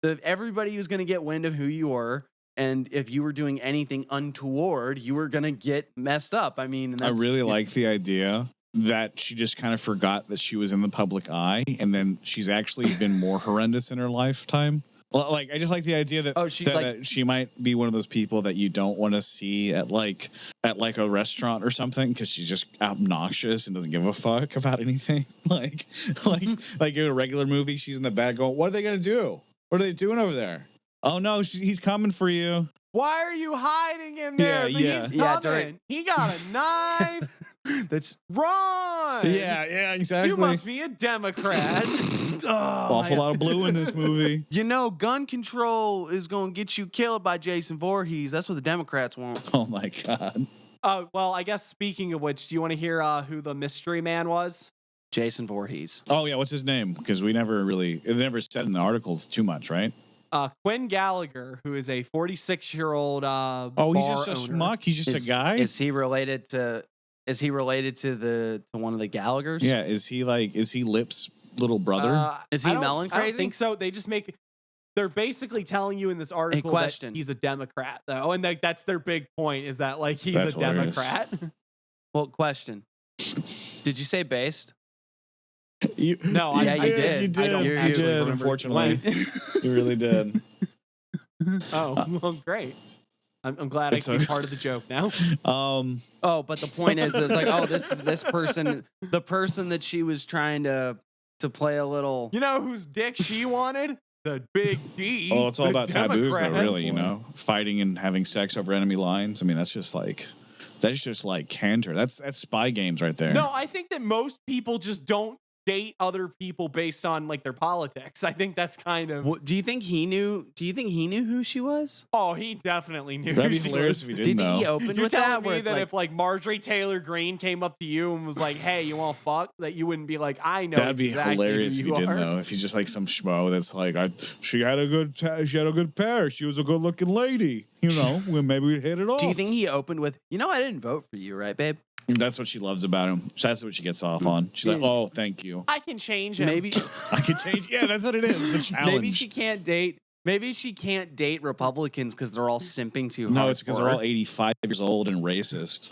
[SPEAKER 1] Everybody was going to get wind of who you were. And if you were doing anything untoward, you were going to get messed up. I mean,
[SPEAKER 2] I really like the idea that she just kind of forgot that she was in the public eye, and then she's actually been more horrendous in her lifetime. Well, like, I just like the idea that, that she might be one of those people that you don't want to see at like a restaurant or something, because she's just obnoxious and doesn't give a fuck about anything. like in a regular movie, she's in the back going, "What are they gonna do? What are they doing over there? Oh no, he's coming for you."
[SPEAKER 3] Why are you hiding in there?
[SPEAKER 2] Yeah.
[SPEAKER 3] He's coming. He got a knife.
[SPEAKER 1] That's
[SPEAKER 3] Run.
[SPEAKER 2] Yeah, exactly.
[SPEAKER 3] You must be a Democrat.
[SPEAKER 2] Awful lot of blue in this movie.
[SPEAKER 1] Gun control is going to get you killed by Jason Voorhees. That's what the Democrats want.
[SPEAKER 2] Oh my God.
[SPEAKER 3] Well, I guess speaking of which, do you want to hear who the mystery man was?
[SPEAKER 1] Jason Voorhees.
[SPEAKER 2] Oh yeah, what's his name? Because it never said in the articles too much, right?
[SPEAKER 3] Quinn Gallagher, who is a 46-year-old
[SPEAKER 2] he's just a schmuck. He's just a guy.
[SPEAKER 1] Is he related to one of the Gallaghers?
[SPEAKER 2] Yeah, is he Lip's little brother?
[SPEAKER 1] Is he melon crazy?
[SPEAKER 3] I don't think so. They're basically telling you in this article that he's a Democrat, though, and that's their big point, is that like he's a Democrat.
[SPEAKER 1] Well, question. Did you say based?
[SPEAKER 3] No,
[SPEAKER 1] yeah, you did.
[SPEAKER 2] You did. You did. Unfortunately, you really did.
[SPEAKER 3] Oh, well, great. I'm glad I can be part of the joke now.
[SPEAKER 1] But the point is, it's like, this person, the person that she was trying to play a little.
[SPEAKER 3] You know whose dick she wanted? The big D.
[SPEAKER 2] Oh, it's all about taboos, though, really.
[SPEAKER 3] Boy.
[SPEAKER 2] Fighting and having sex over enemy lines. I mean, that's just like canter. That's spy games right there.
[SPEAKER 3] No, I think that most people just don't date other people based on like their politics. I think that's kind of.
[SPEAKER 1] Do you think he knew? Do you think he knew who she was?
[SPEAKER 3] Oh, he definitely knew.
[SPEAKER 2] That'd
[SPEAKER 3] who
[SPEAKER 2] be
[SPEAKER 3] she
[SPEAKER 2] hilarious
[SPEAKER 3] was.
[SPEAKER 2] if he didn't know.
[SPEAKER 1] Do you think he opened
[SPEAKER 3] You're
[SPEAKER 1] with that?
[SPEAKER 3] telling
[SPEAKER 1] Where
[SPEAKER 3] me
[SPEAKER 1] it's
[SPEAKER 3] that
[SPEAKER 1] like,
[SPEAKER 3] if like Marjorie Taylor Greene came up to you and was like, "Hey, you want to fuck?" that you wouldn't be like, "I know."
[SPEAKER 2] That'd be
[SPEAKER 3] exactly
[SPEAKER 2] hilarious
[SPEAKER 3] who
[SPEAKER 2] if
[SPEAKER 3] you
[SPEAKER 2] he didn't
[SPEAKER 3] are.
[SPEAKER 2] know. If he's just like some schmo that's like, she had a good pair. She was a good looking lady. Maybe we'd hit it off.
[SPEAKER 1] do you think he opened with, I didn't vote for you, right, babe?
[SPEAKER 2] That's what she loves about him. That's what she gets off on. She's like, "Oh, thank you.
[SPEAKER 3] I can change him.
[SPEAKER 1] Maybe
[SPEAKER 2] I can change." Yeah, that's what it is. It's a challenge.
[SPEAKER 1] maybe she can't date. Maybe she can't date Republicans because they're all simping too hard.
[SPEAKER 2] No, it's because
[SPEAKER 1] for
[SPEAKER 2] they're
[SPEAKER 1] her.
[SPEAKER 2] all 85 years old and racist.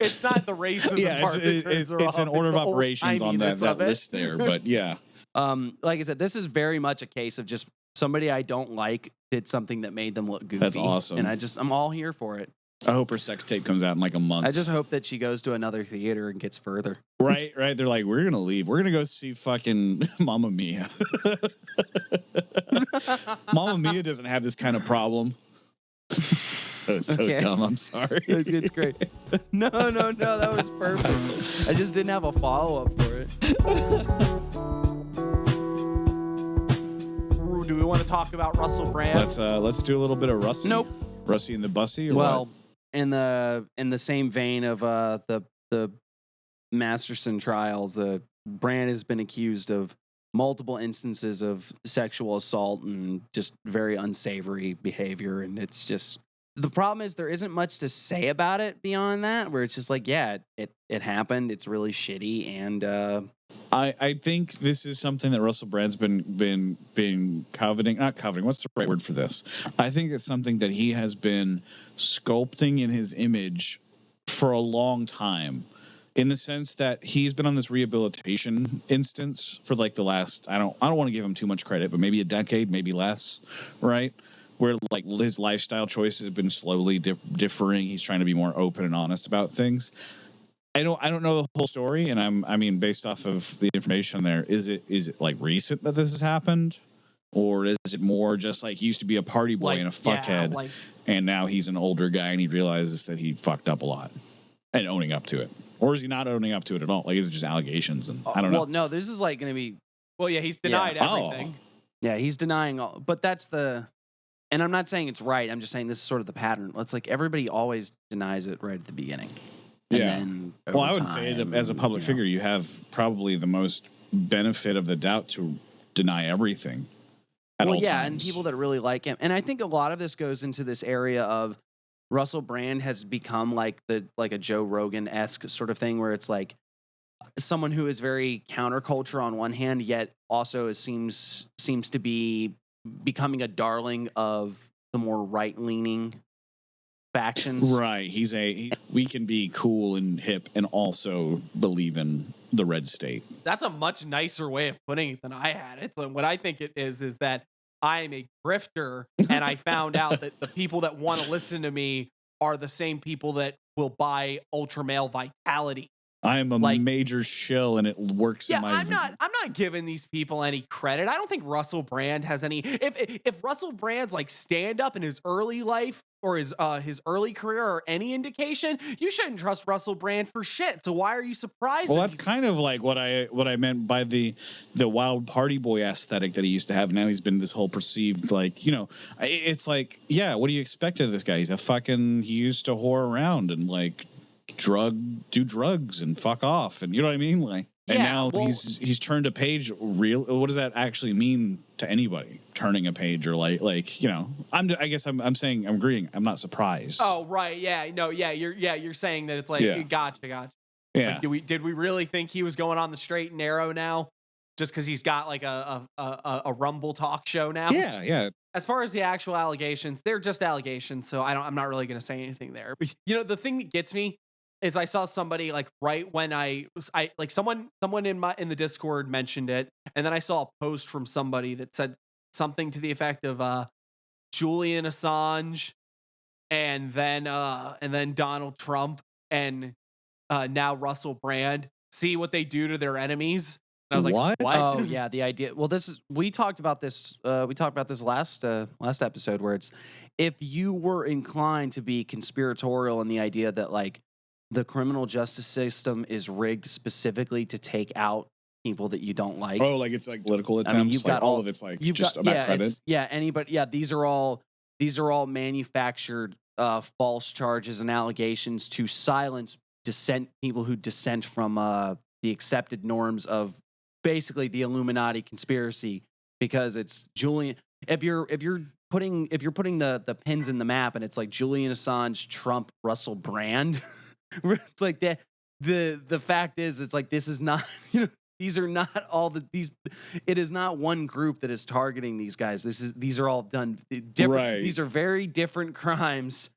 [SPEAKER 3] It's not the racism
[SPEAKER 2] Yeah,
[SPEAKER 3] part.
[SPEAKER 2] it's an order of operations on that list there. But yeah,
[SPEAKER 1] like I said, this is very much a case of just somebody I don't like did something that made them look goofy.
[SPEAKER 2] That's awesome.
[SPEAKER 1] And I'm all here for it.
[SPEAKER 2] I hope her sex tape comes out in like a month.
[SPEAKER 1] I just hope that she goes to another theater and gets further.
[SPEAKER 2] Right. They're like, we're gonna leave. We're gonna go see fucking Mamma Mia. Mamma Mia doesn't have this kind of problem. So
[SPEAKER 1] Okay.
[SPEAKER 2] dumb. I'm sorry.
[SPEAKER 1] It's great. No, that was perfect. I just didn't have a follow up for it.
[SPEAKER 3] Do we want to talk about Russell Brand?
[SPEAKER 2] Let's do a little bit of Russie.
[SPEAKER 1] Nope.
[SPEAKER 2] Russie and the Bussy. Or
[SPEAKER 1] Well,
[SPEAKER 2] what?
[SPEAKER 1] in the same vein of the Masterson trials, Brand has been accused of multiple instances of sexual assault and just very unsavory behavior, and it's just the problem is there isn't much to say about it beyond that. Where it's just like, yeah, it happened. It's really shitty, and
[SPEAKER 2] I think this is something that Russell Brand's been coveting. Not coveting. What's the right word for this? I think it's something that he has been sculpting in his image for a long time, in the sense that he's been on this rehabilitation instance for like the last, I don't want to give him too much credit, but maybe a decade, maybe less, right? Where like his lifestyle choices have been slowly differing. He's trying to be more open and honest about things. I don't know the whole story, and I mean, based off of the information there, is it like recent that this has happened? Or is it more just like he used to be a party boy
[SPEAKER 3] Like,
[SPEAKER 2] and a fuckhead,
[SPEAKER 3] like,
[SPEAKER 2] and now he's an older guy and he realizes that he fucked up a lot and owning up to it? Or is he not owning up to it at all? Like, is it just allegations? And I don't know.
[SPEAKER 1] Well, no, this is like going to be.
[SPEAKER 3] well, yeah, he's denied everything.
[SPEAKER 1] Yeah, he's denying all. But that's the. And I'm not saying it's right. I'm just saying this is sort of the pattern. It's like everybody always denies it right at the beginning. And
[SPEAKER 2] Yeah.
[SPEAKER 1] then
[SPEAKER 2] Well, I
[SPEAKER 1] over
[SPEAKER 2] would say
[SPEAKER 1] time,
[SPEAKER 2] as a public figure, you have probably the most benefit of the doubt to deny everything. At all
[SPEAKER 1] yeah,
[SPEAKER 2] times.
[SPEAKER 1] and people that really like him. And I think a lot of this goes into this area of Russell Brand has become like a Joe Rogan-esque sort of thing where it's like someone who is very counterculture on one hand, yet also seems to be becoming a darling of the more right-leaning factions.
[SPEAKER 2] Right. We can be cool and hip and also believe in the red state.
[SPEAKER 3] That's a much nicer way of putting it than I had. It's what I think it is that I am a grifter, and I found out that the people that want to listen to me are the same people that will buy Ultra Male Vitality.
[SPEAKER 2] I am a major shill, and it works in my.
[SPEAKER 3] I'm not giving these people any credit. I don't think Russell Brand has any. If Russell Brand's like stand up in his early life or his early career or any indication, you shouldn't trust Russell Brand for shit. So why are you surprised?
[SPEAKER 2] Well, that's kind of like what I meant by the wild party boy aesthetic that he used to have. Now he's been this whole perceived it's like, yeah, what do you expect of this guy? He used to whore around and like do drugs and fuck off, and you know what I mean, like. And now he's turned a page. What does that actually mean to anybody? Turning a page or I guess I'm saying I'm agreeing. I'm not surprised.
[SPEAKER 3] Oh right, yeah, no, yeah, you're saying that it's like gotcha.
[SPEAKER 2] Yeah.
[SPEAKER 3] Like, did we really think he was going on the straight and narrow now, just because he's got like a Rumble talk show now?
[SPEAKER 2] Yeah.
[SPEAKER 3] As far as the actual allegations, they're just allegations, so I'm not really going to say anything there. But, the thing that gets me is I saw somebody like right when I like someone in the Discord mentioned it, and then I saw a post from somebody that said something to the effect of Julian Assange and then Donald Trump and now Russell Brand. See what they do to their enemies. And I was like, what?
[SPEAKER 1] Oh yeah, the idea. Well, we talked about this. We talked about this last episode where it's if you were inclined to be conspiratorial in the idea that like the criminal justice system is rigged specifically to take out people that you don't like.
[SPEAKER 2] Oh, like it's like political attempts.
[SPEAKER 1] I mean, you've got
[SPEAKER 2] all of it's like just about credit.
[SPEAKER 1] Anybody. Yeah, these are all manufactured false charges and allegations to silence people who dissent from the accepted norms of basically the Illuminati conspiracy. Because it's Julian. If you're putting the pins in the map and it's like Julian Assange, Trump, Russell Brand. It's like that. The fact is, it's like this is not. These are not all these. It is not one group that is targeting these guys. These are all done different.
[SPEAKER 2] Right.
[SPEAKER 1] These are very different crimes.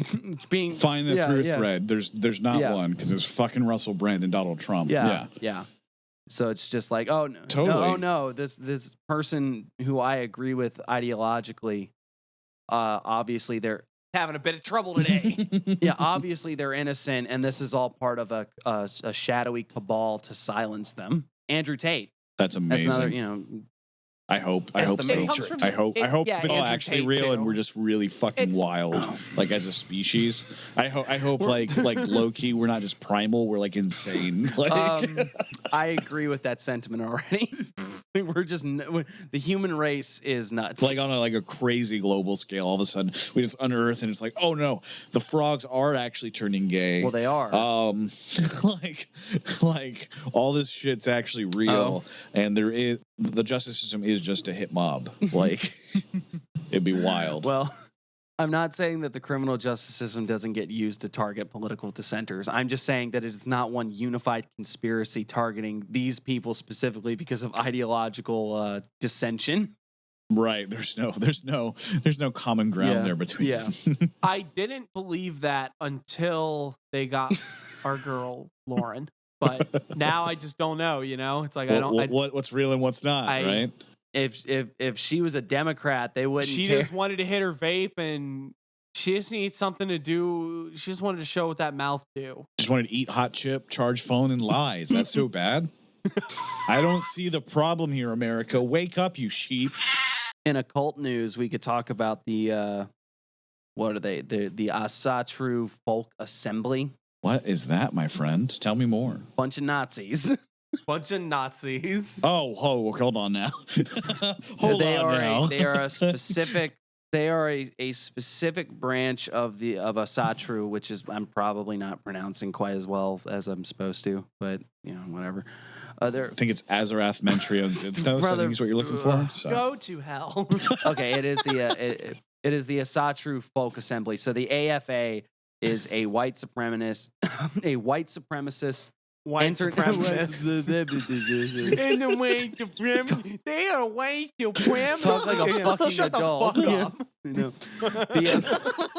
[SPEAKER 2] Find the through thread. There's not one because there's fucking Russell Brand and Donald Trump.
[SPEAKER 1] Yeah. So it's just like, oh no,
[SPEAKER 2] totally.
[SPEAKER 1] no, this person who I agree with ideologically, obviously they're
[SPEAKER 3] having a bit of trouble today.
[SPEAKER 1] Yeah, obviously they're innocent, and this is all part of a shadowy cabal to silence them. Andrew Tate.
[SPEAKER 2] That's amazing.
[SPEAKER 1] That's another,
[SPEAKER 2] I hope so. I hope it's all actually real, and we're just really fucking wild, like as a species. I hope like low key, we're not just primal. We're like insane.
[SPEAKER 1] I agree with that sentiment already. We're just the human race is nuts.
[SPEAKER 2] Like on a crazy global scale, all of a sudden we just unearth, and it's like, oh no, the frogs are actually turning gay.
[SPEAKER 1] Well, they are.
[SPEAKER 2] Like all this shit's actually real, and the justice system is just a hit mob. Like it'd be wild.
[SPEAKER 1] Well, I'm not saying that the criminal justice system doesn't get used to target political dissenters. I'm just saying that it is not one unified conspiracy targeting these people specifically because of ideological dissension.
[SPEAKER 2] Right. There's no common ground there between them.
[SPEAKER 3] I didn't believe that until they got our girl Lauren. But now I just don't know, It's like
[SPEAKER 2] what's real and what's not, right?
[SPEAKER 1] If she was a Democrat, they wouldn't.
[SPEAKER 3] She
[SPEAKER 1] care.
[SPEAKER 3] just wanted to hit her vape, and she just needs something to do. She just wanted to show what that mouth do.
[SPEAKER 2] Just wanted to eat hot chip, charge phone, and lies. That's so bad. I don't see the problem here, America. Wake up, you sheep.
[SPEAKER 1] In occult news, we could talk about the what are they? The Asatru Folk Assembly.
[SPEAKER 2] What is that, my friend? Tell me more.
[SPEAKER 1] Bunch of Nazis.
[SPEAKER 3] Bunch of Nazis.
[SPEAKER 2] Oh, hold on now.
[SPEAKER 1] They are a specific. They are a specific branch of Asatru, which is I'm probably not pronouncing quite as well as I'm supposed to, but whatever.
[SPEAKER 2] I think it's Azarath Mentrio. I think is what you're looking for. So.
[SPEAKER 3] Go to hell.
[SPEAKER 1] Okay, it is the it is the Asatru Folk Assembly. So the AFA is a white supremacist,
[SPEAKER 3] White supremacists. In the white supremacists. They are white supremacists.
[SPEAKER 1] Talk like a fucking
[SPEAKER 3] Shut
[SPEAKER 1] adult.
[SPEAKER 3] the fuck up.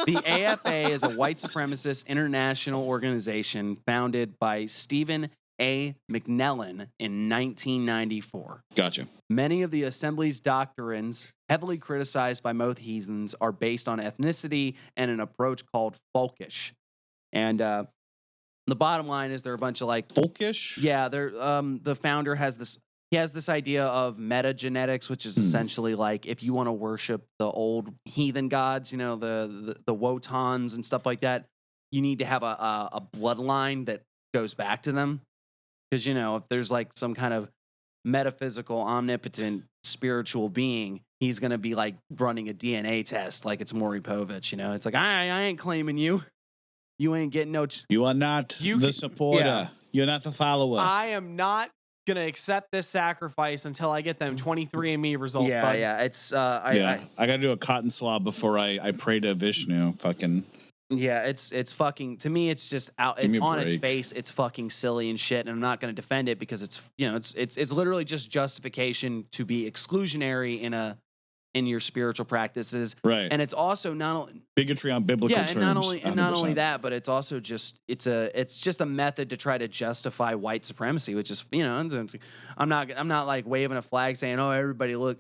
[SPEAKER 1] The AFA is a white supremacist international organization founded by Stephen A. McNellan in 1994.
[SPEAKER 2] Gotcha.
[SPEAKER 1] Many of the Assembly's doctrines, heavily criticized by most heathens, are based on ethnicity and an approach called folkish. And the bottom line is they're a bunch of like
[SPEAKER 2] folkish.
[SPEAKER 1] Yeah, they're the founder has this. He has this idea of metagenetics, which is essentially like if you want to worship the old heathen gods, the Wotans and stuff like that, you need to have a bloodline that goes back to them. Because if there's like some kind of metaphysical, omnipotent, spiritual being, he's gonna be like running a DNA test, like it's Maury Povich. It's like I ain't claiming you. You ain't getting no.
[SPEAKER 2] You are not the supporter.
[SPEAKER 1] Yeah.
[SPEAKER 2] You're not the follower.
[SPEAKER 3] I am not gonna accept this sacrifice until I get them 23andMe results.
[SPEAKER 1] Yeah,
[SPEAKER 3] bud.
[SPEAKER 1] yeah. It's
[SPEAKER 2] I gotta do a cotton swab before I pray to Vishnu. Fucking.
[SPEAKER 1] Yeah, it's fucking. To me, it's just out on its face. It's fucking silly and shit, and I'm not going to defend it because it's it's literally just justification to be exclusionary in your spiritual practices,
[SPEAKER 2] right?
[SPEAKER 1] And it's also not only
[SPEAKER 2] bigotry on biblical terms.
[SPEAKER 1] and not only that, but it's also just it's just a method to try to justify white supremacy, which is I'm not like waving a flag saying, oh, everybody look,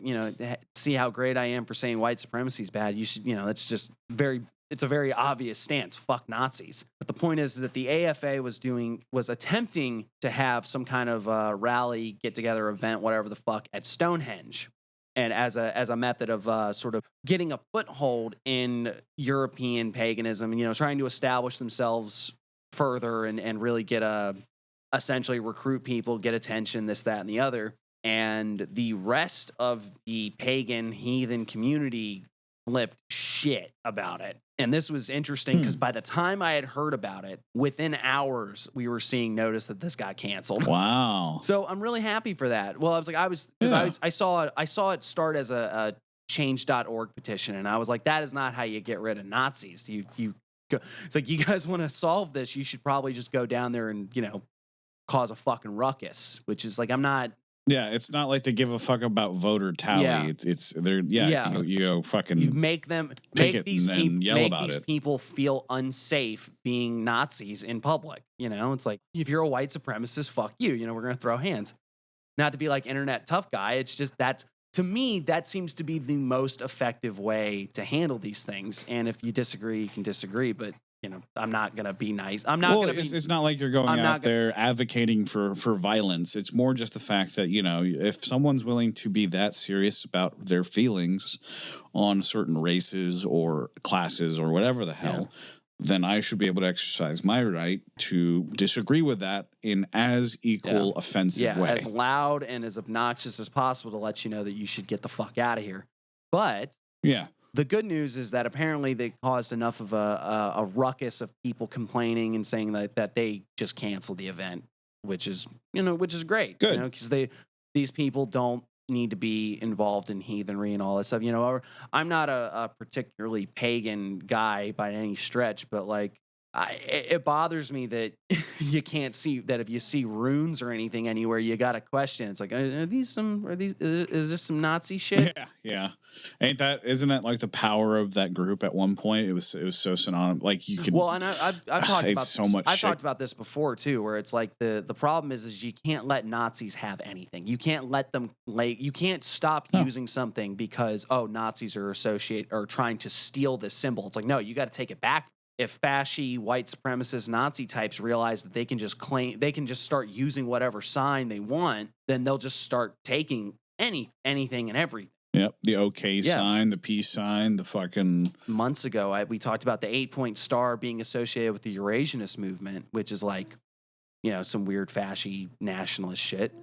[SPEAKER 1] see how great I am for saying white supremacy is bad. You should, it's just it's a very obvious stance. Fuck Nazis. But the point is that the AFA was attempting to have some kind of rally, get together event, whatever the fuck, at Stonehenge. And as a method of sort of getting a foothold in European paganism, and trying to establish themselves further and really get essentially recruit people, get attention, this, that, and the other. And the rest of the pagan heathen community flipped shit about it. And this was interesting because by the time I had heard about it, within hours we were seeing notice that this got canceled.
[SPEAKER 2] Wow!
[SPEAKER 1] So I'm really happy for that. Well, I was like, I saw it start as a change.org petition, and I was like, that is not how you get rid of Nazis. You go. It's like, you guys want to solve this, you should probably just go down there and cause a fucking ruckus. Which is like, I'm not.
[SPEAKER 2] Yeah, it's not like they give a fuck about voter tally.
[SPEAKER 1] Yeah.
[SPEAKER 2] It's they're you go fucking
[SPEAKER 1] you make these people feel unsafe being Nazis in public. It's like, if you're a white supremacist, fuck you. We're gonna throw hands. Not to be like internet tough guy. It's just that to me that seems to be the most effective way to handle these things. And if you disagree, you can disagree, but. I'm not gonna be nice. I'm not gonna be.
[SPEAKER 2] It's not like you're going out there advocating for violence. It's more just the fact that if someone's willing to be that serious about their feelings on certain races or classes or whatever the hell, then I should be able to exercise my right to disagree with that in as equal offensive way,
[SPEAKER 1] as loud and as obnoxious as possible to let you know that you should get the fuck out of here. But the good news is that apparently they caused enough of a ruckus of people complaining and saying that they just canceled the event, which is great.
[SPEAKER 2] Good.
[SPEAKER 1] Because these people don't need to be involved in heathenry and all that stuff. I'm not a particularly pagan guy by any stretch, but like it bothers me that you can't see that if you see runes or anything anywhere, you got to question. It's like, is this some Nazi shit?
[SPEAKER 2] Yeah. Isn't that like the power of that group at one point? It was so synonymous. Like you could.
[SPEAKER 1] Well, and I've talked about
[SPEAKER 2] so much.
[SPEAKER 1] I've talked about this before too, where it's like the problem is you can't let Nazis have anything. You can't let them you can't stop using something because Nazis are trying to steal this symbol. It's like, no, you got to take it back. if fasci, white supremacist, Nazi types realize that they can just start using whatever sign they want, then they'll just start taking anything and everything.
[SPEAKER 2] Yep. The OK sign, the peace sign, the fucking.
[SPEAKER 1] Months ago, we talked about the 8-point star being associated with the Eurasianist movement, which is like, some weird fasci nationalist shit.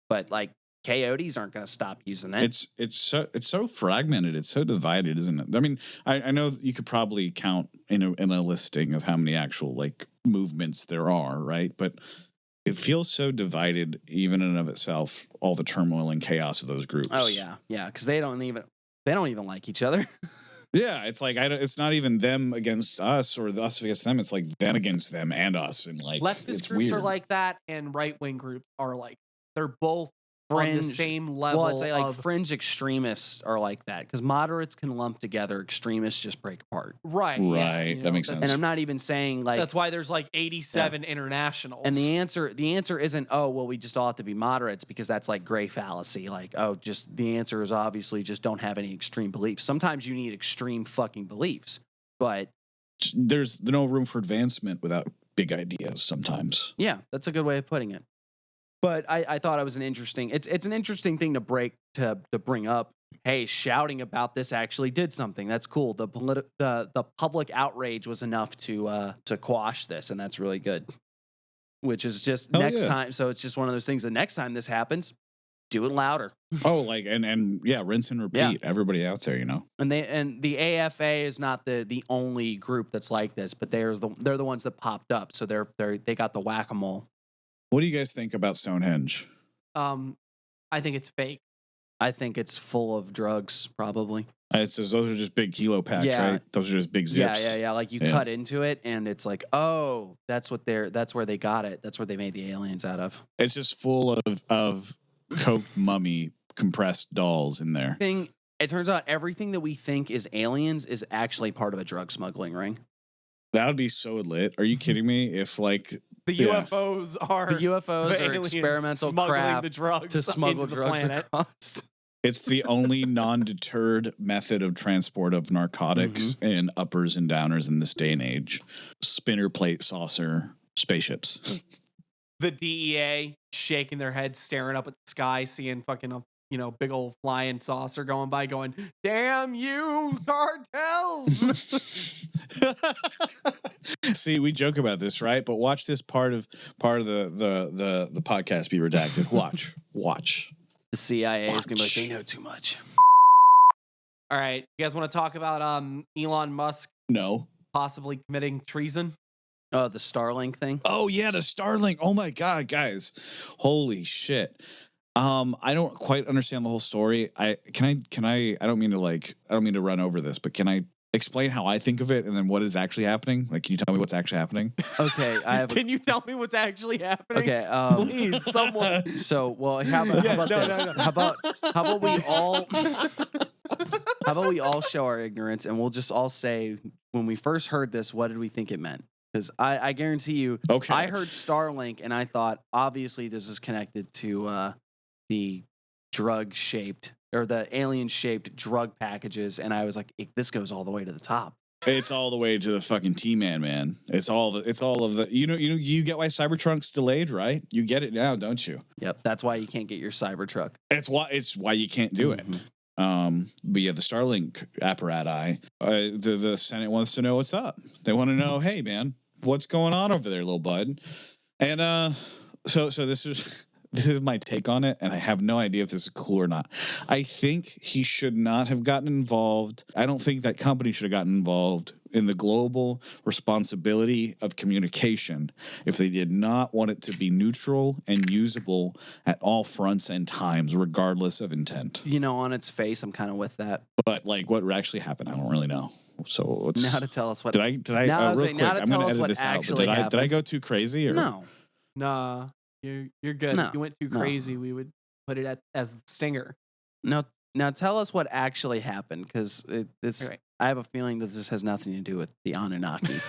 [SPEAKER 1] But like, coyotes aren't going to stop using that.
[SPEAKER 2] It's so fragmented. It's so divided, isn't it? I mean, I know you could probably count in a listing of how many actual like movements there are, right? But it feels so divided, even in and of itself. All the turmoil and chaos of those groups.
[SPEAKER 1] Oh yeah, because they don't even like each other.
[SPEAKER 2] Yeah, it's like it's not even them against us or us against them. It's like them against them and us, and like
[SPEAKER 3] leftist
[SPEAKER 2] it's
[SPEAKER 3] groups
[SPEAKER 2] weird.
[SPEAKER 3] are like that, and right wing groups are like they're both on the same level.
[SPEAKER 1] Well, I'd say like fringe extremists are like that because moderates can lump together, extremists just break apart.
[SPEAKER 3] Right.
[SPEAKER 2] Right. That makes sense.
[SPEAKER 1] And I'm not even saying like
[SPEAKER 3] that's why there's like 87 internationals.
[SPEAKER 1] And the answer isn't we just all have to be moderates because that's like gray fallacy. Like just the answer is obviously just don't have any extreme beliefs. Sometimes you need extreme fucking beliefs, but
[SPEAKER 2] there's no room for advancement without big ideas. Sometimes.
[SPEAKER 1] Yeah, that's a good way of putting it. But I thought it was an interesting. It's an interesting thing to bring up. Hey, shouting about this actually did something. That's cool. The public outrage was enough to quash this, and that's really good. Which is just next time. So it's just one of those things. The next time this happens, do it louder.
[SPEAKER 2] Oh, like and yeah, rinse and repeat. Yeah. Everybody out there, And
[SPEAKER 1] the AFA is not the only group that's like this, but they're the ones that popped up. So they got the whack-a-mole.
[SPEAKER 2] What do you guys think about Stonehenge?
[SPEAKER 3] I think it's fake.
[SPEAKER 1] I think it's full of drugs, probably.
[SPEAKER 2] It says those are just big kilo packs, right? Those are just big zips.
[SPEAKER 1] Yeah. Like you cut into it, and it's like, oh, that's where they got it. That's where they made the aliens out of.
[SPEAKER 2] It's just full of coked mummy compressed dolls in there.
[SPEAKER 1] It turns out everything that we think is aliens is actually part of a drug smuggling ring.
[SPEAKER 2] That would be so lit. Are you kidding me? If like
[SPEAKER 3] the UFOs are
[SPEAKER 1] experimental craft
[SPEAKER 3] the drugs
[SPEAKER 1] to smuggle
[SPEAKER 3] into the
[SPEAKER 1] drugs
[SPEAKER 3] planet.
[SPEAKER 1] across.
[SPEAKER 2] It's the only non-deterred method of transport of narcotics and uppers and downers in this day and age. Spinner plate saucer spaceships.
[SPEAKER 3] The DEA shaking their heads, staring up at the sky, seeing fucking big old flying saucer going by, going, "Damn you, cartels!"
[SPEAKER 2] See, we joke about this, right? But watch this part of the podcast be redacted. Watch.
[SPEAKER 1] The CIA is gonna be like, they know too much.
[SPEAKER 3] All right, you guys want to talk about Elon Musk?
[SPEAKER 2] No.
[SPEAKER 3] Possibly committing treason.
[SPEAKER 1] Oh, the Starlink thing.
[SPEAKER 2] Oh yeah, the Starlink. Oh my god, guys, holy shit. I don't quite understand the whole story. I don't mean to run over this, but can I explain how I think of it and then what is actually happening? Like, can you tell me what's actually happening?
[SPEAKER 1] Okay,
[SPEAKER 3] Can you tell me what's actually happening?
[SPEAKER 1] Okay,
[SPEAKER 3] please, someone.
[SPEAKER 1] So, well, how about this?
[SPEAKER 3] No.
[SPEAKER 1] How about we all show our ignorance, and we'll just all say, when we first heard this, what did we think it meant? Because I guarantee you, I heard Starlink, and I thought, obviously, this is connected to the drug-shaped or the alien-shaped drug packages, and I was like, this goes all the way to the top.
[SPEAKER 2] It's all the way to the fucking T-Man, man. It's all of the. You get why Cybertruck's delayed, right? You get it now, don't you?
[SPEAKER 1] Yep, that's why you can't get your Cybertruck.
[SPEAKER 2] It's why you can't do it. But yeah, the Starlink apparatus. The Senate wants to know what's up. They want to know, hey man, what's going on over there, little bud? And so this is my take on it, and I have no idea if this is cool or not. I think he should not have gotten involved. I don't think that company should have gotten involved in the global responsibility of communication if they did not want it to be neutral and usable at all fronts and times, regardless of intent.
[SPEAKER 1] On its face, I'm kind of with that.
[SPEAKER 2] But like, what actually happened, I don't really know. So
[SPEAKER 1] now to tell us what
[SPEAKER 2] did I real quick? I'm going to edit this out. Did I go too crazy? Or?
[SPEAKER 1] No.
[SPEAKER 3] Nah. You're good.
[SPEAKER 1] No,
[SPEAKER 3] if you went too crazy, we would put it as the stinger.
[SPEAKER 1] Now tell us what actually happened, because right. I have a feeling that this has nothing to do with the Anunnaki.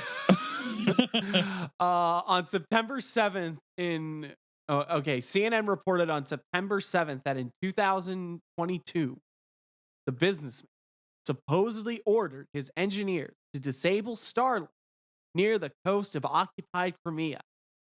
[SPEAKER 3] On September 7th CNN reported on September 7th that in 2022, the businessman supposedly ordered his engineers to disable Starlink near the coast of occupied Crimea,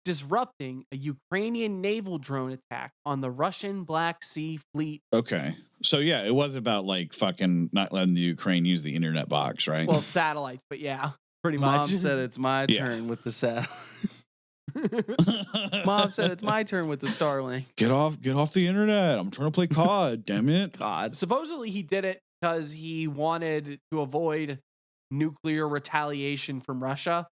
[SPEAKER 3] disrupting a Ukrainian naval drone attack on the Russian Black Sea Fleet.
[SPEAKER 2] Okay. So yeah, it was about like fucking not letting the Ukraine use the internet box, right?
[SPEAKER 3] Well, satellites, but yeah, pretty
[SPEAKER 1] Mom
[SPEAKER 3] much.
[SPEAKER 1] said it's my
[SPEAKER 2] Yeah.
[SPEAKER 1] turn with the satellite. Mom said it's my turn with the Starlink.
[SPEAKER 2] Get off the internet. I'm trying to play COD, damn it.
[SPEAKER 1] God.
[SPEAKER 3] Supposedly he did it because he wanted to avoid nuclear retaliation from Russia.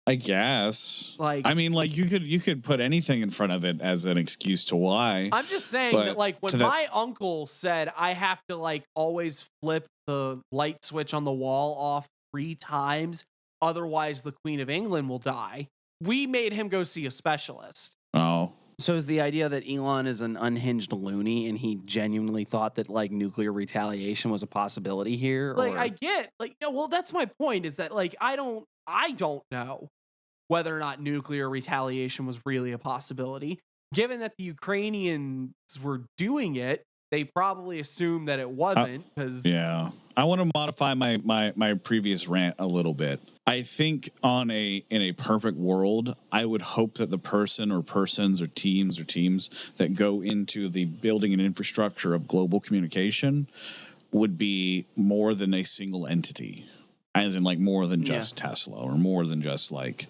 [SPEAKER 2] I guess.
[SPEAKER 3] Like,
[SPEAKER 2] I mean, like you could put anything in front of it as an excuse to why.
[SPEAKER 3] I'm just saying
[SPEAKER 2] But
[SPEAKER 3] that, like, when
[SPEAKER 2] to that-
[SPEAKER 3] my uncle said I have to, like, always flip the light switch on the wall off 3 times, otherwise the Queen of England will die, we made him go see a specialist.
[SPEAKER 2] Oh.
[SPEAKER 1] So is the idea that Elon is an unhinged loony and he genuinely thought that like nuclear retaliation was a possibility here?
[SPEAKER 3] Like,
[SPEAKER 1] or?
[SPEAKER 3] I get, like, no, well, that's my point, is that, like, I don't know whether or not nuclear retaliation was really a possibility. Given that the Ukrainians were doing it, they probably assumed that it wasn't, because
[SPEAKER 2] Yeah. I want to modify my previous rant a little bit. I think in a perfect world, I would hope that the person or persons or teams that go into the building and infrastructure of global communication would be more than a single entity. As in like more than just Tesla or more than just like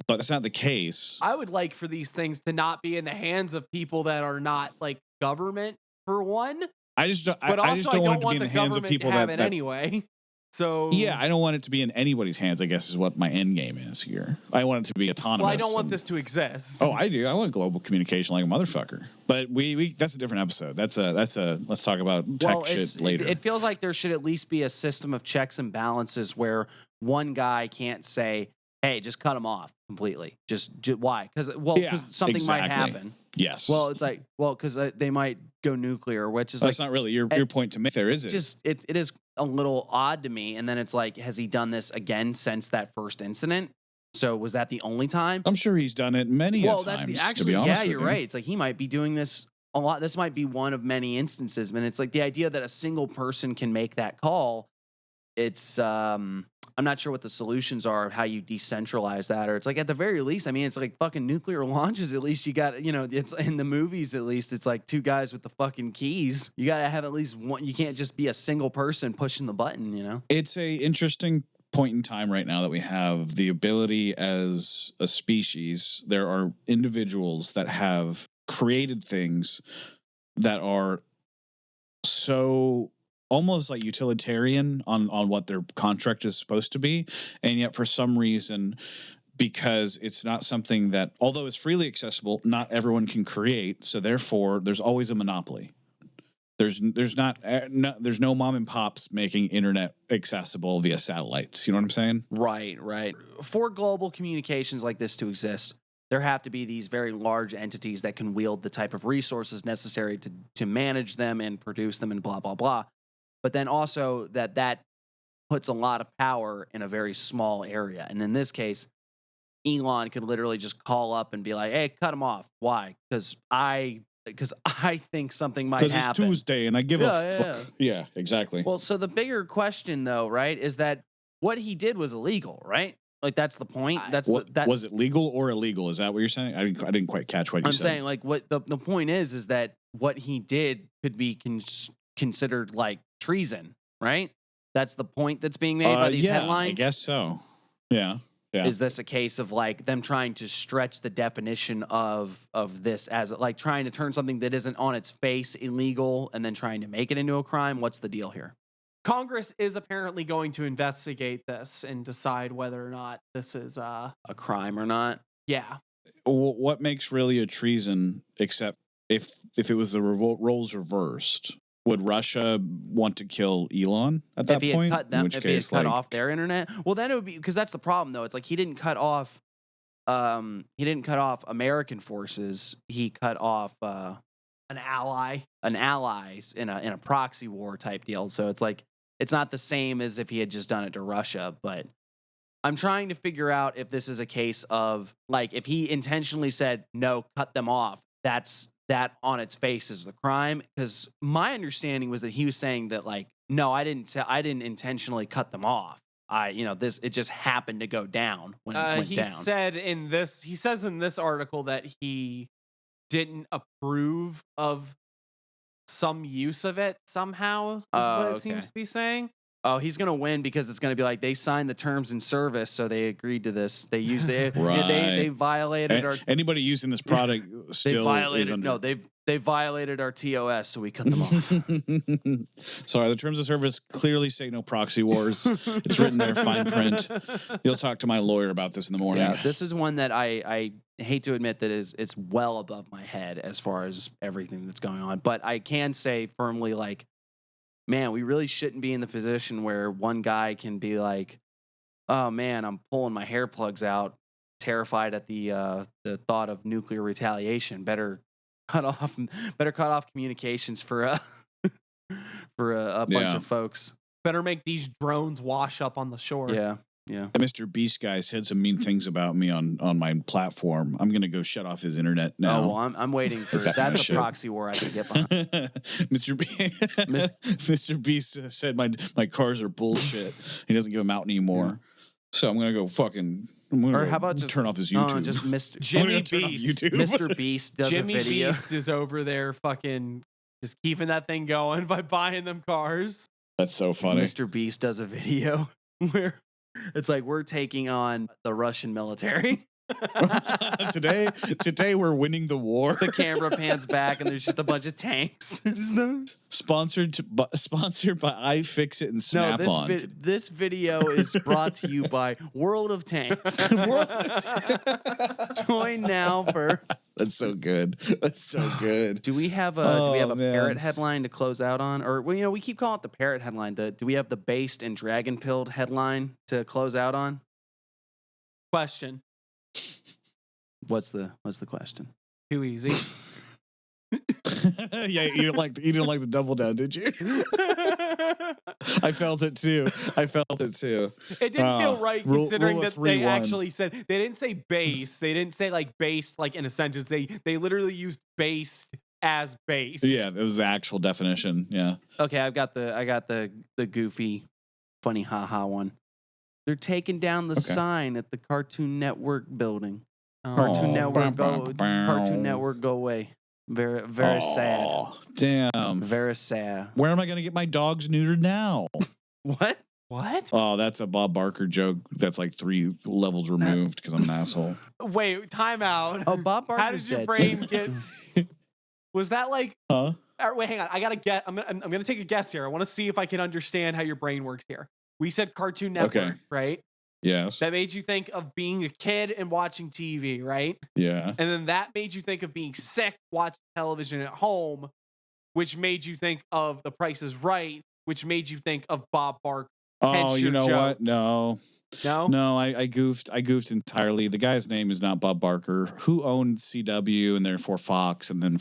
[SPEAKER 2] but that's not the case.
[SPEAKER 3] I would like for these things to not be in the hands of people that are not, like, government, for one.
[SPEAKER 2] I just don't
[SPEAKER 3] But also,
[SPEAKER 2] I just don't want it to be in
[SPEAKER 3] the
[SPEAKER 2] the hands of
[SPEAKER 3] government
[SPEAKER 2] people
[SPEAKER 3] to have
[SPEAKER 2] that
[SPEAKER 3] it anyway. So
[SPEAKER 2] yeah, I don't want it to be in anybody's hands, I guess is what my end game is here. I want it to be autonomous.
[SPEAKER 3] well, I don't want
[SPEAKER 2] and-
[SPEAKER 3] this to exist.
[SPEAKER 2] Oh, I do. I want global communication like a motherfucker. But we that's a different episode. That's a let's talk about tech shit later.
[SPEAKER 1] It feels like there should at least be a system of checks and balances where one guy can't say, "Hey, just cut him off completely." Just why? Because something might
[SPEAKER 2] exactly.
[SPEAKER 1] happen.
[SPEAKER 2] Yes.
[SPEAKER 1] Well, it's like because they might go nuclear, which is
[SPEAKER 2] that's
[SPEAKER 1] like
[SPEAKER 2] not really your point to make there, is it?
[SPEAKER 1] just it is a little odd to me. And then it's like, has he done this again since that first incident? So was that the only time?
[SPEAKER 2] I'm sure he's done it many
[SPEAKER 1] Well,
[SPEAKER 2] times.
[SPEAKER 1] that's the
[SPEAKER 2] to
[SPEAKER 1] actually,
[SPEAKER 2] be honest
[SPEAKER 1] yeah,
[SPEAKER 2] with
[SPEAKER 1] you're
[SPEAKER 2] you.
[SPEAKER 1] right. It's like he might be doing this a lot. This might be one of many instances, and it's like the idea that a single person can make that call. It's I'm not sure what the solutions are of how you decentralize that, or it's like at the very least, I mean, it's like fucking nuclear launches. At least you got, it's in the movies. At least it's like 2 guys with the fucking keys. You got to have at least one. You can't just be a single person pushing the button.
[SPEAKER 2] It's a interesting point in time right now that we have the ability as a species. There are individuals that have created things that are so almost like utilitarian on what their contract is supposed to be, and yet for some reason, because it's not something that, although it's freely accessible, not everyone can create, so therefore there's always a monopoly. There's no mom and pops making internet accessible via satellites. You know what I'm saying?
[SPEAKER 1] Right. For global communications like this to exist, there have to be these very large entities that can wield the type of resources necessary to manage them and produce them and blah, blah, blah. But then also that puts a lot of power in a very small area. And in this case, Elon could literally just call up and be like, "Hey, cut him off." Why? Because I think something might happen.
[SPEAKER 2] Because it's Tuesday and I give a fuck. Yeah, exactly.
[SPEAKER 1] Well, so the bigger question, though, right, is that what he did was illegal, right? Like that's the point.
[SPEAKER 2] Was it legal or illegal? Is that what you're saying? I didn't quite catch what you said.
[SPEAKER 1] I'm saying like what the point is that what he did could be considered like treason, right? That's the point that's being made by these headlines.
[SPEAKER 2] I guess so. Yeah.
[SPEAKER 1] Is this a case of like them trying to stretch the definition of this as like trying to turn something that isn't on its face illegal and then trying to make it into a crime? What's the deal here?
[SPEAKER 3] Congress is apparently going to investigate this and decide whether or not this is
[SPEAKER 1] a crime or not.
[SPEAKER 3] Yeah.
[SPEAKER 2] What makes really a treason, except if it was the roles reversed? Would Russia want to kill Elon at that point?
[SPEAKER 1] If he had cut off their internet, well, then it would be because that's the problem, though. It's like he didn't cut off American forces. He cut off
[SPEAKER 3] an ally
[SPEAKER 1] in a proxy war type deal. So it's like it's not the same as if he had just done it to Russia. But I'm trying to figure out if this is a case of like if he intentionally said no, cut them off. That on its face is the crime, because my understanding was that he was saying that like, no, I didn't intentionally cut them off. it just happened to go down when it went
[SPEAKER 3] he
[SPEAKER 1] down.
[SPEAKER 3] says in this article that he didn't approve of some use of it somehow, is what it seems to be saying.
[SPEAKER 1] Oh, he's gonna win because it's gonna be like they signed the terms and service, so they agreed to this. They used they violated our
[SPEAKER 2] anybody using this product still is under.
[SPEAKER 1] They violated our TOS, so we cut them off.
[SPEAKER 2] Sorry, the terms of service clearly say no proxy wars. It's written there, fine print. You'll talk to my lawyer about this in the morning.
[SPEAKER 1] Yeah, this is one that I hate to admit that it's well above my head as far as everything that's going on. But I can say firmly, like, man, we really shouldn't be in the position where one guy can be like, oh man, I'm pulling my hair plugs out, terrified at the thought of nuclear retaliation. Better cut off communications for a bunch of folks.
[SPEAKER 3] Better make these drones wash up on the shore.
[SPEAKER 1] Yeah.
[SPEAKER 2] The Mr. Beast guy said some mean things about me on my platform. I'm gonna go shut off his internet now.
[SPEAKER 1] Oh, well, I'm waiting for that's a proxy war I can get behind.
[SPEAKER 2] Mr. Beast said my cars are bullshit. He doesn't give them out anymore. Yeah. So I'm gonna go fucking.
[SPEAKER 1] Or how about just
[SPEAKER 2] turn off his YouTube?
[SPEAKER 1] Just Mr.
[SPEAKER 3] Jimmy Beast.
[SPEAKER 1] Mr. Beast does
[SPEAKER 3] Jimmy
[SPEAKER 1] a video.
[SPEAKER 3] Beast is over there fucking just keeping that thing going by buying them cars.
[SPEAKER 2] That's so funny.
[SPEAKER 1] Mr. Beast does a video where it's like we're taking on the Russian military.
[SPEAKER 2] Today we're winning the war.
[SPEAKER 1] The camera pans back and there's just a bunch of tanks.
[SPEAKER 2] Sponsored by iFixit and Snap-on.
[SPEAKER 1] This video is brought to you by World of Tanks. Join now for.
[SPEAKER 2] That's so good. That's so good.
[SPEAKER 1] Do we have a parrot headline to close out on, or we keep calling it the parrot headline? Do we have the based and dragon pilled headline to close out on?
[SPEAKER 3] Question.
[SPEAKER 1] What's the question?
[SPEAKER 3] Too easy.
[SPEAKER 2] Yeah, you didn't like the double down, did you? I felt it too.
[SPEAKER 3] It didn't feel right considering that they actually said they didn't say base. They didn't say like based like in a sentence. They literally used based as base.
[SPEAKER 2] Yeah, it was the actual definition. Yeah.
[SPEAKER 1] Okay, I got the goofy, funny haha one. They're taking down the sign at the Cartoon Network building. Cartoon Network go away. Very, very sad.
[SPEAKER 2] Damn.
[SPEAKER 1] Very sad.
[SPEAKER 2] Where am I going to get my dogs neutered now?
[SPEAKER 1] What?
[SPEAKER 2] Oh, that's a Bob Barker joke. That's like 3 levels removed because I'm an asshole.
[SPEAKER 3] Wait, time out.
[SPEAKER 1] Oh, Bob Barker.
[SPEAKER 3] How did your brain get? Was that like?
[SPEAKER 2] Huh?
[SPEAKER 3] Wait, hang on. I gotta get. I'm gonna take a guess here. I want to see if I can understand how your brain works here. We said Cartoon Network, right?
[SPEAKER 2] Yes.
[SPEAKER 3] That made you think of being a kid and watching TV, right?
[SPEAKER 2] Yeah.
[SPEAKER 3] And then that made you think of being sick, watching television at home, which made you think of The Price is Right, which made you think of Bob Barker.
[SPEAKER 2] Oh, you know what? No, I goofed. I goofed entirely. The guy's name is not Bob Barker. Who owned CW and therefore Fox, and then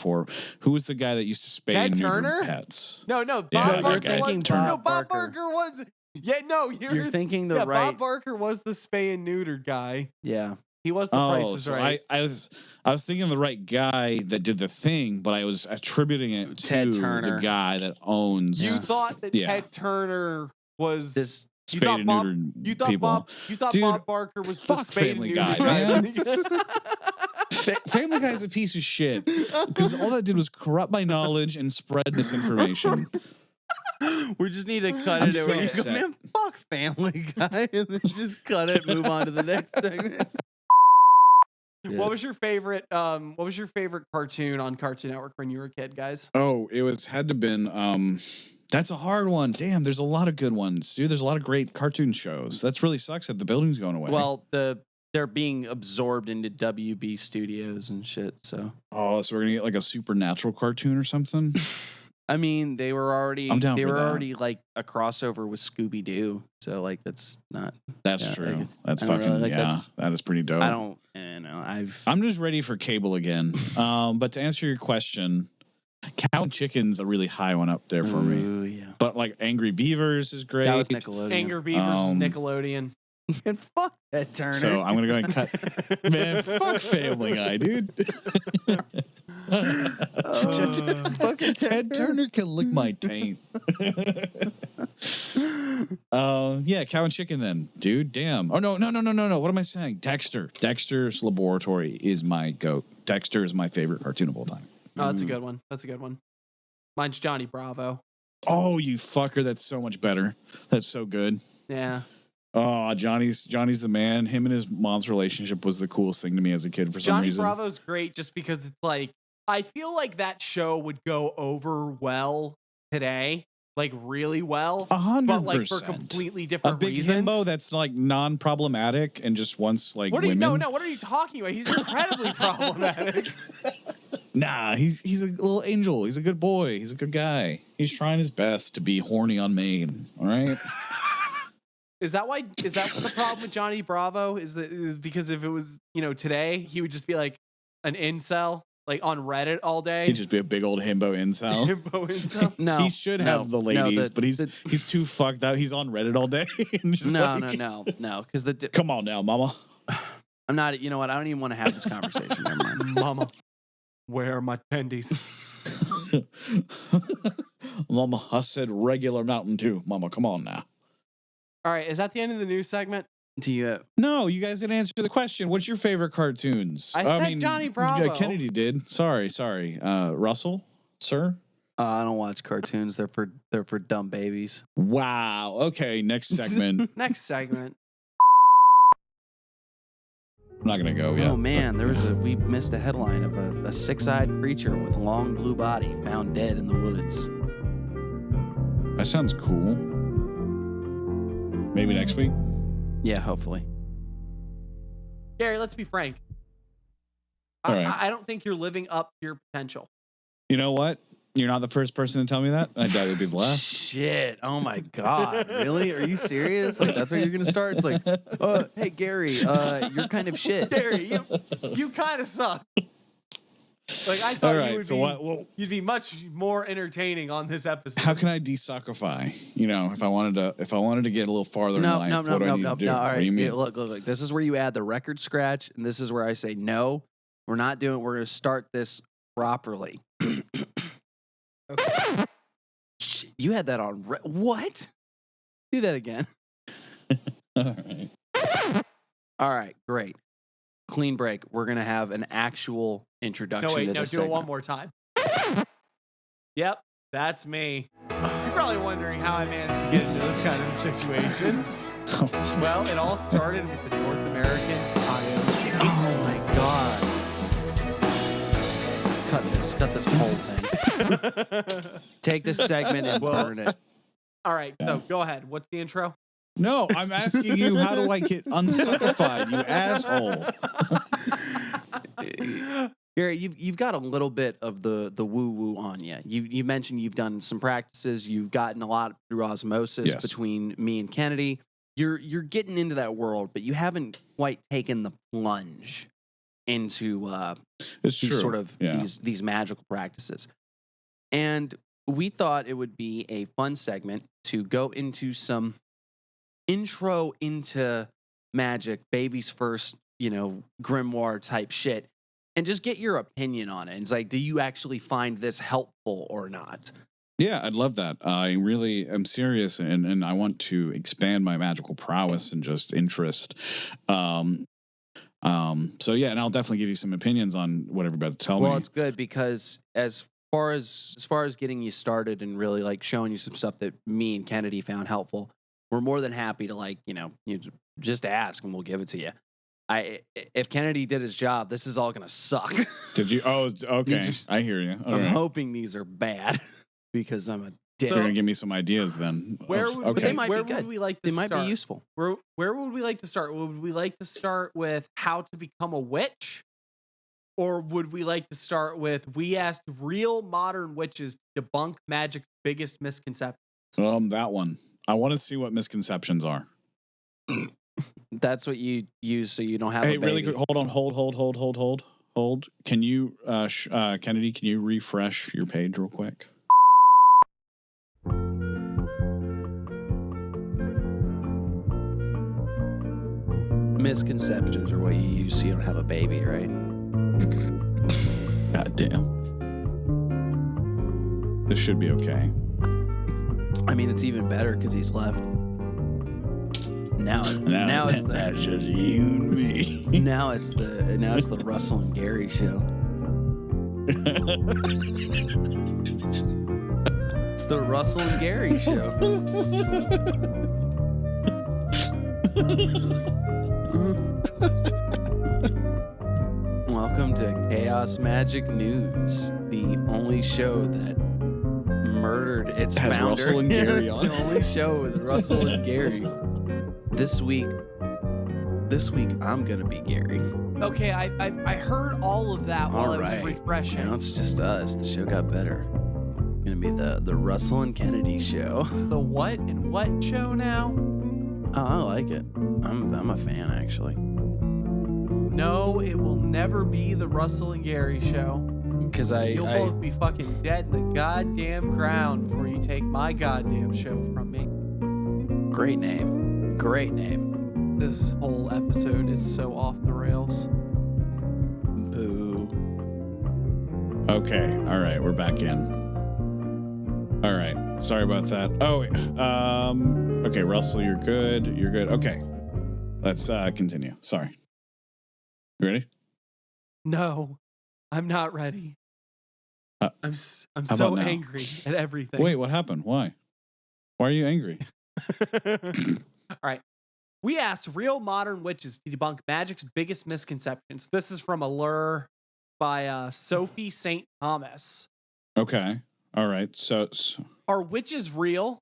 [SPEAKER 2] who was the guy that used to spay and neuter pets?
[SPEAKER 3] No, Bob Barker was. Bob Barker was. Yeah, no, you're
[SPEAKER 1] thinking the right.
[SPEAKER 3] Bob Barker was the spay and neuter guy.
[SPEAKER 1] Yeah,
[SPEAKER 3] he was the Price is Right.
[SPEAKER 2] I was thinking of the right guy that did the thing, but I was attributing it to
[SPEAKER 1] Ted Turner,
[SPEAKER 2] the guy that owns.
[SPEAKER 3] You thought that Ted Turner was
[SPEAKER 1] this.
[SPEAKER 3] You thought Bob Barker was the spayed
[SPEAKER 2] Family
[SPEAKER 3] and
[SPEAKER 2] Guy, man.
[SPEAKER 3] neuter.
[SPEAKER 2] Family Guy's a piece of shit because all that did was corrupt my knowledge and spread misinformation.
[SPEAKER 1] We just need to cut it where you go, man, fuck Family Guy, and then just cut it, move on to the next segment.
[SPEAKER 3] Yeah. What was your favorite cartoon on Cartoon Network when you were a kid, guys?
[SPEAKER 2] Oh, had to been that's a hard one. Damn, there's a lot of good ones, dude. There's a lot of great cartoon shows. That's really sucks that the building's going away.
[SPEAKER 1] Well, they're being absorbed into WB Studios and shit, so.
[SPEAKER 2] Oh, so we're going to get like a supernatural cartoon or something?
[SPEAKER 1] I mean, they were already like a crossover with Scooby-Doo, so like that's not.
[SPEAKER 2] That's true. Like, that's fucking that is pretty dope.
[SPEAKER 1] I'm
[SPEAKER 2] just ready for cable again. But to answer your question, Cow and Chicken's a really high one up there for me.
[SPEAKER 1] Yeah.
[SPEAKER 2] But like Angry Beavers is great.
[SPEAKER 1] That was Nickelodeon.
[SPEAKER 3] Angry Beavers was Nickelodeon.
[SPEAKER 1] And fuck that Turner.
[SPEAKER 2] So I'm gonna go ahead and cut. Man, fuck Family Guy, dude.
[SPEAKER 1] Fucking
[SPEAKER 2] Ted Turner can lick my taint. Yeah, cow and chicken then, dude. Damn. Oh no. What am I saying? Dexter. Dexter's Laboratory is my goat. Dexter is my favorite cartoon of all time.
[SPEAKER 3] Oh, that's a good one. That's a good one. Mine's Johnny Bravo.
[SPEAKER 2] Oh, you fucker. That's so much better. That's so good.
[SPEAKER 3] Yeah.
[SPEAKER 2] Oh, Johnny's the man. Him and his mom's relationship was the coolest thing to me as a kid for some
[SPEAKER 3] Johnny
[SPEAKER 2] reason.
[SPEAKER 3] Bravo's great just because it's like, I feel like that show would go over well today, like really well.
[SPEAKER 2] 100%.
[SPEAKER 3] But like for completely
[SPEAKER 2] A
[SPEAKER 3] different
[SPEAKER 2] big
[SPEAKER 3] reasons.
[SPEAKER 2] himbo that's like non-problematic and just wants like women.
[SPEAKER 3] No, what are you talking about? He's incredibly problematic.
[SPEAKER 2] Nah, he's a little angel. He's a good boy. He's a good guy. He's trying his best to be horny on Maine. All right.
[SPEAKER 3] Is that the problem with Johnny Bravo? Is because if it was, today, he would just be like an incel, like on Reddit all day.
[SPEAKER 2] He'd just be a big old himbo incel.
[SPEAKER 3] Himbo incel.
[SPEAKER 1] No,
[SPEAKER 2] he should have the ladies, but he's too fucked up. He's on Reddit all day.
[SPEAKER 1] No. Because
[SPEAKER 2] come on now, mama.
[SPEAKER 1] I'm not. You know what? I don't even want to have this conversation. Never mind.
[SPEAKER 3] Mama, where are my tendies?
[SPEAKER 2] Mama, I said regular Mountain Dew. Mama, come on now.
[SPEAKER 3] All right, is that the end of the news segment?
[SPEAKER 1] Do you?
[SPEAKER 2] No, you guys didn't answer the question. What's your favorite cartoons?
[SPEAKER 3] I said Johnny Bravo.
[SPEAKER 2] Yeah, Kennedy did. Sorry. Russell, sir.
[SPEAKER 1] I don't watch cartoons. They're for dumb babies.
[SPEAKER 2] Wow. Okay. Next segment.
[SPEAKER 3] Next segment.
[SPEAKER 2] I'm not gonna go yet.
[SPEAKER 1] Oh man, we missed a headline of a six-eyed creature with a long blue body found dead in the woods.
[SPEAKER 2] That sounds cool. Maybe next week.
[SPEAKER 1] Yeah, hopefully.
[SPEAKER 3] Garry, let's be frank.
[SPEAKER 2] All right.
[SPEAKER 3] I don't think you're living up to your potential.
[SPEAKER 2] You know what? You're not the first person to tell me that. I doubt you'll be the last.
[SPEAKER 1] Shit. Oh my God. Really? Are you serious? Like that's where you're gonna start? It's like, hey Garry, you're kind of shit.
[SPEAKER 3] Garry, you kind of suck. Like I thought you'd be much more entertaining on this episode.
[SPEAKER 2] How can I de-suckify? If I wanted to get a little farther in life, what do I need to do?
[SPEAKER 1] All right.
[SPEAKER 2] What do you mean?
[SPEAKER 1] Look. This is where you add the record scratch, and this is where I say no. We're not doing. We're going to start this properly. Okay. You had that on. What? Do that again.
[SPEAKER 2] All right.
[SPEAKER 1] All right. Great. Clean break. We're going to have an actual introduction to this
[SPEAKER 3] do
[SPEAKER 1] segment.
[SPEAKER 3] it one more time. Yep, that's me. You're probably wondering how I managed to get into this kind of situation. Well, it all started with the North American coyote.
[SPEAKER 1] Oh my God. Cut this whole thing. Take this segment and burn it.
[SPEAKER 3] All right, so go ahead. What's the intro?
[SPEAKER 2] No, I'm asking you, how do I get unsuckified, you asshole?
[SPEAKER 1] Garry, you've got a little bit of the woo woo on you. You mentioned you've done some practices. You've gotten a lot through osmosis between me and Kennedy. You're getting into that world, but you haven't quite taken the plunge into these magical practices. And we thought it would be a fun segment to go into some intro into magic, baby's first, grimoire type shit, and just get your opinion on it. It's like, do you actually find this helpful or not?
[SPEAKER 2] Yeah, I'd love that. I really am serious, and I want to expand my magical prowess and just interest. So yeah, and I'll definitely give you some opinions on what everybody tell me.
[SPEAKER 1] Well, it's good because as far as getting you started and really like showing you some stuff that me and Kennedy found helpful, we're more than happy to you just ask and we'll give it to you. If Kennedy did his job, this is all gonna suck.
[SPEAKER 2] Did you? Oh, okay. I hear you.
[SPEAKER 1] I'm hoping these are bad because I'm a dick.
[SPEAKER 2] So you're gonna give me some ideas then.
[SPEAKER 3] Where would we like to start?
[SPEAKER 1] They might be useful.
[SPEAKER 3] Where would we like to start? Would we like to start with how to become a witch? Or would we like to start with we asked real modern witches to debunk magic's biggest misconceptions?
[SPEAKER 2] That one. I want to see what misconceptions are.
[SPEAKER 1] That's what you use so you don't have a baby.
[SPEAKER 2] Really quick. Hold on. Hold. Can you, Kennedy, can you refresh your page real quick?
[SPEAKER 1] Misconceptions are what you use so you don't have a baby, right?
[SPEAKER 2] God damn. This should be okay.
[SPEAKER 1] I mean, it's even better because he's left. Now it's
[SPEAKER 2] that's just you and me.
[SPEAKER 1] now it's the Russell and Garry show. It's the Russell and Garry show. Welcome to Chaos Magic News, the only show that murdered its
[SPEAKER 2] Has
[SPEAKER 1] founder.
[SPEAKER 2] Russell and Garry on.
[SPEAKER 1] The only show with Russell and Garry. This week I'm gonna be Garry.
[SPEAKER 3] Okay, I heard all of that while
[SPEAKER 1] All
[SPEAKER 3] it
[SPEAKER 1] right.
[SPEAKER 3] was refreshing.
[SPEAKER 1] Now it's just us. The show got better. Gonna be the Russell and Kennedy show.
[SPEAKER 3] The what and what show now?
[SPEAKER 1] Oh, I like it. I'm a fan actually.
[SPEAKER 3] No, it will never be the Russell and Garry show.
[SPEAKER 1] Because
[SPEAKER 3] You'll both be fucking dead in the goddamn ground before you take my goddamn show from me.
[SPEAKER 1] great name. Great name.
[SPEAKER 3] This whole episode is so off the rails.
[SPEAKER 1] Boo.
[SPEAKER 2] Okay. All right. We're back in. All right. Sorry about that. Oh, wait. Okay, Russell, you're good. You're good. Okay. Let's continue. Sorry. You ready?
[SPEAKER 3] No, I'm not ready. I'm
[SPEAKER 2] how
[SPEAKER 3] so
[SPEAKER 2] about now?
[SPEAKER 3] angry at everything.
[SPEAKER 2] Wait, what happened? Why? Why are you angry?
[SPEAKER 3] All right. We asked real modern witches to debunk Magick's biggest misconceptions. This is from Allure by Sophie St. Thomas.
[SPEAKER 2] Okay. All right. So
[SPEAKER 3] Are witches real?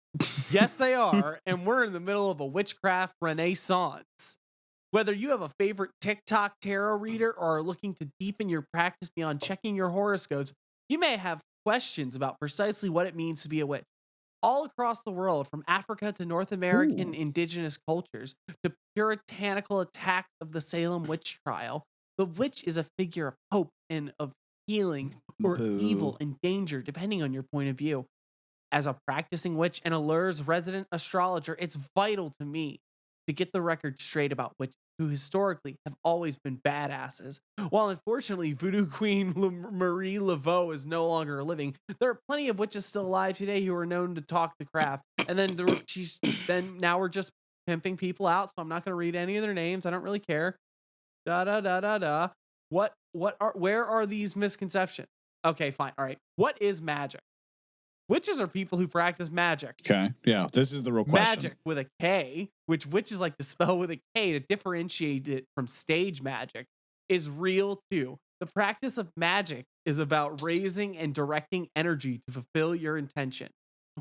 [SPEAKER 3] Yes, they are. And we're in the middle of a witchcraft renaissance. Whether you have a favorite TikTok tarot reader or are looking to deepen your practice beyond checking your horoscopes, you may have questions about precisely what it means to be a witch. All across the world, from Africa to North American indigenous cultures to puritanical attacks of the Salem witch trial, the witch is a figure of hope and of healing or
[SPEAKER 1] Boo.
[SPEAKER 3] evil and danger, depending on your point of view. As a practicing witch and Allure's resident astrologer, it's vital to me to get the record straight about witches who historically have always been badasses. While unfortunately voodoo queen Marie Laveau is no longer living, there are plenty of witches still alive today who are known to talk the craft. And then now we're just pimping people out, so I'm not going to read any of their names. I don't really care. Where are these misconceptions? Okay, fine. All right. What is magic? Witches are people who practice magic.
[SPEAKER 2] okay. Yeah, this is the real question.
[SPEAKER 3] Magic with a K, which witches like to spell with a K to differentiate it from stage magic, is real too. The practice of magic is about raising and directing energy to fulfill your intention.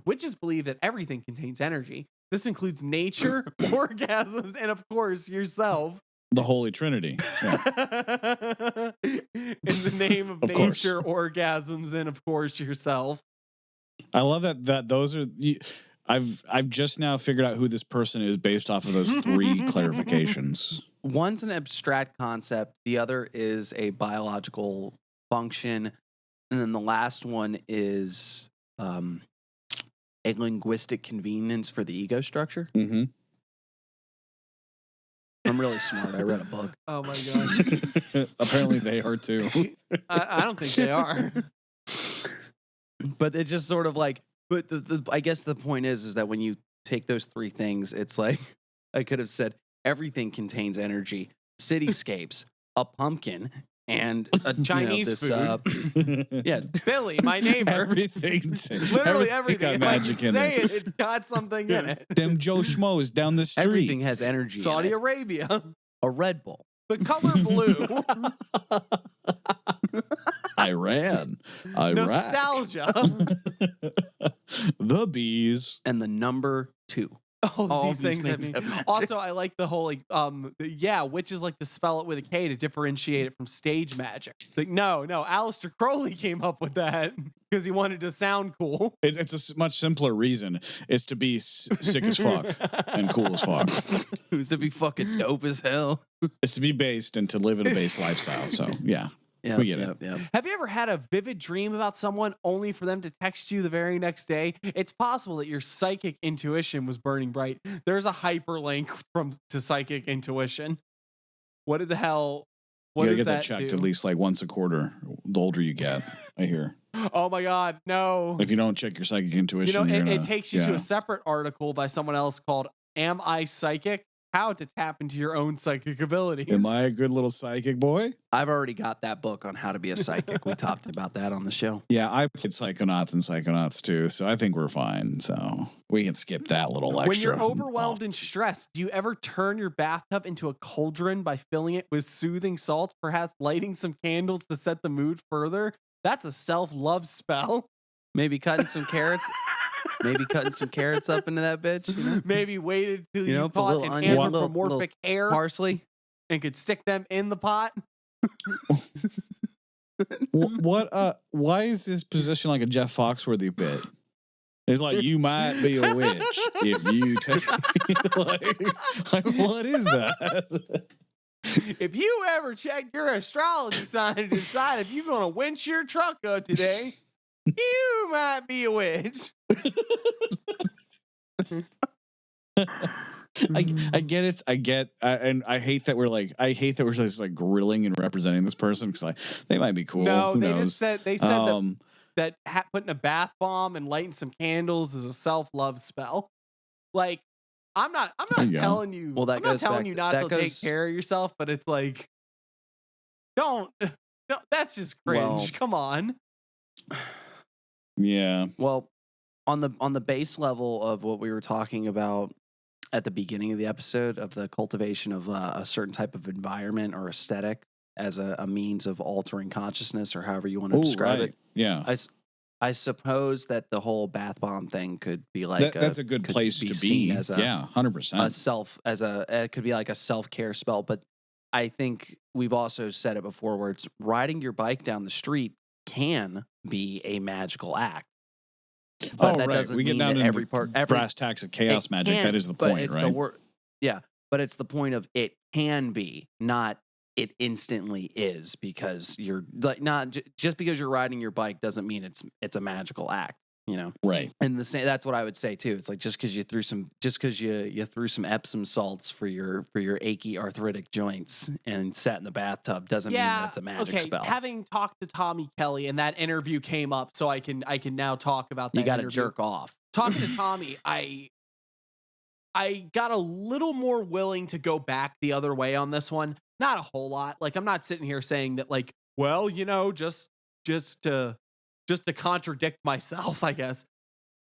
[SPEAKER 3] Witches believe that everything contains energy. This includes nature, orgasms, and of course, yourself.
[SPEAKER 2] The Holy Trinity. Yeah.
[SPEAKER 3] In the name of
[SPEAKER 2] course.
[SPEAKER 3] nature, orgasms, and of course, yourself.
[SPEAKER 2] I love that those are I've just now figured out who this person is based off of those three clarifications.
[SPEAKER 1] One's an abstract concept. The other is a biological function. And then the last one is a linguistic convenience for the ego structure.
[SPEAKER 2] Mm-hmm.
[SPEAKER 1] I'm really smart. I read a book.
[SPEAKER 3] Oh my god.
[SPEAKER 2] Apparently they are too.
[SPEAKER 3] I don't think they are.
[SPEAKER 1] But it's just sort of like, but I guess the point is that when you take those three things, it's like, I could have said everything contains energy, cityscapes, a pumpkin, and a
[SPEAKER 3] Chinese
[SPEAKER 1] food. Yeah.
[SPEAKER 3] Billy, my neighbor.
[SPEAKER 2] Everything.
[SPEAKER 3] Literally
[SPEAKER 2] everything's
[SPEAKER 3] everything.
[SPEAKER 2] got magic in
[SPEAKER 3] Say
[SPEAKER 2] it.
[SPEAKER 3] it's got something in it.
[SPEAKER 2] Them Joe Schmoes down the street.
[SPEAKER 1] Everything has energy. in
[SPEAKER 3] Saudi
[SPEAKER 1] it.
[SPEAKER 3] Arabia.
[SPEAKER 1] A Red Bull.
[SPEAKER 3] The color blue.
[SPEAKER 2] Iran.
[SPEAKER 3] Nostalgia.
[SPEAKER 2] The bees.
[SPEAKER 1] And the number 2.
[SPEAKER 3] All these things
[SPEAKER 1] have
[SPEAKER 3] have
[SPEAKER 1] magic.
[SPEAKER 3] Also, I like the whole witches like to spell it with a K to differentiate it from stage magic. Like, no, Aleister Crowley came up with that because he wanted to sound cool.
[SPEAKER 2] It's a much simpler reason. It's to be sick as fuck and cool as fuck.
[SPEAKER 1] Who's to be fucking dope as hell.
[SPEAKER 2] It's to be based and to live in a based lifestyle. So yeah. We get it.
[SPEAKER 3] Have you ever had a vivid dream about someone only for them to text you the very next day? It's possible that your psychic intuition was burning bright. There's a hyperlink to psychic intuition. What the hell What
[SPEAKER 2] you
[SPEAKER 3] does
[SPEAKER 2] gotta get that
[SPEAKER 3] that
[SPEAKER 2] checked
[SPEAKER 3] do?
[SPEAKER 2] at least like once a quarter. The older you get, I hear.
[SPEAKER 3] Oh my God, no.
[SPEAKER 2] If you don't check your psychic intuition,
[SPEAKER 3] You know,
[SPEAKER 2] you're
[SPEAKER 3] it
[SPEAKER 2] gonna,
[SPEAKER 3] takes you to a separate article by someone else called "Am I Psychic? How to Tap into Your Own Psychic Abilities."
[SPEAKER 2] Am I a good little psychic boy?
[SPEAKER 1] I've already got that book on how to be a psychic. We talked about that on the show.
[SPEAKER 2] Yeah, I played Psychonauts and Psychonauts too, so I think we're fine. So we can skip that little extra.
[SPEAKER 3] When you're overwhelmed and stressed, do you ever turn your bathtub into a cauldron by filling it with soothing salts, perhaps lighting some candles to set the mood further? That's a self-love spell.
[SPEAKER 1] Maybe cutting some carrots. Maybe cutting some carrots up into that bitch. You know?
[SPEAKER 3] Maybe waited till
[SPEAKER 1] You know,
[SPEAKER 3] you
[SPEAKER 1] put a
[SPEAKER 3] caught
[SPEAKER 1] little
[SPEAKER 3] an
[SPEAKER 1] onion,
[SPEAKER 3] anthropomorphic hair
[SPEAKER 1] parsley.
[SPEAKER 3] and could stick them in the pot.
[SPEAKER 2] Why is this position like a Jeff Foxworthy bit? It's like, you might be a witch if you take like what is that?
[SPEAKER 3] If you ever check your astrology sign and decide if you're going to winch your truck up today, you might be a witch.
[SPEAKER 2] I get it. And I hate that I hate that we're just like grilling and representing this person because they might be cool.
[SPEAKER 3] No,
[SPEAKER 2] Who
[SPEAKER 3] they
[SPEAKER 2] knows?
[SPEAKER 3] just said that putting a bath bomb and lighting some candles is a self-love spell. Like, I'm not telling you.
[SPEAKER 1] Well, that
[SPEAKER 3] I'm not
[SPEAKER 1] goes
[SPEAKER 3] telling
[SPEAKER 1] back
[SPEAKER 3] you
[SPEAKER 1] to-
[SPEAKER 3] not
[SPEAKER 1] that
[SPEAKER 3] to take
[SPEAKER 1] goes-
[SPEAKER 3] care of yourself, but it's like, don't. That's just cringe.
[SPEAKER 1] Well-
[SPEAKER 3] Come on.
[SPEAKER 2] Yeah.
[SPEAKER 1] Well, on the base level of what we were talking about at the beginning of the episode of the cultivation of a certain type of environment or aesthetic as a means of altering consciousness or however you want to
[SPEAKER 2] Oh,
[SPEAKER 1] describe
[SPEAKER 2] right.
[SPEAKER 1] it.
[SPEAKER 2] Yeah.
[SPEAKER 1] I suppose that the whole bath bomb thing could be like
[SPEAKER 2] That's a good
[SPEAKER 1] could
[SPEAKER 2] place to
[SPEAKER 1] seen
[SPEAKER 2] be.
[SPEAKER 1] as
[SPEAKER 2] Yeah, 100%.
[SPEAKER 1] it could be like a self-care spell, but I think we've also said it before where it's riding your bike down the street can be a magical act. But that doesn't
[SPEAKER 2] we get
[SPEAKER 1] mean
[SPEAKER 2] down
[SPEAKER 1] that
[SPEAKER 2] to
[SPEAKER 1] every
[SPEAKER 2] brass tacks of chaos magic. That is the point, right?
[SPEAKER 1] But it's the point of it can be, not it instantly is, because you're like just because you're riding your bike doesn't mean it's a magical act, you know?
[SPEAKER 2] Right.
[SPEAKER 1] And that's what I would say too. It's like just because you threw some Epsom salts for your achy arthritic joints and sat in the bathtub doesn't mean that it's a magic spell.
[SPEAKER 3] Having talked to Tommy Kelly and that interview came up, so I can now talk about that.
[SPEAKER 1] You got to
[SPEAKER 3] interview.
[SPEAKER 1] jerk off.
[SPEAKER 3] Talking to Tommy, I got a little more willing to go back the other way on this one. Not a whole lot. Like, I'm not sitting here saying that, like, well, you know, just to contradict myself, I guess.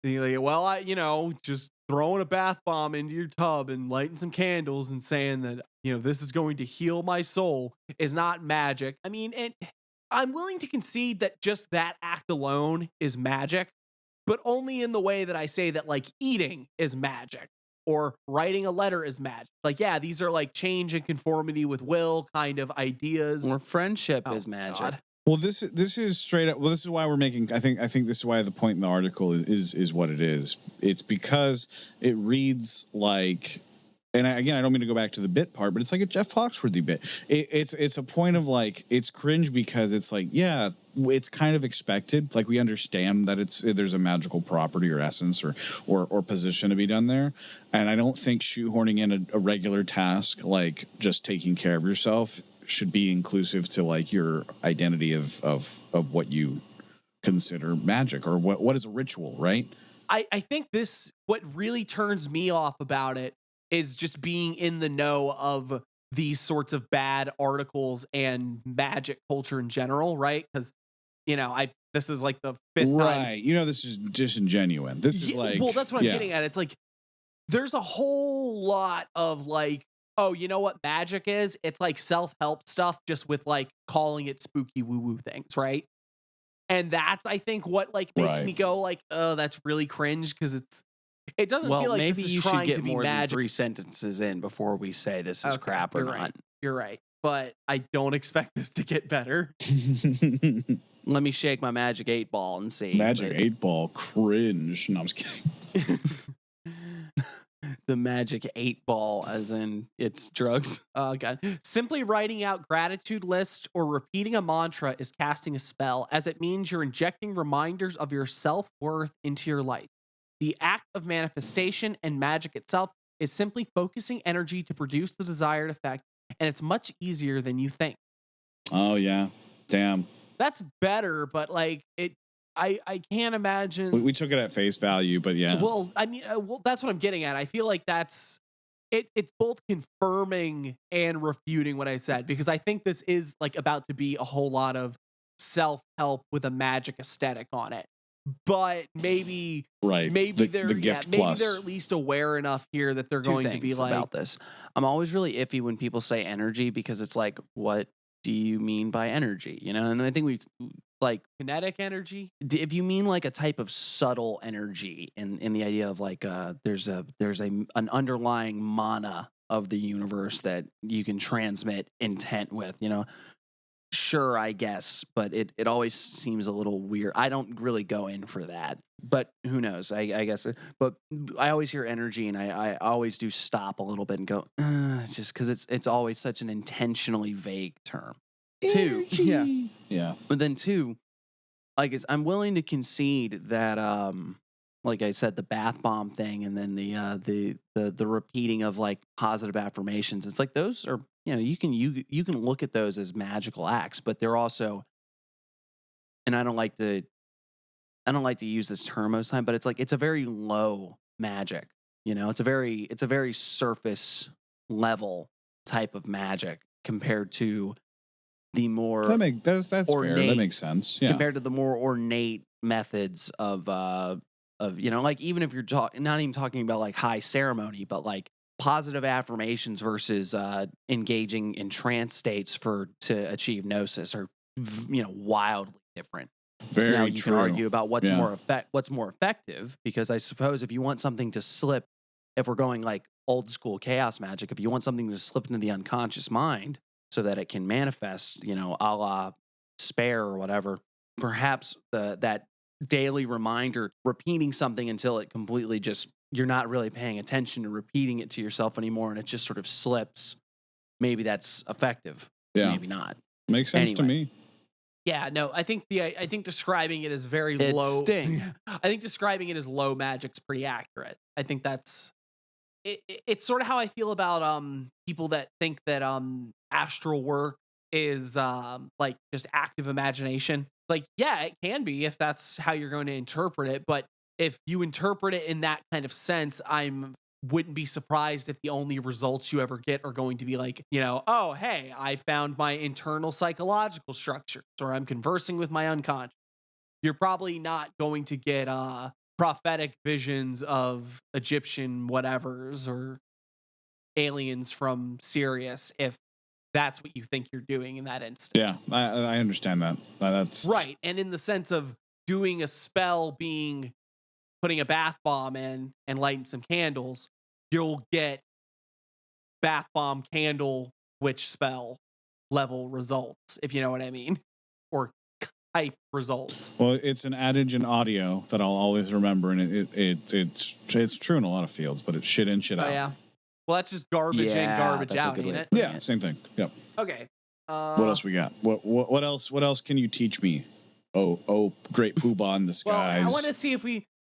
[SPEAKER 3] Like, well, I, you know, just throwing a bath bomb into your tub and lighting some candles and saying that, you know, this is going to heal my soul is not magic. I mean, and I'm willing to concede that just that act alone is magic, but only in the way that I say that, like, eating is magic. Or writing a letter is magic. Like, yeah, these are like change and conformity with will kind of ideas.
[SPEAKER 1] Or friendship is magic.
[SPEAKER 3] God.
[SPEAKER 2] Well, this is straight up. Well, this is why we're making. I think this is why the point in the article is what it is. It's because it reads like, and I don't mean to go back to the bit part, but it's like a Jeff Foxworthy bit. It's a point of like, it's cringe because it's like, yeah, it's kind of expected. Like, we understand that there's a magical property or essence or position to be done there, and I don't think shoehorning in a regular task like just taking care of yourself should be inclusive to like your identity of what you consider magic or what is a ritual, right?
[SPEAKER 3] I think what really turns me off about it is just being in the know of these sorts of bad articles and magic culture in general, right? Because, you know, this is like the fifth time.
[SPEAKER 2] Right. You know, this is disingenuine. This is like,
[SPEAKER 3] well, that's what I'm getting at. It's like, there's a whole lot of like, oh, you know what magic is? It's like self-help stuff, just with like calling it spooky woo-woo things, right? And that's, I think, what like makes me go like, oh, that's really cringe, because it doesn't feel like
[SPEAKER 1] maybe
[SPEAKER 3] this is
[SPEAKER 1] you should
[SPEAKER 3] trying
[SPEAKER 1] get
[SPEAKER 3] to be
[SPEAKER 1] more than
[SPEAKER 3] magic.
[SPEAKER 1] 3 sentences in before we say this is crap or
[SPEAKER 3] you're
[SPEAKER 1] not.
[SPEAKER 3] right. You're right. But I don't expect this to get better.
[SPEAKER 1] Let me shake my magic 8 ball and see.
[SPEAKER 2] Magic 8 ball cringe. No, I'm just kidding.
[SPEAKER 1] The magic 8 ball, as in it's drugs.
[SPEAKER 3] Oh, God. Simply writing out gratitude lists or repeating a mantra is casting a spell, as it means you're injecting reminders of your self-worth into your life. The act of manifestation and magic itself is simply focusing energy to produce the desired effect, and it's much easier than you think.
[SPEAKER 2] Oh yeah, damn.
[SPEAKER 3] That's better, but like I can't imagine.
[SPEAKER 2] We took it at face value, but yeah.
[SPEAKER 3] Well, I mean, that's what I'm getting at. I feel like that's it. It's both confirming and refuting what I said, because I think this is like about to be a whole lot of self-help with a magic aesthetic on it. But maybe
[SPEAKER 2] the
[SPEAKER 3] they're
[SPEAKER 2] gift
[SPEAKER 3] maybe
[SPEAKER 2] plus.
[SPEAKER 3] they're at least aware enough here that they're going to be like
[SPEAKER 1] about this. I'm always really iffy when people say energy, because it's like, what do you mean by energy? You know, and I think we like
[SPEAKER 3] kinetic energy.
[SPEAKER 1] If you mean like a type of subtle energy in the idea of like there's an underlying mana of the universe that you can transmit intent with, you know. Sure, I guess, but it always seems a little weird. I don't really go in for that, but who knows? I guess. But I always hear energy, and I always do stop a little bit and go, just because it's always such an intentionally vague term.
[SPEAKER 2] Energy. Yeah.
[SPEAKER 1] But then two, like I'm willing to concede that, like I said, the bath bomb thing, and then the repeating of like positive affirmations. It's like those are, you know, you can look at those as magical acts, but they're also, and I don't like to use this term most time, but it's like it's a very low magic. You know, it's a very surface level type of magic compared to the more
[SPEAKER 2] that's
[SPEAKER 1] ornate,
[SPEAKER 2] fair. That makes sense. Yeah.
[SPEAKER 1] Compared to the more ornate methods of you know, like even if you're not even talking about like high ceremony, but like positive affirmations versus engaging in trance states to achieve gnosis are, you know, wildly different.
[SPEAKER 2] Very
[SPEAKER 1] now you
[SPEAKER 2] true.
[SPEAKER 1] can argue about what's
[SPEAKER 2] Yeah.
[SPEAKER 1] more effective, because I suppose if you want something to slip, if we're going like old school chaos magic, if you want something to slip into the unconscious mind so that it can manifest, you know, a la spare or whatever, perhaps that daily reminder, repeating something until it completely just, you're not really paying attention to repeating it to yourself anymore, and it just sort of slips. Maybe that's effective.
[SPEAKER 2] Yeah.
[SPEAKER 1] Maybe not.
[SPEAKER 2] Makes sense to me.
[SPEAKER 3] Yeah, no, I think describing it as very
[SPEAKER 1] It's
[SPEAKER 3] low.
[SPEAKER 1] Sting.
[SPEAKER 3] I think describing it as low magic's pretty accurate. I think that's it's sort of how I feel about people that think that astral work is like just active imagination. Like, yeah, it can be if that's how you're going to interpret it, but if you interpret it in that kind of sense, wouldn't be surprised if the only results you ever get are going to be like, you know, oh, hey, I found my internal psychological structures, or I'm conversing with my unconscious. You're probably not going to get prophetic visions of Egyptian whatevers or aliens from Sirius if that's what you think you're doing in that instant.
[SPEAKER 2] Yeah, I understand that. That's
[SPEAKER 3] right. And in the sense of doing a spell, being putting a bath bomb in and lighting some candles, you'll get bath bomb candle witch spell level results, if you know what I mean, or type results.
[SPEAKER 2] Well, it's an adage in audio that I'll always remember, and it's true in a lot of fields, but it's shit in, shit out.
[SPEAKER 3] Oh yeah. Well, that's just garbage in, garbage
[SPEAKER 1] that's a
[SPEAKER 3] out,
[SPEAKER 1] good
[SPEAKER 3] ain't
[SPEAKER 1] way
[SPEAKER 3] it?
[SPEAKER 1] to
[SPEAKER 2] Yeah, same thing. Yep.
[SPEAKER 3] Okay.
[SPEAKER 2] What else we got? What else can you teach me? Oh, great poobah in the skies.
[SPEAKER 3] Well, I want to see if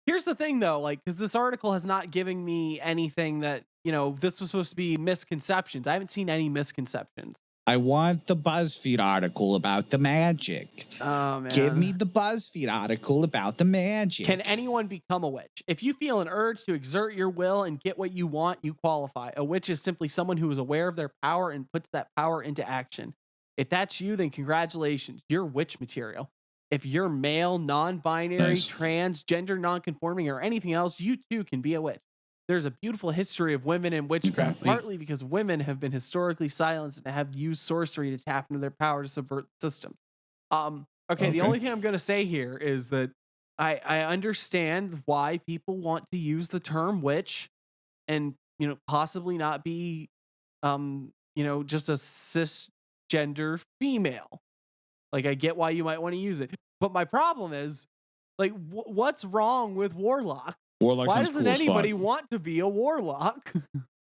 [SPEAKER 3] here's the thing though, like, because this article has not given me anything that, you know, this was supposed to be misconceptions. I haven't seen any misconceptions.
[SPEAKER 2] I want the BuzzFeed article about the magic.
[SPEAKER 3] Oh, man.
[SPEAKER 2] Give me the BuzzFeed article about the magic.
[SPEAKER 3] Can anyone become a witch? If you feel an urge to exert your will and get what you want, you qualify. A witch is simply someone who is aware of their power and puts that power into action. If that's you, then congratulations. You're witch material. If you're male, non-binary,
[SPEAKER 2] Nice.
[SPEAKER 3] transgender, non-conforming, or anything else, you too can be a witch. There's a beautiful history of women in witchcraft,
[SPEAKER 2] Okay.
[SPEAKER 3] partly because women have been historically silenced and have used sorcery to tap into their power to subvert the system. Okay, the only thing I'm going to say here is that I understand why people want to use the term witch and, you know, possibly not be, you know, just a cisgender female. Like, I get why you might want to use it. But my problem is, like, what's wrong with warlock?
[SPEAKER 2] Warlock
[SPEAKER 3] Why
[SPEAKER 2] sounds
[SPEAKER 3] doesn't
[SPEAKER 2] cool as
[SPEAKER 3] anybody
[SPEAKER 2] fuck.
[SPEAKER 3] want to be a warlock?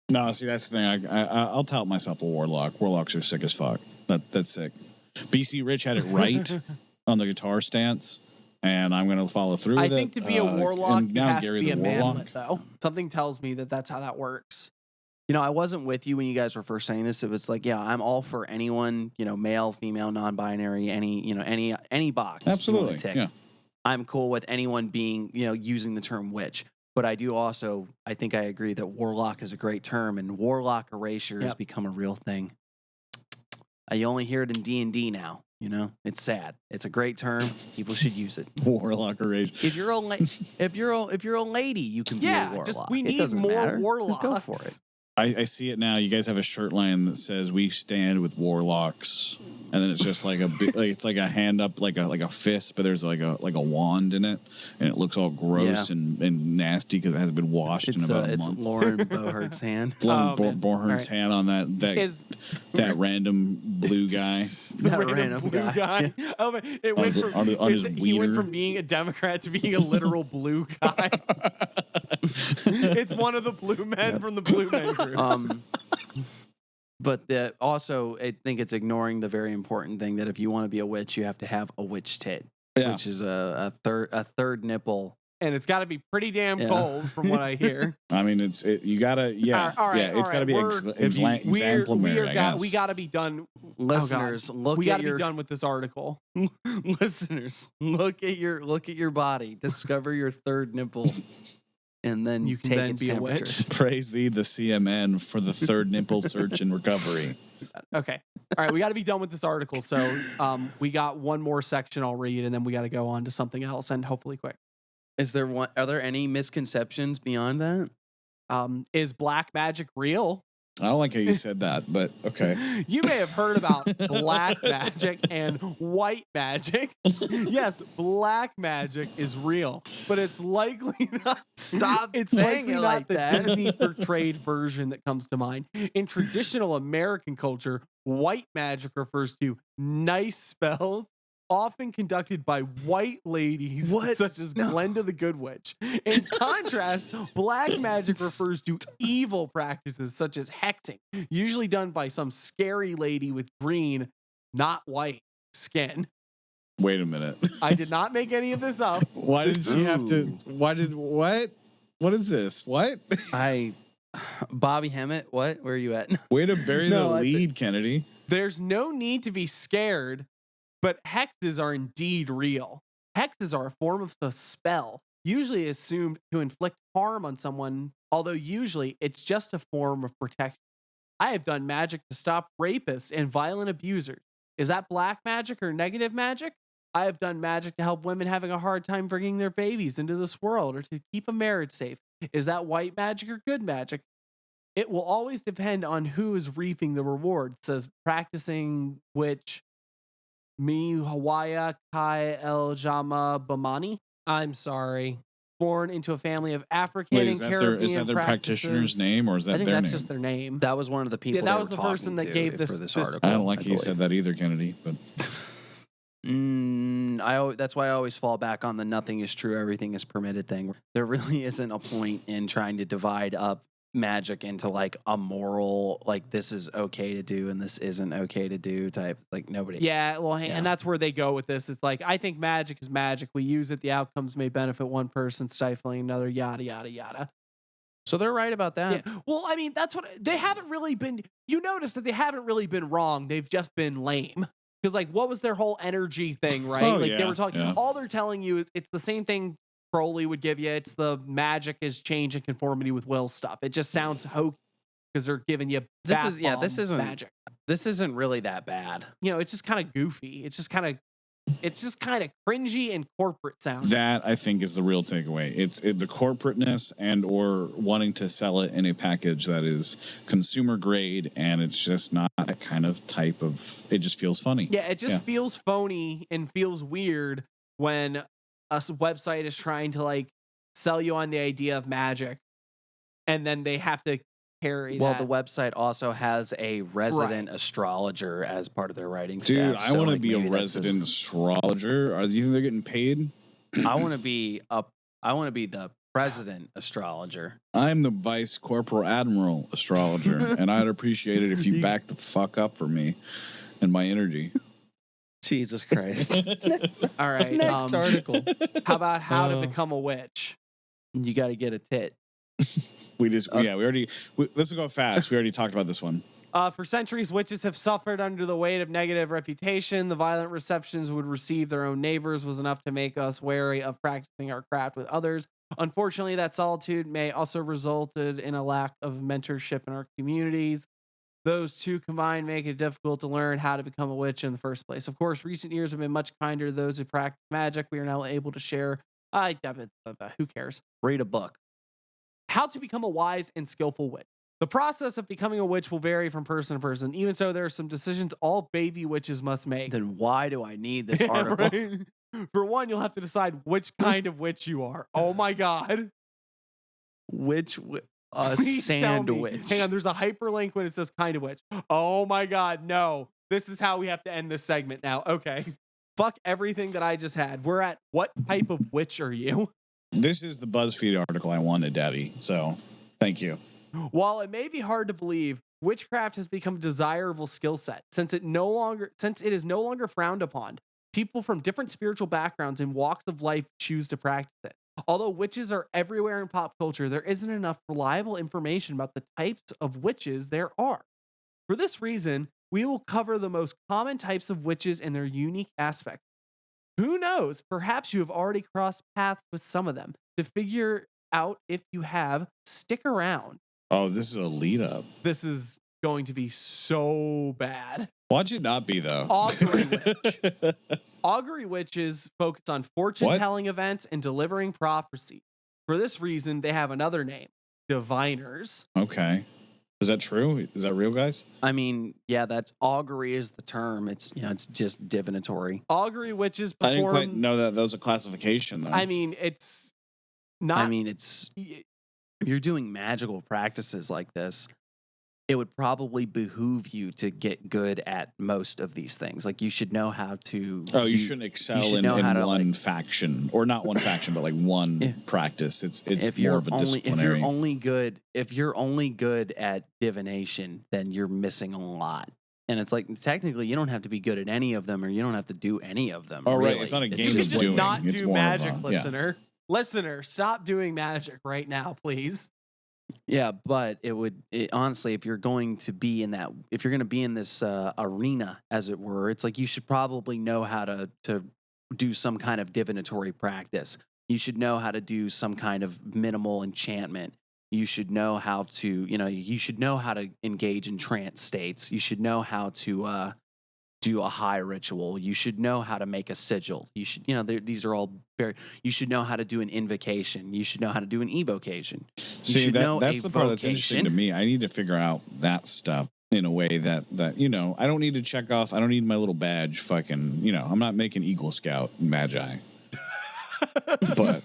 [SPEAKER 2] No, see, that's the thing. I'll tout myself a warlock. Warlocks are sick as fuck. That's sick. BC Rich had it right on the guitar stance, and I'm going to follow through with
[SPEAKER 3] I
[SPEAKER 2] it.
[SPEAKER 3] think to be a warlock,
[SPEAKER 2] and
[SPEAKER 3] you
[SPEAKER 2] now
[SPEAKER 3] have
[SPEAKER 2] Gary
[SPEAKER 3] to be
[SPEAKER 2] the
[SPEAKER 3] a
[SPEAKER 2] Warlock.
[SPEAKER 3] manlet, though. Something tells me that that's how that works.
[SPEAKER 1] I wasn't with you when you guys were first saying this. It was like, yeah, I'm all for anyone, male, female, non-binary, any box. you wanna
[SPEAKER 2] Absolutely.
[SPEAKER 1] tick.
[SPEAKER 2] Yeah.
[SPEAKER 1] I'm cool with anyone being, using the term witch. But I do also, I think I agree that warlock is a great term, and warlock erasure has become a real thing. You only hear it in D&D now. It's sad. It's a great term. People should use it.
[SPEAKER 2] Warlock erasure.
[SPEAKER 1] If you're a lady, you can be a warlock.
[SPEAKER 3] Just we
[SPEAKER 1] It
[SPEAKER 3] need
[SPEAKER 1] doesn't
[SPEAKER 3] more
[SPEAKER 1] matter.
[SPEAKER 3] warlocks.
[SPEAKER 1] Go for it.
[SPEAKER 2] I see it now. You guys have a shirt line that says "We stand with warlocks," and then it's just like it's like a hand up, like a fist, but there's like a wand in it, and it looks all gross and nasty because it hasn't been washed in about a
[SPEAKER 1] It's
[SPEAKER 2] month.
[SPEAKER 1] Lauren Boebert's hand.
[SPEAKER 2] Lauren Boebert's
[SPEAKER 3] All right.
[SPEAKER 2] hand on that random blue guy.
[SPEAKER 3] The
[SPEAKER 1] That
[SPEAKER 3] random
[SPEAKER 1] random
[SPEAKER 3] blue guy. Oh, man, it went
[SPEAKER 2] his-
[SPEAKER 3] from
[SPEAKER 2] on his
[SPEAKER 3] he went
[SPEAKER 2] wiener.
[SPEAKER 3] from being a Democrat to being a literal blue guy. It's one of the blue men from the Blue Men Group.
[SPEAKER 1] But also, I think it's ignoring the very important thing that if you want to be a witch, you have to have a witch tit,
[SPEAKER 2] Yeah.
[SPEAKER 1] which is a third nipple.
[SPEAKER 3] And it's got to be pretty damn cold, from what I hear.
[SPEAKER 2] I mean, you gotta, yeah,
[SPEAKER 3] All right,
[SPEAKER 2] yeah. It's got to be exemplary. I guess.
[SPEAKER 3] We got to be done.
[SPEAKER 1] Listeners,
[SPEAKER 3] We got to be done with this article.
[SPEAKER 1] listeners, look at your body, discover your third nipple, and then
[SPEAKER 3] You can
[SPEAKER 1] take
[SPEAKER 3] then
[SPEAKER 1] its
[SPEAKER 3] be a
[SPEAKER 1] temperature.
[SPEAKER 3] witch.
[SPEAKER 2] Praise thee, the CMN, for the third nipple search and recovery.
[SPEAKER 3] Okay. All right, we got to be done with this article. So we got one more section I'll read, and then we got to go on to something else, and hopefully quick.
[SPEAKER 1] Are there any misconceptions beyond that?
[SPEAKER 3] Is black magic real?
[SPEAKER 2] I don't like how you said that, but okay.
[SPEAKER 3] You may have heard about black magic and white magic. Yes, black magic is real, but it's likely not.
[SPEAKER 1] Stop
[SPEAKER 3] It's
[SPEAKER 1] saying
[SPEAKER 3] likely
[SPEAKER 1] it
[SPEAKER 3] not
[SPEAKER 1] like
[SPEAKER 3] the
[SPEAKER 1] that.
[SPEAKER 3] Disney portrayed version that comes to mind. In traditional American culture, white magic refers to nice spells, often conducted by white ladies such as Glenda the Good Witch. In contrast, black magic refers to evil practices such as hexing, usually done by some scary lady with green, not white, skin.
[SPEAKER 2] Wait a minute.
[SPEAKER 3] I did not make any of this up.
[SPEAKER 2] Why did she have to? What? What is this? What?
[SPEAKER 1] Bobby Hemmett, what? Where are you at?
[SPEAKER 2] Way to bury the lead, Kennedy.
[SPEAKER 3] There's no need to be scared, but hexes are indeed real. Hexes are a form of a spell, usually assumed to inflict harm on someone, although usually it's just a form of protection. I have done magic to stop rapists and violent abusers. Is that black magic or negative magic? I have done magic to help women having a hard time bringing their babies into this world or to keep a marriage safe. Is that white magic or good magic? It will always depend on who is reaping the reward, says practicing witch Mi Hawaya Kai El Jama Bamani. I'm sorry. Born into a family of African
[SPEAKER 2] Wait,
[SPEAKER 3] and Caribbean
[SPEAKER 2] is that their practitioner's name, or is that
[SPEAKER 3] I think
[SPEAKER 2] their
[SPEAKER 3] that's
[SPEAKER 2] name?
[SPEAKER 3] just their name.
[SPEAKER 1] That was one of the people.
[SPEAKER 3] that
[SPEAKER 1] they
[SPEAKER 3] was
[SPEAKER 1] were
[SPEAKER 3] the person
[SPEAKER 1] talking
[SPEAKER 3] that
[SPEAKER 1] to
[SPEAKER 3] gave
[SPEAKER 1] for
[SPEAKER 3] this
[SPEAKER 1] article.
[SPEAKER 2] I don't like how you
[SPEAKER 1] believe.
[SPEAKER 2] said that either, Kennedy. But
[SPEAKER 1] That's why I always fall back on the nothing is true, everything is permitted thing. There really isn't a point in trying to divide up magic into like a moral, like this is okay to do and this isn't okay to do type. Like nobody.
[SPEAKER 3] Yeah, well, and that's where they go with this. It's like, I think magic is magic. We use it. The outcomes may benefit one person, stifling another, yada, yada, yada.
[SPEAKER 1] So they're right about that.
[SPEAKER 3] Yeah. Well, I mean, that's what they haven't really been. You notice that they haven't really been wrong. They've just been lame. Because, like, what was their whole energy thing, right?
[SPEAKER 2] Oh,
[SPEAKER 3] Like, they
[SPEAKER 2] yeah,
[SPEAKER 3] were talking,
[SPEAKER 2] yeah.
[SPEAKER 3] all they're telling you is it's the same thing Crowley would give you. It's the magic is change and conformity with will stuff. It just sounds hokey because they're giving you
[SPEAKER 1] This
[SPEAKER 3] this
[SPEAKER 1] isn't
[SPEAKER 3] magic.
[SPEAKER 1] This isn't really that bad.
[SPEAKER 3] You know, it's just kind of goofy. It's just kind of cringy and corporate sounding.
[SPEAKER 2] that, I think, is the real takeaway. It's the corporateness and or wanting to sell it in a package that is consumer grade, and it's just not that kind of type of. It just feels funny.
[SPEAKER 3] Yeah, it just feels phony and feels weird when a website is trying to like sell you on the idea of magic, and then they have to carry
[SPEAKER 1] Well,
[SPEAKER 3] that.
[SPEAKER 1] the website also has a resident astrologer as part of their writing
[SPEAKER 2] Dude,
[SPEAKER 1] staff.
[SPEAKER 2] I
[SPEAKER 1] so,
[SPEAKER 2] want to
[SPEAKER 1] like,
[SPEAKER 2] be a
[SPEAKER 1] maybe that's
[SPEAKER 2] resident astrologer. Do you think they're getting paid?
[SPEAKER 1] I want to be the president astrologer.
[SPEAKER 2] I'm the vice corporal admiral astrologer, and I'd appreciate it if you back the fuck up for me and my energy.
[SPEAKER 1] Jesus Christ.
[SPEAKER 3] All right.
[SPEAKER 1] Next article.
[SPEAKER 3] How about how to become a witch?
[SPEAKER 1] You got to get a tit.
[SPEAKER 2] Let's go fast. We already talked about this one.
[SPEAKER 3] For centuries, witches have suffered under the weight of negative reputation. The violent receptions would receive their own neighbors was enough to make us wary of practicing our craft with others. Unfortunately, that solitude may also resulted in a lack of mentorship in our communities. Those two combined make it difficult to learn how to become a witch in the first place. Of course, recent years have been much kinder to those who practice magic. We are now able to share. Who cares?
[SPEAKER 1] Read a book.
[SPEAKER 3] How to become a wise and skillful witch. The process of becoming a witch will vary from person to person. Even so, there are some decisions all baby witches must make.
[SPEAKER 1] Then why do I need this
[SPEAKER 3] Yeah,
[SPEAKER 1] article?
[SPEAKER 3] right? For one, you'll have to decide which kind of witch you are. Oh my God.
[SPEAKER 1] Which
[SPEAKER 3] Please tell me.
[SPEAKER 1] sandwich?
[SPEAKER 3] Hang on, there's a hyperlink when it says kind of witch. Oh my God, no. This is how we have to end this segment now. Okay. Fuck everything that I just had. We're at what type of witch are you?
[SPEAKER 2] This is the BuzzFeed article I wanted, Daddy. So thank you.
[SPEAKER 3] While it may be hard to believe, witchcraft has become a desirable skill set since it is no longer frowned upon. People from different spiritual backgrounds and walks of life choose to practice it. Although witches are everywhere in pop culture, there isn't enough reliable information about the types of witches there are. For this reason, we will cover the most common types of witches and their unique aspects. Who knows? Perhaps you have already crossed paths with some of them. To figure out if you have, stick around.
[SPEAKER 2] Oh, this is a lead up.
[SPEAKER 3] This is going to be so bad.
[SPEAKER 2] Watch it not be, though.
[SPEAKER 3] Augury witch. Augury witches focus on fortune-telling events and delivering prophecy. For this reason, they have another name, diviners.
[SPEAKER 2] Okay. Is that true? Is that real, guys?
[SPEAKER 1] I mean, yeah, that's augury is the term. It's it's just divinatory.
[SPEAKER 3] Augury witches
[SPEAKER 2] I didn't
[SPEAKER 3] perform.
[SPEAKER 2] quite know that was a classification, though.
[SPEAKER 3] I mean, it's not.
[SPEAKER 1] I mean, if you're doing magical practices like this, it would probably behoove you to get good at most of these things. Like you should know how to.
[SPEAKER 2] Oh, you shouldn't excel in one faction, or not one faction, but like one practice. It's more of a disciplinary.
[SPEAKER 1] If you're only good at divination, then you're missing a lot. And it's like technically you don't have to be good at any of them, or you don't have to do any of them.
[SPEAKER 2] Oh,
[SPEAKER 1] really.
[SPEAKER 2] right, it's not a game.
[SPEAKER 3] You
[SPEAKER 2] of
[SPEAKER 3] should just
[SPEAKER 2] doing.
[SPEAKER 3] not
[SPEAKER 2] It's
[SPEAKER 3] do
[SPEAKER 2] more of
[SPEAKER 3] magic,
[SPEAKER 2] a-
[SPEAKER 3] listener. Listener, stop doing magic right now, please.
[SPEAKER 1] Yeah, but honestly, if you're going to be in this arena, as it were, it's like you should probably know how to do some kind of divinatory practice. You should know how to do some kind of minimal enchantment. You should know how to, you should know how to engage in trance states. You should know how to do a high ritual. You should know how to make a sigil. You should, these are all you should know how to do an invocation. You should know how to do an evocation.
[SPEAKER 2] See, that's the part that's interesting to me. I need to figure out that stuff in a way that I don't need to check off. I don't need my little badge. Fucking, I'm not making Eagle Scout Magi. But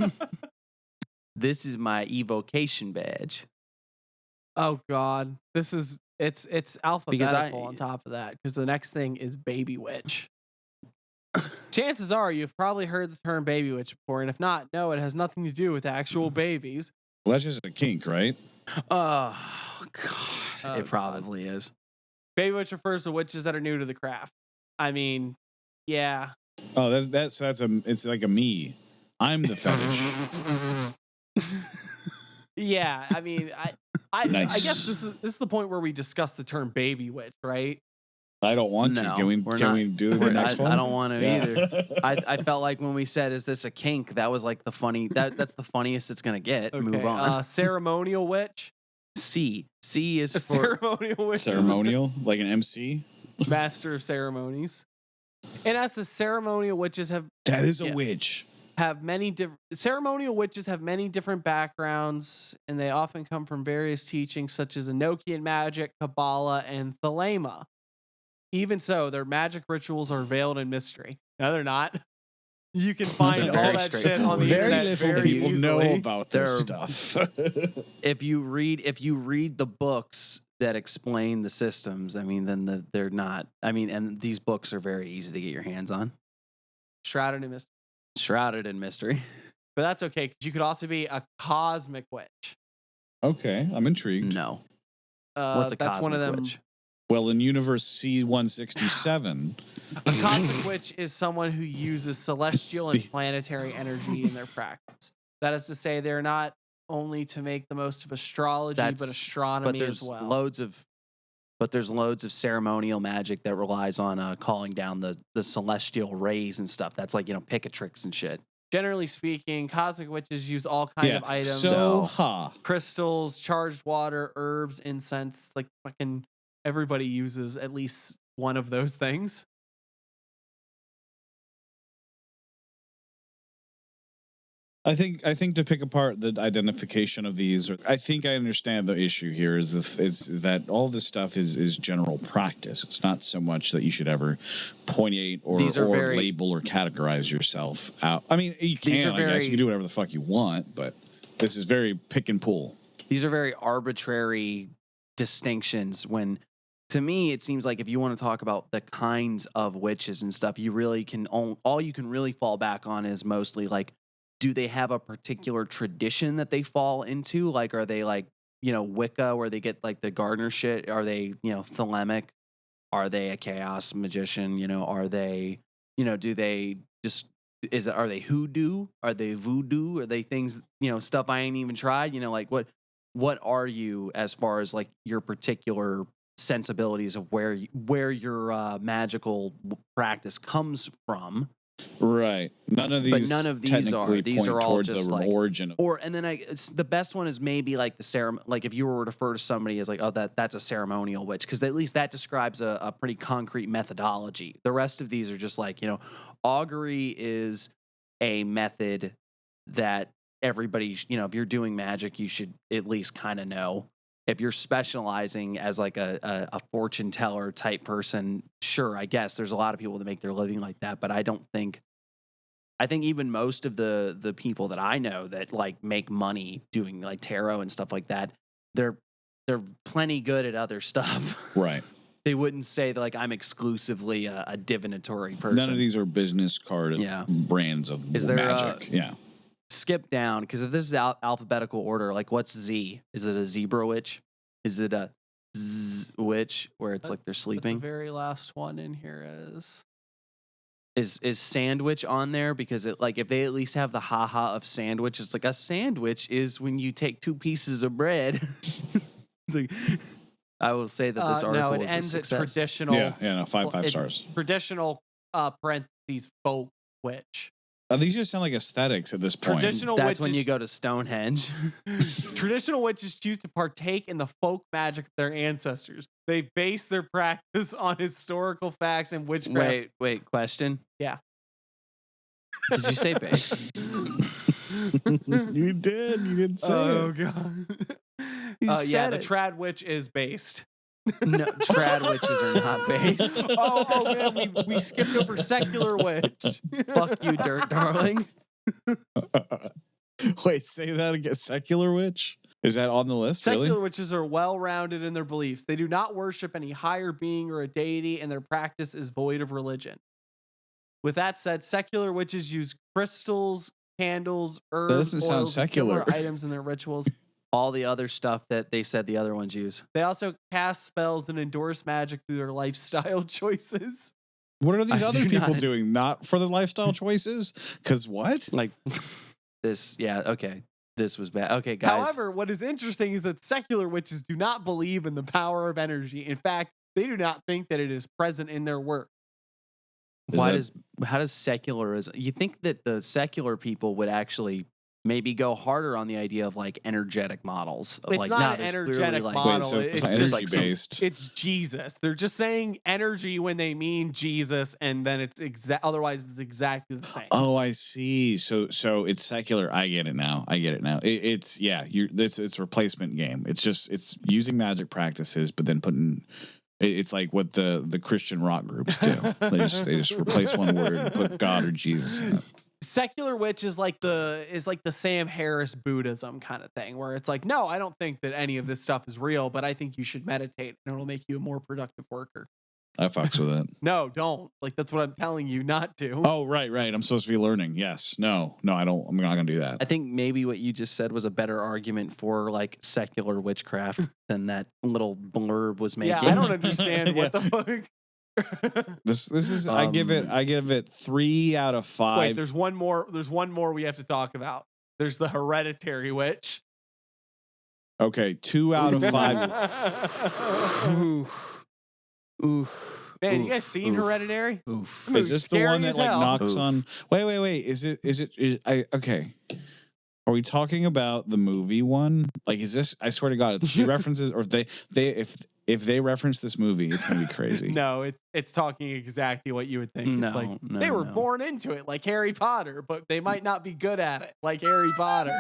[SPEAKER 1] this is my evocation badge.
[SPEAKER 3] Oh God, it's alphabetical on top of that because the next thing is baby witch. Chances are you've probably heard the term baby witch before, and if not, no, it has nothing to do with actual babies.
[SPEAKER 2] Well, that's just a kink, right?
[SPEAKER 1] Oh God, it probably is.
[SPEAKER 3] Baby witch refers to witches that are new to the craft. I mean, yeah.
[SPEAKER 2] Oh, it's like a me. I'm the fetish.
[SPEAKER 3] Yeah, I mean,
[SPEAKER 2] Nice.
[SPEAKER 3] I guess this is the point where we discuss the term baby witch, right?
[SPEAKER 2] I don't want to. Can we do the next one?
[SPEAKER 1] I don't want to either. I felt like when we said, "Is this a kink?" That was like that's the funniest it's gonna get.
[SPEAKER 3] Okay,
[SPEAKER 1] Move on.
[SPEAKER 3] Ceremonial witch.
[SPEAKER 1] C is for
[SPEAKER 3] ceremonial witch.
[SPEAKER 2] Ceremonial, like an MC,
[SPEAKER 3] master of ceremonies. And as the ceremonial witches have
[SPEAKER 2] a witch.
[SPEAKER 3] Ceremonial witches have many different backgrounds, and they often come from various teachings such as Enochian magic, Kabbalah, and Thelema. Even so, their magic rituals are veiled in mystery. No, they're not. You can find all that shit on the internet. Very
[SPEAKER 2] people
[SPEAKER 3] easily.
[SPEAKER 2] know about this stuff.
[SPEAKER 1] If you read the books that explain the systems, I mean, then they're not. I mean, and these books are very easy to get your hands on.
[SPEAKER 3] Shrouded in mystery.
[SPEAKER 1] Shrouded in mystery.
[SPEAKER 3] But that's okay, because you could also be a cosmic witch.
[SPEAKER 2] Okay, I'm intrigued.
[SPEAKER 1] No. What's a
[SPEAKER 3] that's
[SPEAKER 1] cosmic
[SPEAKER 3] one of them.
[SPEAKER 1] witch?
[SPEAKER 2] Well, in Universe C-167...
[SPEAKER 3] A cosmic witch is someone who uses celestial and planetary energy in their practice. That is to say, they're not only to make the most of astrology, but
[SPEAKER 1] That's-
[SPEAKER 3] astronomy
[SPEAKER 1] there's
[SPEAKER 3] as well.
[SPEAKER 1] there's loads of ceremonial magic that relies on calling down the celestial rays and stuff. That's like, Picatrix and shit.
[SPEAKER 3] Generally speaking, cosmic witches use all kind of items.
[SPEAKER 2] So,
[SPEAKER 3] Crystals, charged water, herbs, incense. Like fucking everybody uses at least one of those things.
[SPEAKER 2] I think to pick apart the identification of these, I think I understand the issue here is that all this stuff is general practice. It's not so much that you should ever pointate or label or categorize yourself out. I mean, you can, I guess. You can do whatever the fuck you want, but this is very pick and pull.
[SPEAKER 1] These are very arbitrary distinctions when, to me, it seems like if you want to talk about the kinds of witches and stuff, you really can, all you can really fall back on is mostly like, do they have a particular tradition that they fall into? Like, are they like, Wicca where they get like the gardener shit? Are they, Thelemic? Are they a chaos magician? Are they, do they just, are they hoodoo? Are they voodoo? Are they things, stuff I ain't even tried? Like what are you as far as like your particular sensibilities of where your magical practice comes from?
[SPEAKER 2] Right. None of these are.
[SPEAKER 1] These are all just like
[SPEAKER 2] origin.
[SPEAKER 1] And then the best one is maybe like the ceremony. Like if you were to refer to somebody as like, oh, that's a ceremonial witch, because at least that describes a pretty concrete methodology. The rest of these are just like, augury is a method that everybody, if you're doing magic, you should at least kind of know. If you're specializing as like a fortune teller type person, sure, I guess there's a lot of people that make their living like that, but I think even most of the people that I know that like make money doing like tarot and stuff like that, they're plenty good at other stuff.
[SPEAKER 2] Right.
[SPEAKER 1] They wouldn't say that like I'm exclusively a divinatory person.
[SPEAKER 2] None of these are business card brands of magic.
[SPEAKER 1] Skip down, because if this is alphabetical order, like what's Z? Is it a zebra witch? Is it a witch where it's like they're sleeping?
[SPEAKER 3] The very last one in here
[SPEAKER 1] is sandwich on there, because it like if they at least have the haha of sandwich, it's like a sandwich is when you take two pieces of bread. It's like, I will say that this article
[SPEAKER 3] it ends at traditional.
[SPEAKER 2] Yeah, 5 stars.
[SPEAKER 3] Traditional parentheses folk witch.
[SPEAKER 2] These just sound like aesthetics at this point.
[SPEAKER 1] That's witches, when you go to Stonehenge.
[SPEAKER 3] Traditional witches choose to partake in the folk magic of their ancestors. They base their practice on historical facts and witchcraft.
[SPEAKER 1] Wait, question?
[SPEAKER 3] Yeah.
[SPEAKER 1] Did you say base?
[SPEAKER 2] You did say it.
[SPEAKER 3] Oh, God. The trad witch is based.
[SPEAKER 1] No, trad witches are not based.
[SPEAKER 3] Oh man, we skipped over secular witch.
[SPEAKER 1] Fuck you, dirt darling.
[SPEAKER 2] Wait, say that again. Secular witch? Is that on the list?
[SPEAKER 3] Secular
[SPEAKER 2] really?
[SPEAKER 3] witches are well-rounded in their beliefs. They do not worship any higher being or a deity, and their practice is void of religion. With that said, secular witches use crystals, candles, herbs, oils, and similar items in their rituals.
[SPEAKER 1] All the other stuff that they said the other ones use.
[SPEAKER 3] They also cast spells and endorse magic through their lifestyle choices.
[SPEAKER 2] What are these other people doing? Not for the lifestyle choices? Because what?
[SPEAKER 1] Like this, okay. This was bad. Okay, guys.
[SPEAKER 3] However, what is interesting is that secular witches do not believe in the power of energy. In fact, they do not think that it is present in their work.
[SPEAKER 1] How does secularism? You think that the secular people would actually maybe go harder on the idea of like energetic models?
[SPEAKER 3] It's
[SPEAKER 1] like,
[SPEAKER 3] not an energetic model.
[SPEAKER 2] Wait, so
[SPEAKER 3] it's just like
[SPEAKER 2] based.
[SPEAKER 3] It's Jesus. They're just saying energy when they mean Jesus, and then it's otherwise it's exactly the same.
[SPEAKER 2] Oh, I see. So it's secular. I get it now. It's replacement game. It's using magic practices, but then putting. It's like what the Christian rock groups do. They just replace one word and put God or Jesus in it.
[SPEAKER 3] Secular witch is like the Sam Harris Buddhism kind of thing, where it's like, no, I don't think that any of this stuff is real, but I think you should meditate and it'll make you a more productive worker.
[SPEAKER 2] I fucks with it.
[SPEAKER 3] No, don't. Like, that's what I'm telling you not to.
[SPEAKER 2] Oh, right. I'm supposed to be learning. Yes. No, I don't. I'm not gonna do that.
[SPEAKER 1] I think maybe what you just said was a better argument for like secular witchcraft than that little blurb was making.
[SPEAKER 3] Yeah, I don't understand what the fuck.
[SPEAKER 2] This is I give it 3 out of 5.
[SPEAKER 3] Wait, there's one more we have to talk about. There's the hereditary witch.
[SPEAKER 2] Okay, 2 out of 5.
[SPEAKER 1] Oof.
[SPEAKER 3] Man, you guys seen
[SPEAKER 1] Oof.
[SPEAKER 3] Hereditary?
[SPEAKER 1] Oof.
[SPEAKER 3] That movie's
[SPEAKER 2] Is this the
[SPEAKER 3] scary
[SPEAKER 2] one that
[SPEAKER 3] as
[SPEAKER 2] like
[SPEAKER 3] hell.
[SPEAKER 2] knocks
[SPEAKER 1] Oof.
[SPEAKER 2] on? Wait. Okay. Are we talking about the movie one? Like, is this? I swear to God, if she references, or if they reference this movie, it's gonna be crazy.
[SPEAKER 3] No, it's talking exactly what you would think.
[SPEAKER 1] No,
[SPEAKER 3] It's like
[SPEAKER 1] no,
[SPEAKER 3] they were
[SPEAKER 1] no.
[SPEAKER 3] born into it, like Harry Potter, but they might not be good at it, like Harry Potter.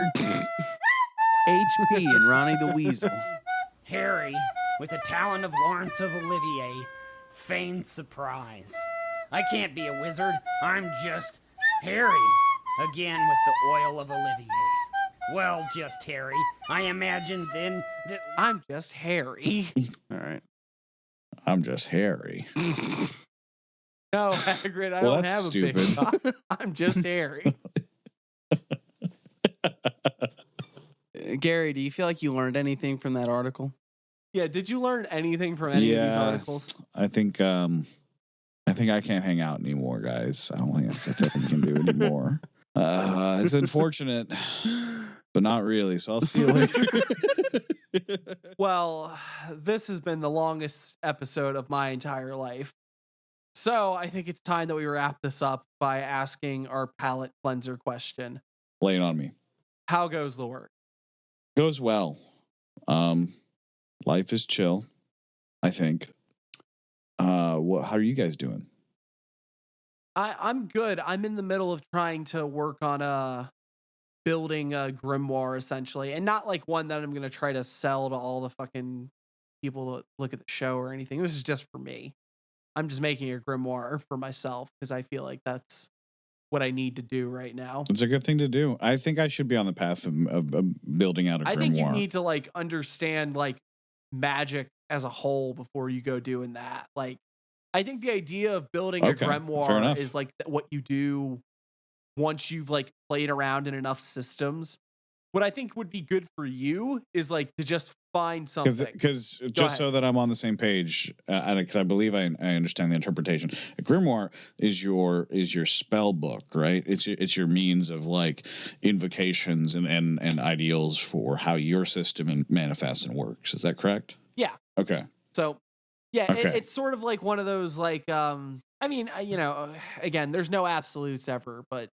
[SPEAKER 1] HP and Ronnie the Weasel.
[SPEAKER 8] Harry, with the talent of Lawrence of Olivier, feigned surprise. I can't be a wizard, I'm just Harry, again with the oil of Olivier. Well, just Harry, I imagine then that...
[SPEAKER 3] I'm just Harry.
[SPEAKER 1] All right.
[SPEAKER 2] I'm just Harry.
[SPEAKER 3] No, Hagrid, I
[SPEAKER 2] Well,
[SPEAKER 3] don't
[SPEAKER 2] that's
[SPEAKER 3] have a
[SPEAKER 2] stupid.
[SPEAKER 3] big cock. I'm just Harry.
[SPEAKER 1] Gary, do you feel like you learned anything from that article?
[SPEAKER 3] Yeah, did you learn anything from any of these articles?
[SPEAKER 2] I think I can't hang out anymore, guys. I don't think that's the thing we can do anymore. It's unfortunate, but not really. So I'll see you later.
[SPEAKER 3] Well, this has been the longest episode of my entire life. So I think it's time that we wrap this up by asking our palate cleanser question.
[SPEAKER 2] Lay it on me.
[SPEAKER 3] How goes the work?
[SPEAKER 2] Goes well. Life is chill, I think. How are you guys doing?
[SPEAKER 3] I'm good. I'm in the middle of trying to work on building a grimoire, essentially, and not like one that I'm going to try to sell to all the fucking people that look at the show or anything. This is just for me. I'm just making a grimoire for myself because I feel like that's what I need to do right now.
[SPEAKER 2] It's a good thing to do. I think I should be on the path of building out a grimoire.
[SPEAKER 3] I think you need to like understand like magic as a whole before you go doing that. Like, I think the idea of building a
[SPEAKER 2] Okay, fair
[SPEAKER 3] grimoire
[SPEAKER 2] enough.
[SPEAKER 3] is like what you do once you've like played around in enough systems. What I think would be good for you is like to just find something.
[SPEAKER 2] Because
[SPEAKER 3] Go
[SPEAKER 2] just
[SPEAKER 3] ahead.
[SPEAKER 2] so that I'm on the same page, because I believe I understand the interpretation. A grimoire is your spell book, right? It's your means of like invocations and ideals for how your system manifests and works. Is that correct?
[SPEAKER 3] Yeah.
[SPEAKER 2] Okay.
[SPEAKER 3] So, yeah,
[SPEAKER 2] Okay.
[SPEAKER 3] it's sort of like one of those like I mean, again, there's no absolutes ever, but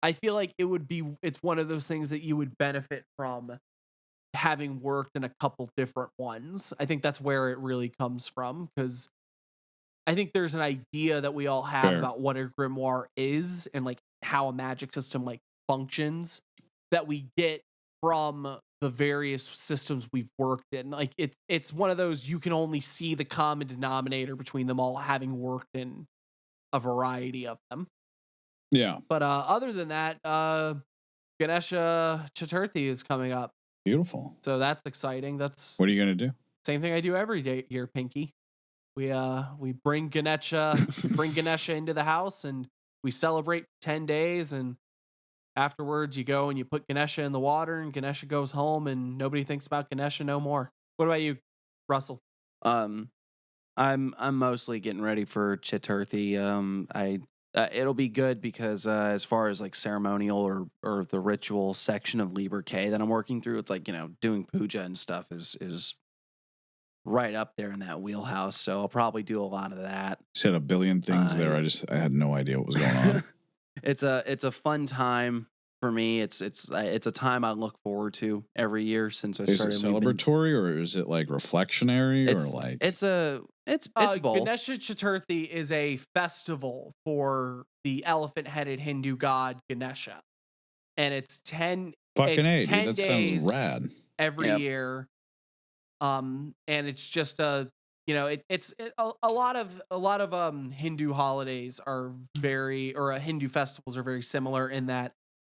[SPEAKER 3] I feel like it's one of those things that you would benefit from having worked in a couple different ones. I think that's where it really comes from, because I think there's an idea that we all have
[SPEAKER 2] Fair.
[SPEAKER 3] about what a grimoire is and like how a magic system like functions that we get from the various systems we've worked in. Like it's one of those, you can only see the common denominator between them all, having worked in a variety of them.
[SPEAKER 2] Yeah.
[SPEAKER 3] But other than that, Ganesha Chaturthi is coming up.
[SPEAKER 2] Beautiful.
[SPEAKER 3] So that's exciting. That's
[SPEAKER 2] What are you gonna do?
[SPEAKER 3] same thing I do every year, Pinky. We bring Ganesha into the house and we celebrate for 10 days, and afterwards you go and you put Ganesha in the water and Ganesha goes home and nobody thinks about Ganesha no more. What about you, Russell?
[SPEAKER 1] I'm mostly getting ready for Chaturthi. It'll be good because as far as like ceremonial or the ritual section of Liber K that I'm working through, it's like, doing puja and stuff is right up there in that wheelhouse. So I'll probably do a lot of that.
[SPEAKER 2] You said a billion things there. I had no idea what was going on.
[SPEAKER 1] It's a fun time for me. It's a time I look forward to every year since I
[SPEAKER 2] Is it
[SPEAKER 1] started. We've been-
[SPEAKER 2] celebratory or is it like reflectionary or like?
[SPEAKER 1] it's both.
[SPEAKER 3] Ganesha Chaturthi is a festival for the elephant-headed Hindu god Ganesha, and it's 10
[SPEAKER 2] Fucking A, dude,
[SPEAKER 3] 10
[SPEAKER 2] that
[SPEAKER 3] days
[SPEAKER 2] sounds rad.
[SPEAKER 3] every
[SPEAKER 1] Yep.
[SPEAKER 3] year. And it's just a lot of Hindu holidays are Hindu festivals are very similar in that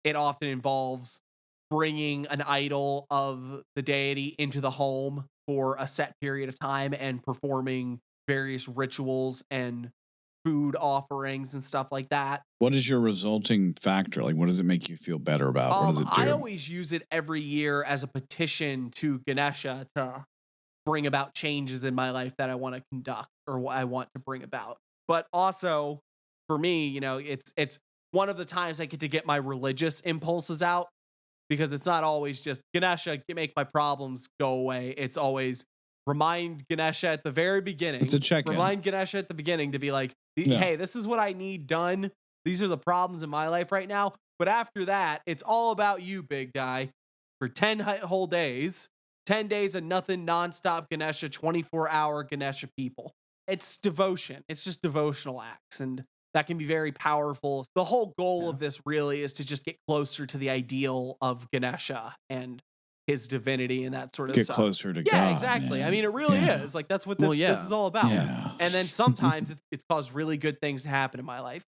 [SPEAKER 3] it often involves bringing an idol of the deity into the home for a set period of time and performing various rituals and food offerings and stuff like that.
[SPEAKER 2] What is your resulting factor? Like, what does it make you feel better about? What does it do?
[SPEAKER 3] I always use it every year as a petition to Ganesha to bring about changes in my life that I want to conduct or what I want to bring about. But also for me, it's one of the times I get to get my religious impulses out. because it's not always just Ganesha, make my problems go away. It's always remind Ganesha at the very beginning.
[SPEAKER 2] It's a check-in.
[SPEAKER 3] Remind Ganesha at the beginning to be like, hey, this is what I need done. These are the problems in my life right now. But after that, it's all about you, big guy, for 10 whole days, 10 days of nothing, nonstop Ganesha, 24-hour Ganesha people. It's devotion. It's just devotional acts. And that can be very powerful. The whole goal of this really is to just get closer to the ideal of Ganesha and his divinity and that sort of
[SPEAKER 2] Get
[SPEAKER 3] stuff.
[SPEAKER 2] closer to God.
[SPEAKER 3] Yeah, exactly.
[SPEAKER 2] Man.
[SPEAKER 3] I mean, it really is. Like, that's what this is all about.
[SPEAKER 2] Yeah.
[SPEAKER 3] And then sometimes it's caused really good things to happen in my life.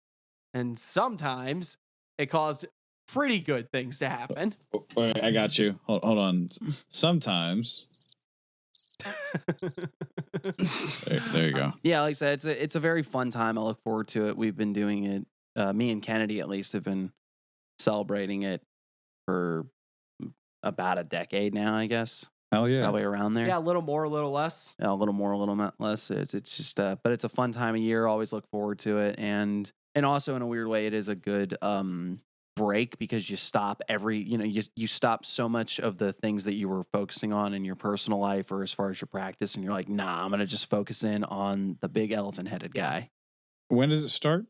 [SPEAKER 3] And sometimes it caused pretty good things to happen.
[SPEAKER 2] Wait, I got you. Hold on. Sometimes. There you go.
[SPEAKER 1] Yeah, like I said, it's a very fun time. I look forward to it. We've been doing it. Me and Kennedy, at least, have been celebrating it for about a decade now, I guess.
[SPEAKER 2] Hell yeah.
[SPEAKER 1] Probably around there.
[SPEAKER 3] Yeah, a little more, a little less.
[SPEAKER 1] A little more, a little less. It's just, but it's a fun time of year. Always look forward to it. And also in a weird way, it is a good break because you stop you stop so much of the things that you were focusing on in your personal life or as far as your practice. And you're like, nah, I'm going to just focus in on the big elephant headed guy.
[SPEAKER 2] When does it start?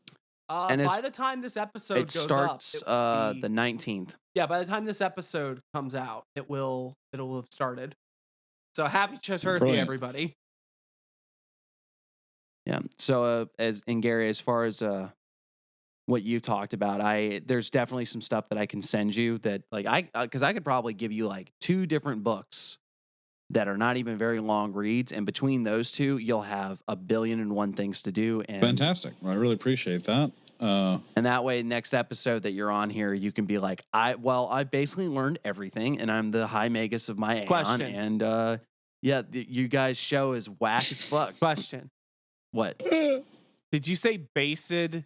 [SPEAKER 3] And by the time this episode
[SPEAKER 1] it
[SPEAKER 3] goes
[SPEAKER 1] starts
[SPEAKER 3] up,
[SPEAKER 1] the 19th.
[SPEAKER 3] Yeah, by the time this episode comes out, it'll have started. So happy Chaturthi, everybody.
[SPEAKER 1] Yeah. So Gary, as far as what you talked about, there's definitely some stuff that I can send you that because I could probably give you like 2 different books that are not even very long reads, and between those 2, you'll have 1,000,001 things to do. And
[SPEAKER 2] fantastic. I really appreciate that.
[SPEAKER 1] And that way, next episode that you're on here, you can be like, I basically learned everything, and I'm the high magus of my
[SPEAKER 3] Question.
[SPEAKER 1] Aeon, and you guys' show is whack as fuck.
[SPEAKER 3] Question.
[SPEAKER 1] What?
[SPEAKER 3] Did you say basedly?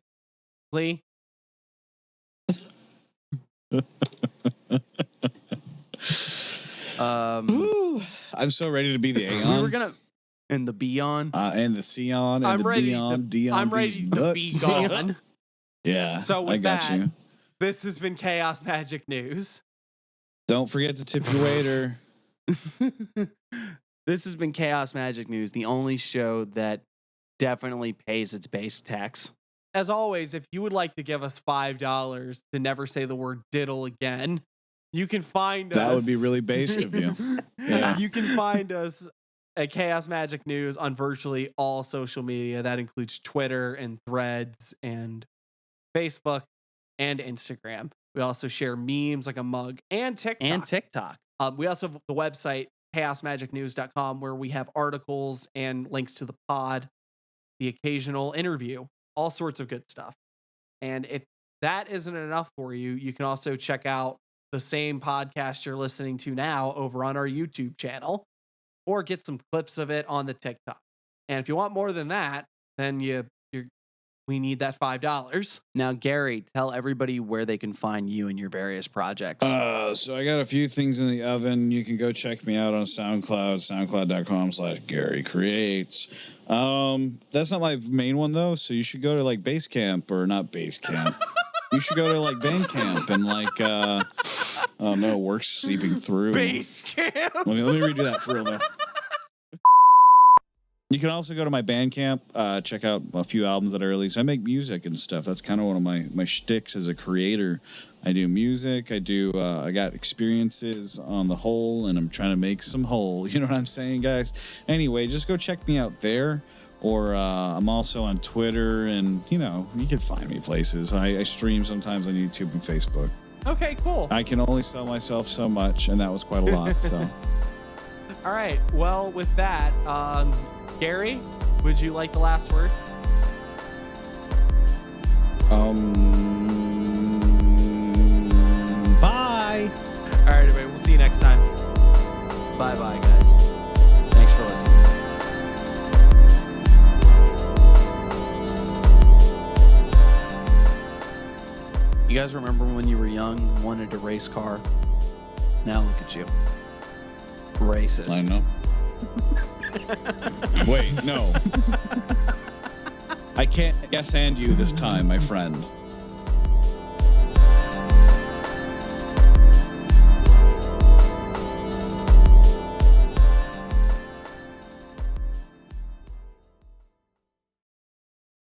[SPEAKER 2] I'm so ready to be the Aeon.
[SPEAKER 1] We were gonna and the Beyond
[SPEAKER 2] and the Sion and
[SPEAKER 3] I'm
[SPEAKER 2] the
[SPEAKER 3] ready
[SPEAKER 2] Dion.
[SPEAKER 3] I'm ready to be gone.
[SPEAKER 2] Yeah.
[SPEAKER 3] So with
[SPEAKER 2] I got
[SPEAKER 3] that,
[SPEAKER 2] you.
[SPEAKER 3] This has been Chaos Magic News.
[SPEAKER 2] Don't forget to tip your waiter.
[SPEAKER 1] This has been Chaos Magic News, the only show that definitely pays its base tax.
[SPEAKER 3] As always, if you would like to give us $5 to never say the word diddle again, you can find us.
[SPEAKER 2] That would be really base of you. Yeah.
[SPEAKER 3] You can find us at Chaos Magic News on virtually all social media. That includes Twitter and Threads and Facebook and Instagram. We also share memes like a mug and TikTok. We also have the website, chaosmagicnews.com, where we have articles and links to the pod, the occasional interview, all sorts of good stuff. And if that isn't enough for you, you can also check out the same podcast you're listening to now over on our YouTube channel, or get some clips of it on the TikTok. And if you want more than that, then we need that $5.
[SPEAKER 1] Now, Gary, tell everybody where they can find you and your various projects.
[SPEAKER 2] So I got a few things in the oven. You can go check me out on SoundCloud, soundcloud.com/Garrycreates. That's not my main one though. So you should go to like Basecamp or not Basecamp. You should go to like Bandcamp and like, oh no, work's seeping through.
[SPEAKER 3] Basecamp.
[SPEAKER 2] Let me redo that for real though. You can also go to my Bandcamp, check out a few albums that I release. I make music and stuff. That's kind of one of my shticks as a creator. I do music. I got experiences on the whole, and I'm trying to make some whole. You know what I'm saying, guys? Anyway, just go check me out there. Or I'm also on Twitter, and, you can find me places. I stream sometimes on YouTube and Facebook.
[SPEAKER 3] Okay, cool.
[SPEAKER 2] I can only sell myself so much, and that was quite a lot. So,
[SPEAKER 3] all right. Well, with that, Garry, would you like the last word?
[SPEAKER 2] Bye.
[SPEAKER 3] All right, everybody. We'll see you next time.
[SPEAKER 1] Bye-bye, guys. Thanks for listening. You guys remember when you were young, wanted to race car? Now look at you. Racist.
[SPEAKER 2] I know. Wait, no. I can't yes and you this time, my friend.